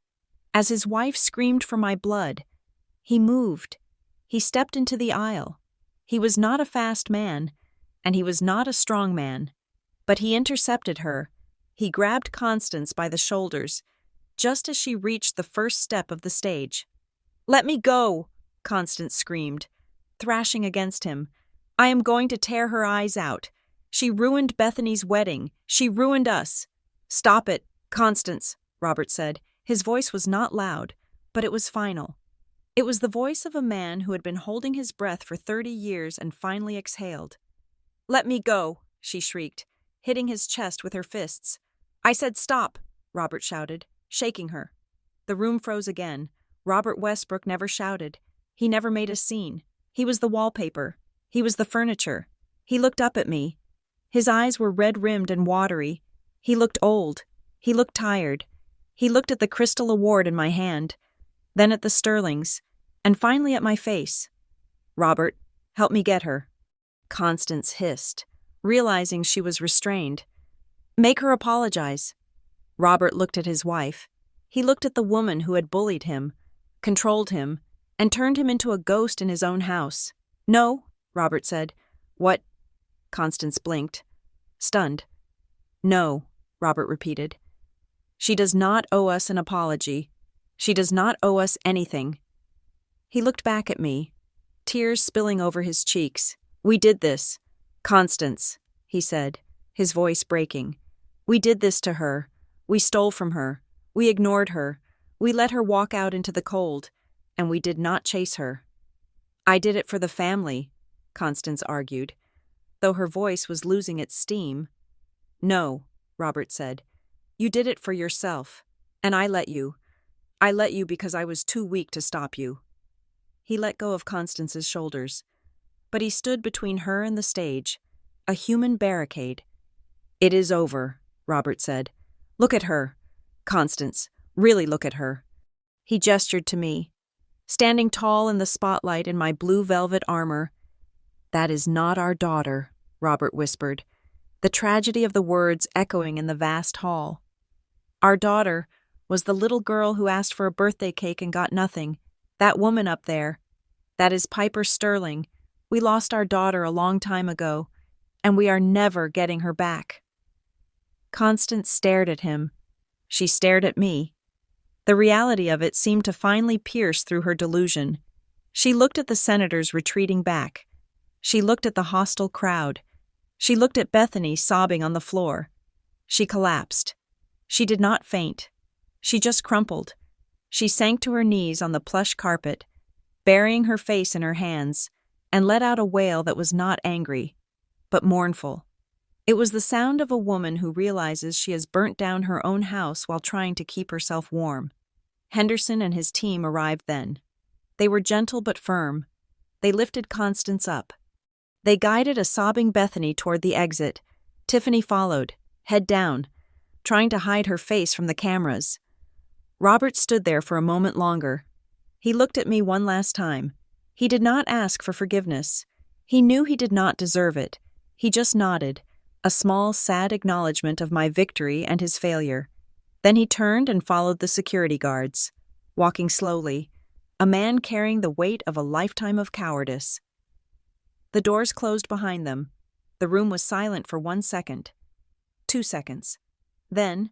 Speaker 1: as his wife screamed for my blood, he moved. He stepped into the aisle. He was not a fast man, and he was not a strong man. But he intercepted her. He grabbed Constance by the shoulders, just as she reached the first step of the stage. "Let me go!" Constance screamed, thrashing against him. "I am going to tear her eyes out. She ruined Bethany's wedding. She ruined us." "Stop it, Constance," Robert said. His voice was not loud, but it was final. It was the voice of a man who had been holding his breath for 30 years and finally exhaled. "Let me go," she shrieked, hitting his chest with her fists. "I said stop," Robert shouted, shaking her. The room froze again. Robert Westbrook never shouted. He never made a scene. He was the wallpaper. He was the furniture. He looked up at me. His eyes were red-rimmed and watery. He looked old. He looked tired. He looked at the crystal award in my hand, then at the sterlings, and finally at my face. "Robert, help me get her." Constance hissed, realizing she was restrained. "Make her apologize." Robert looked at his wife. He looked at the woman who had bullied him, controlled him, and turned him into a ghost in his own house. "No," Robert said. "What?" Constance blinked, stunned. "No," Robert repeated. "She does not owe us an apology. She does not owe us anything." He looked back at me, tears spilling over his cheeks. "We did this. Constance," he said, his voice breaking. "We did this to her. We stole from her. We ignored her. We let her walk out into the cold, and we did not chase her." "I did it for the family," Constance argued, though her voice was losing its steam. "No," Robert said. "You did it for yourself, and I let you. I let you because I was too weak to stop you." He let go of Constance's shoulders, but he stood between her and the stage, a human barricade. "It is over," Robert said. "Look at her. Constance, really look at her." He gestured to me, standing tall in the spotlight in my blue velvet armor. "That is not our daughter," Robert whispered, the tragedy of the words echoing in the vast hall. "Our daughter was the little girl who asked for a birthday cake and got nothing. That woman up there. That is Piper Sterling. We lost our daughter a long time ago, and we are never getting her back." Constance stared at him. She stared at me. The reality of it seemed to finally pierce through her delusion. She looked at the senators retreating back. She looked at the hostile crowd. She looked at Bethany sobbing on the floor. She collapsed. She did not faint. She just crumpled. She sank to her knees on the plush carpet, burying her face in her hands, and let out a wail that was not angry, but mournful. It was the sound of a woman who realizes she has burnt down her own house while trying to keep herself warm. Henderson and his team arrived then. They were gentle but firm. They lifted Constance up. They guided a sobbing Bethany toward the exit. Tiffany followed, head down, trying to hide her face from the cameras. Robert stood there for a moment longer. He looked at me one last time. He did not ask for forgiveness. He knew he did not deserve it. He just nodded, a small, sad acknowledgement of my victory and his failure. Then he turned and followed the security guards, walking slowly, a man carrying the weight of a lifetime of cowardice. The doors closed behind them. The room was silent for 1 second. 2 seconds. Then,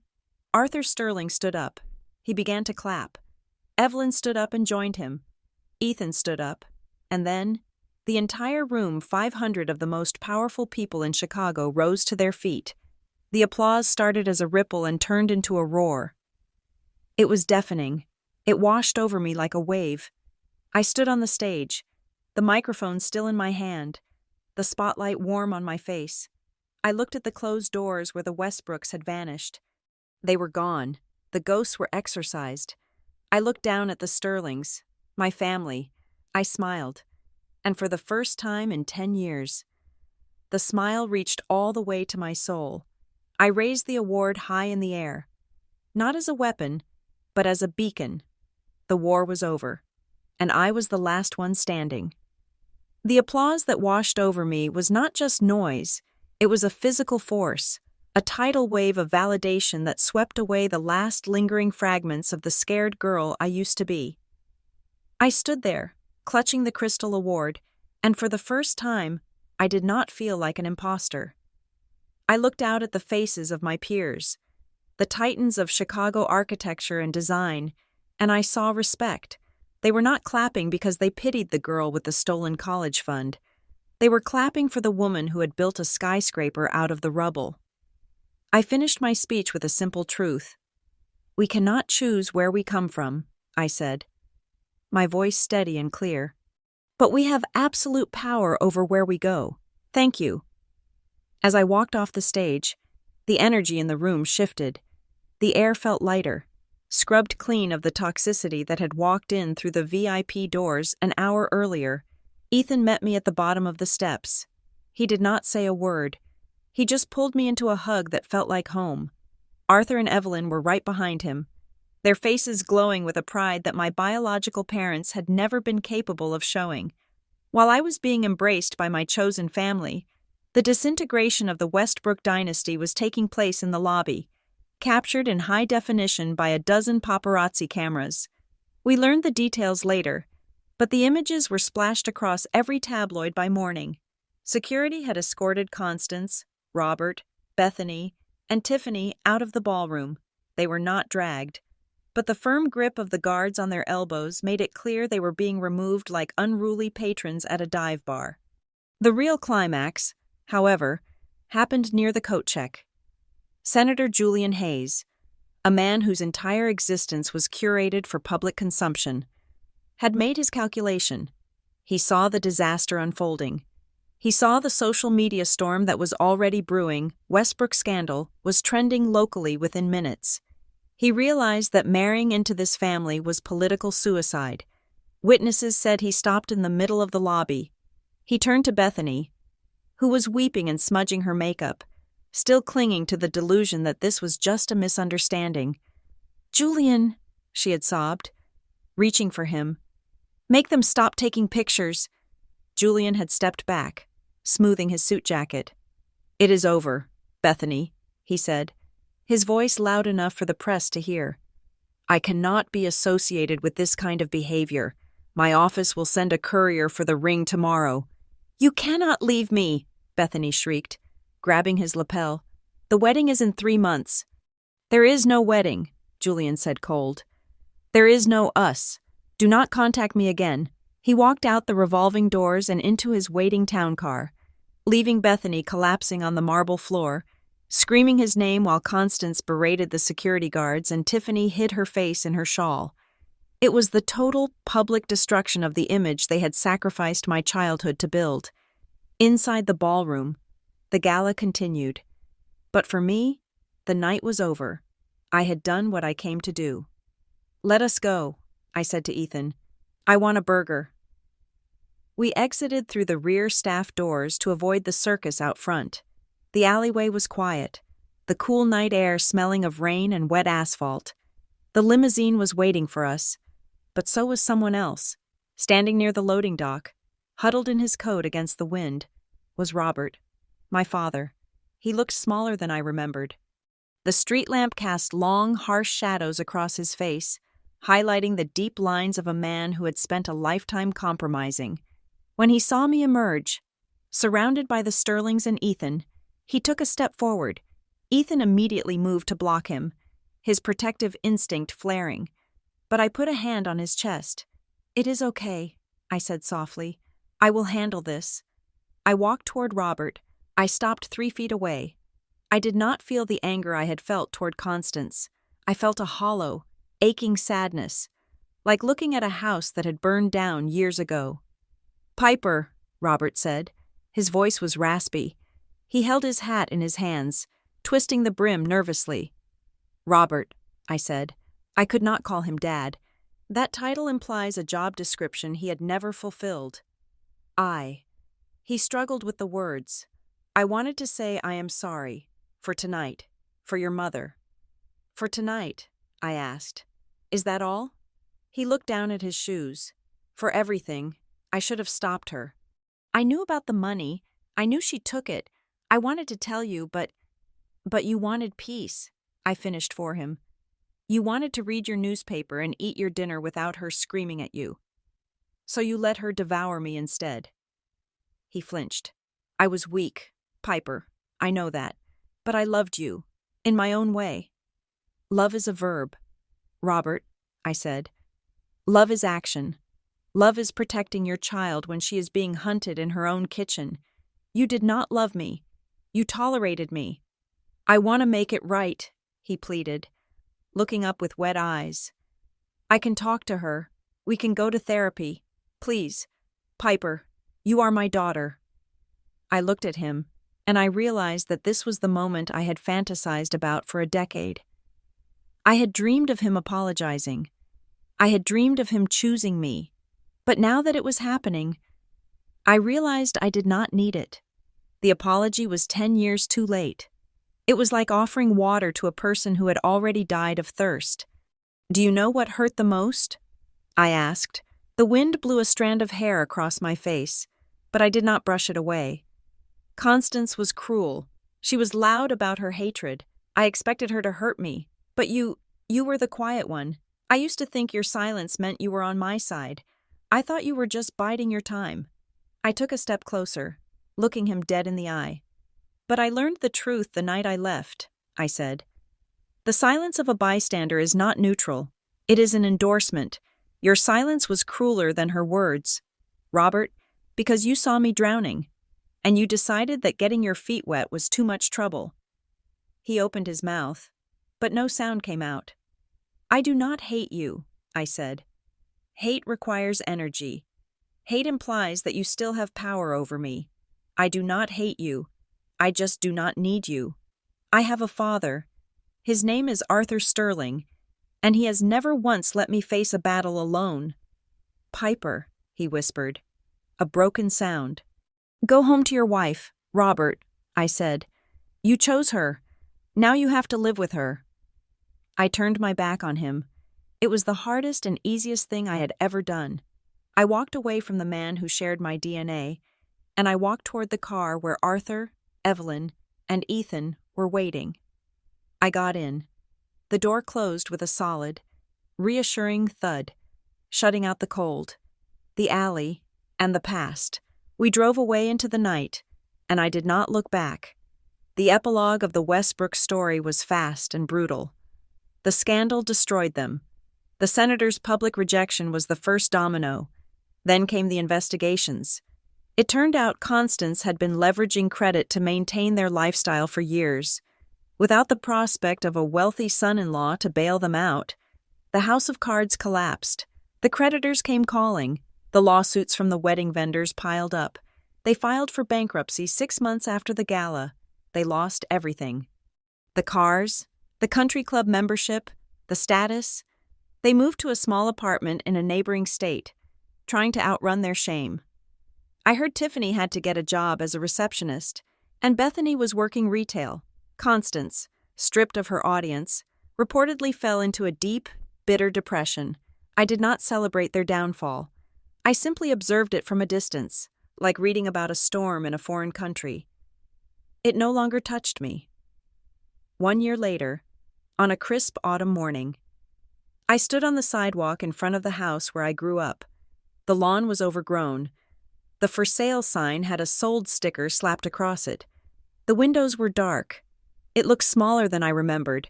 Speaker 1: Arthur Sterling stood up. He began to clap. Evelyn stood up and joined him. Ethan stood up. And then, the entire room, 500 of the most powerful people in Chicago, rose to their feet. The applause started as a ripple and turned into a roar. It was deafening. It washed over me like a wave. I stood on the stage, the microphone still in my hand, the spotlight warm on my face. I looked at the closed doors where the Westbrooks had vanished. They were gone. The ghosts were exorcised. I looked down at the Sterlings, my family. I smiled. And for the first time in 10 years, the smile reached all the way to my soul. I raised the award high in the air, not as a weapon, but as a beacon. The war was over, and I was the last one standing. The applause that washed over me was not just noise, it was a physical force, a tidal wave of validation that swept away the last lingering fragments of the scared girl I used to be. I stood there, clutching the crystal award, and for the first time, I did not feel like an imposter. I looked out at the faces of my peers, the titans of Chicago architecture and design, and I saw respect. They were not clapping because they pitied the girl with the stolen college fund. They were clapping for the woman who had built a skyscraper out of the rubble. I finished my speech with a simple truth. "We cannot choose where we come from," I said, my voice steady and clear. "But we have absolute power over where we go. Thank you." As I walked off the stage, the energy in the room shifted. The air felt lighter, scrubbed clean of the toxicity that had walked in through the VIP doors an hour earlier. Ethan met me at the bottom of the steps. He did not say a word. He just pulled me into a hug that felt like home. Arthur and Evelyn were right behind him, their faces glowing with a pride that my biological parents had never been capable of showing. While I was being embraced by my chosen family, the disintegration of the Westbrook dynasty was taking place in the lobby, captured in high definition by a dozen paparazzi cameras. We learned the details later, but the images were splashed across every tabloid by morning. Security had escorted Constance, Robert, Bethany, and Tiffany out of the ballroom. They were not dragged, but the firm grip of the guards on their elbows made it clear they were being removed like unruly patrons at a dive bar. The real climax, however, happened near the coat check. Senator Julian Hayes, a man whose entire existence was curated for public consumption, had made his calculation. He saw the disaster unfolding. He saw the social media storm that was already brewing. Westbrook scandal was trending locally within minutes. He realized that marrying into this family was political suicide. Witnesses said he stopped in the middle of the lobby. He turned to Bethany, who was weeping and smudging her makeup, still clinging to the delusion that this was just a misunderstanding. "Julian," she had sobbed, reaching for him. "Make them stop taking pictures." Julian had stepped back, smoothing his suit jacket. "It is over, Bethany," he said, his voice loud enough for the press to hear. "I cannot be associated with this kind of behavior. My office will send a courier for the ring tomorrow." "You cannot leave me," Bethany shrieked, grabbing his lapel. "The wedding is in 3 months." "There is no wedding," Julian said cold. "There is no us. Do not contact me again." He walked out the revolving doors and into his waiting town car, leaving Bethany collapsing on the marble floor, screaming his name while Constance berated the security guards and Tiffany hid her face in her shawl. It was the total public destruction of the image they had sacrificed my childhood to build. Inside the ballroom, the gala continued. But for me, the night was over. I had done what I came to do. "Let us go," I said to Ethan. "I want a burger." We exited through the rear staff doors to avoid the circus out front. The alleyway was quiet, the cool night air smelling of rain and wet asphalt. The limousine was waiting for us, but so was someone else. Standing near the loading dock, huddled in his coat against the wind, was Robert, my father. He looked smaller than I remembered. The street lamp cast long, harsh shadows across his face, highlighting the deep lines of a man who had spent a lifetime compromising. When he saw me emerge, surrounded by the Sterlings and Ethan, he took a step forward. Ethan immediately moved to block him, his protective instinct flaring. But I put a hand on his chest. "It is okay," I said softly. "I will handle this." I walked toward Robert. I stopped 3 feet away. I did not feel the anger I had felt toward Constance. I felt a hollow, aching sadness, like looking at a house that had burned down years ago. "Piper," Robert said. His voice was raspy. He held his hat in his hands, twisting the brim nervously. "Robert," I said. I could not call him Dad. That title implies a job description he had never fulfilled. He struggled with the words. "I wanted to say I am sorry. For tonight. For your mother." "For tonight?" I asked. "Is that all?" He looked down at his shoes. "For everything. I should have stopped her. I knew about the money. I knew she took it. I wanted to tell you, but you wanted peace," I finished for him. "You wanted to read your newspaper and eat your dinner without her screaming at you." So you let her devour me instead." He flinched. "I was weak, Piper. I know that. But I loved you. In my own way." "Love is a verb, Robert," I said. "Love is action. Love is protecting your child when she is being hunted in her own kitchen. You did not love me. You tolerated me." "I want to make it right," he pleaded, looking up with wet eyes. "I can talk to her. We can go to therapy. Please, Piper, you are my daughter." I looked at him, and I realized that this was the moment I had fantasized about for a decade. I had dreamed of him apologizing. I had dreamed of him choosing me. But now that it was happening, I realized I did not need it. The apology was 10 years too late. It was like offering water to a person who had already died of thirst. "Do you know what hurt the most?" I asked. The wind blew a strand of hair across my face, but I did not brush it away. Constance was cruel. She was loud about her hatred. I expected her to hurt me. "But you were the quiet one. I used to think your silence meant you were on my side. I thought you were just biding your time." I took a step closer, looking him dead in the eye. "But I learned the truth the night I left," I said. "The silence of a bystander is not neutral. It is an endorsement. Your silence was crueler than her words, Robert, because you saw me drowning, and you decided that getting your feet wet was too much trouble." He opened his mouth, but no sound came out. "I do not hate you," I said. "Hate requires energy. Hate implies that you still have power over me. I do not hate you. I just do not need you. I have a father. His name is Arthur Sterling, and he has never once let me face a battle alone." "Piper," he whispered, a broken sound. "Go home to your wife, Robert," I said. "You chose her. Now you have to live with her." I turned my back on him. It was the hardest and easiest thing I had ever done. I walked away from the man who shared my DNA, and I walked toward the car where Arthur, Evelyn, and Ethan were waiting. I got in. The door closed with a solid, reassuring thud, shutting out the cold, the alley, and the past. We drove away into the night, and I did not look back. The epilogue of the Westbrook story was fast and brutal. The scandal destroyed them. The senator's public rejection was the first domino. Then came the investigations. It turned out Constance had been leveraging credit to maintain their lifestyle for years. Without the prospect of a wealthy son-in-law to bail them out, the house of cards collapsed. The creditors came calling. The lawsuits from the wedding vendors piled up. They filed for bankruptcy 6 months after the gala. They lost everything. The cars, the country club membership, the status. They moved to a small apartment in a neighboring state, trying to outrun their shame. I heard Tiffany had to get a job as a receptionist, and Bethany was working retail. Constance, stripped of her audience, reportedly fell into a deep, bitter depression. I did not celebrate their downfall. I simply observed it from a distance, like reading about a storm in a foreign country. It no longer touched me. 1 year later, on a crisp autumn morning, I stood on the sidewalk in front of the house where I grew up. The lawn was overgrown. The for sale sign had a sold sticker slapped across it. The windows were dark. It looked smaller than I remembered.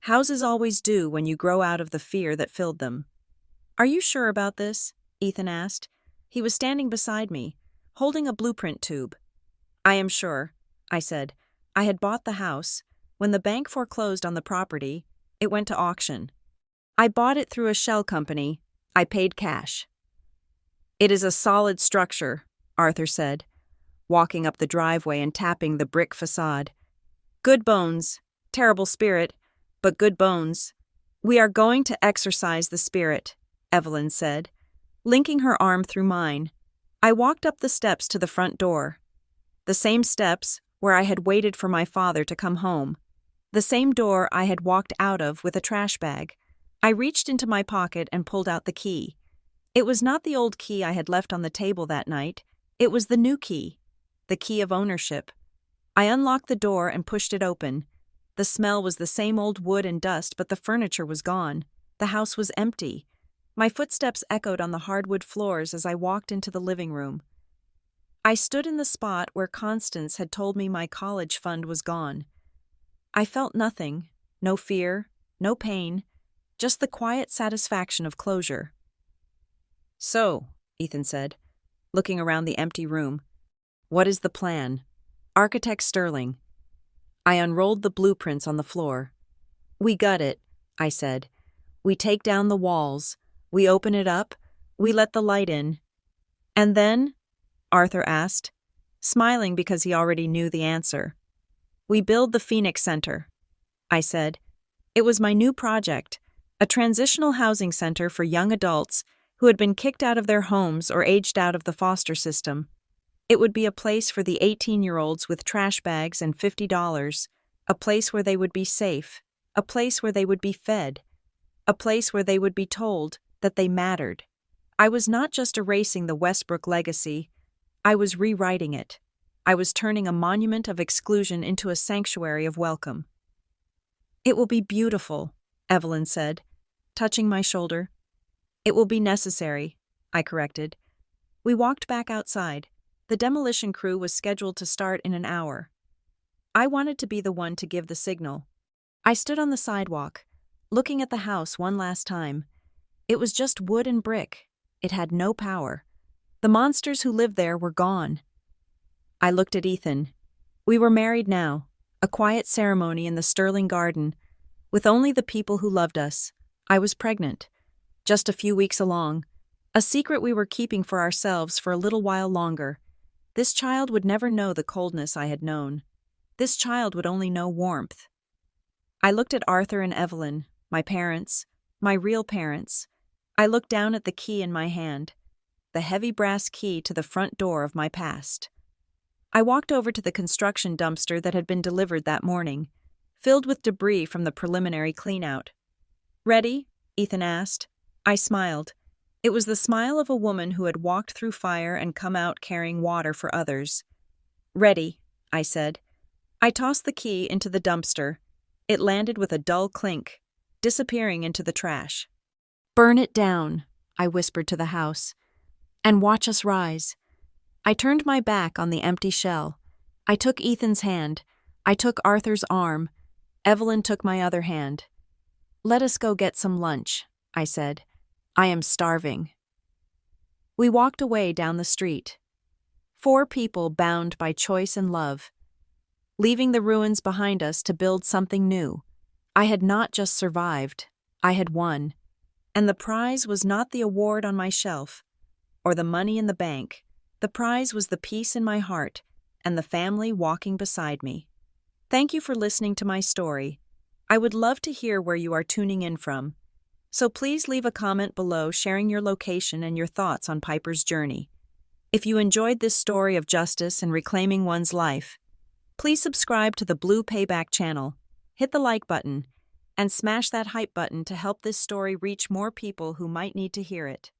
Speaker 1: Houses always do when you grow out of the fear that filled them. "Are you sure about this?" Ethan asked. He was standing beside me, holding a blueprint tube. "I am sure," I said. I had bought the house. When the bank foreclosed on the property, it went to auction. I bought it through a shell company. I paid cash. "It is a solid structure," Arthur said, walking up the driveway and tapping the brick facade. "Good bones. Terrible spirit, but good bones." "We are going to exorcise the spirit," Evelyn said, linking her arm through mine. I walked up the steps to the front door. The same steps where I had waited for my father to come home. The same door I had walked out of with a trash bag. I reached into my pocket and pulled out the key. It was not the old key I had left on the table that night. It was the new key, the key of ownership. I unlocked the door and pushed it open. The smell was the same old wood and dust, but the furniture was gone. The house was empty. My footsteps echoed on the hardwood floors as I walked into the living room. I stood in the spot where Constance had told me my college fund was gone. I felt nothing, no fear, no pain, just the quiet satisfaction of closure. "So," Ethan said, looking around the empty room, "what is the plan?" "Architect Sterling." I unrolled the blueprints on the floor. "We gut it," I said. "We take down the walls, we open it up, we let the light in." "And then?" Arthur asked, smiling because he already knew the answer. "We build the Phoenix Center," I said. It was my new project, a transitional housing center for young adults who had been kicked out of their homes or aged out of the foster system. It would be a place for the 18-year-olds with trash bags and $50, a place where they would be safe, a place where they would be fed, a place where they would be told that they mattered. I was not just erasing the Westbrook legacy, I was rewriting it. I was turning a monument of exclusion into a sanctuary of welcome. "It will be beautiful," Evelyn said, touching my shoulder. "It will be necessary," I corrected. We walked back outside. The demolition crew was scheduled to start in an hour. I wanted to be the one to give the signal. I stood on the sidewalk, looking at the house one last time. It was just wood and brick. It had no power. The monsters who lived there were gone. I looked at Ethan. We were married now, a quiet ceremony in the Sterling garden, with only the people who loved us. I was pregnant, just a few weeks along, a secret we were keeping for ourselves for a little while longer. This child would never know the coldness I had known. This child would only know warmth. I looked at Arthur and Evelyn, my parents, my real parents. I looked down at the key in my hand, the heavy brass key to the front door of my past. I walked over to the construction dumpster that had been delivered that morning, filled with debris from the preliminary cleanout. "Ready?" Ethan asked. I smiled. It was the smile of a woman who had walked through fire and come out carrying water for others. "Ready," I said. I tossed the key into the dumpster. It landed with a dull clink, disappearing into the trash. "Burn it down," I whispered to the house, "and watch us rise." I turned my back on the empty shell. I took Ethan's hand. I took Arthur's arm. Evelyn took my other hand. "Let us go get some lunch," I said. "I am starving." We walked away down the street. 4 people bound by choice and love, leaving the ruins behind us to build something new. I had not just survived, I had won. And the prize was not the award on my shelf, or the money in the bank. The prize was the peace in my heart, and the family walking beside me. Thank you for listening to my story. I would love to hear where you are tuning in from. So please leave a comment below sharing your location and your thoughts on Piper's journey. If you enjoyed this story of justice and reclaiming one's life, please subscribe to the Blue Payback channel, hit the like button, and smash that hype button to help this story reach more people who might need to hear it.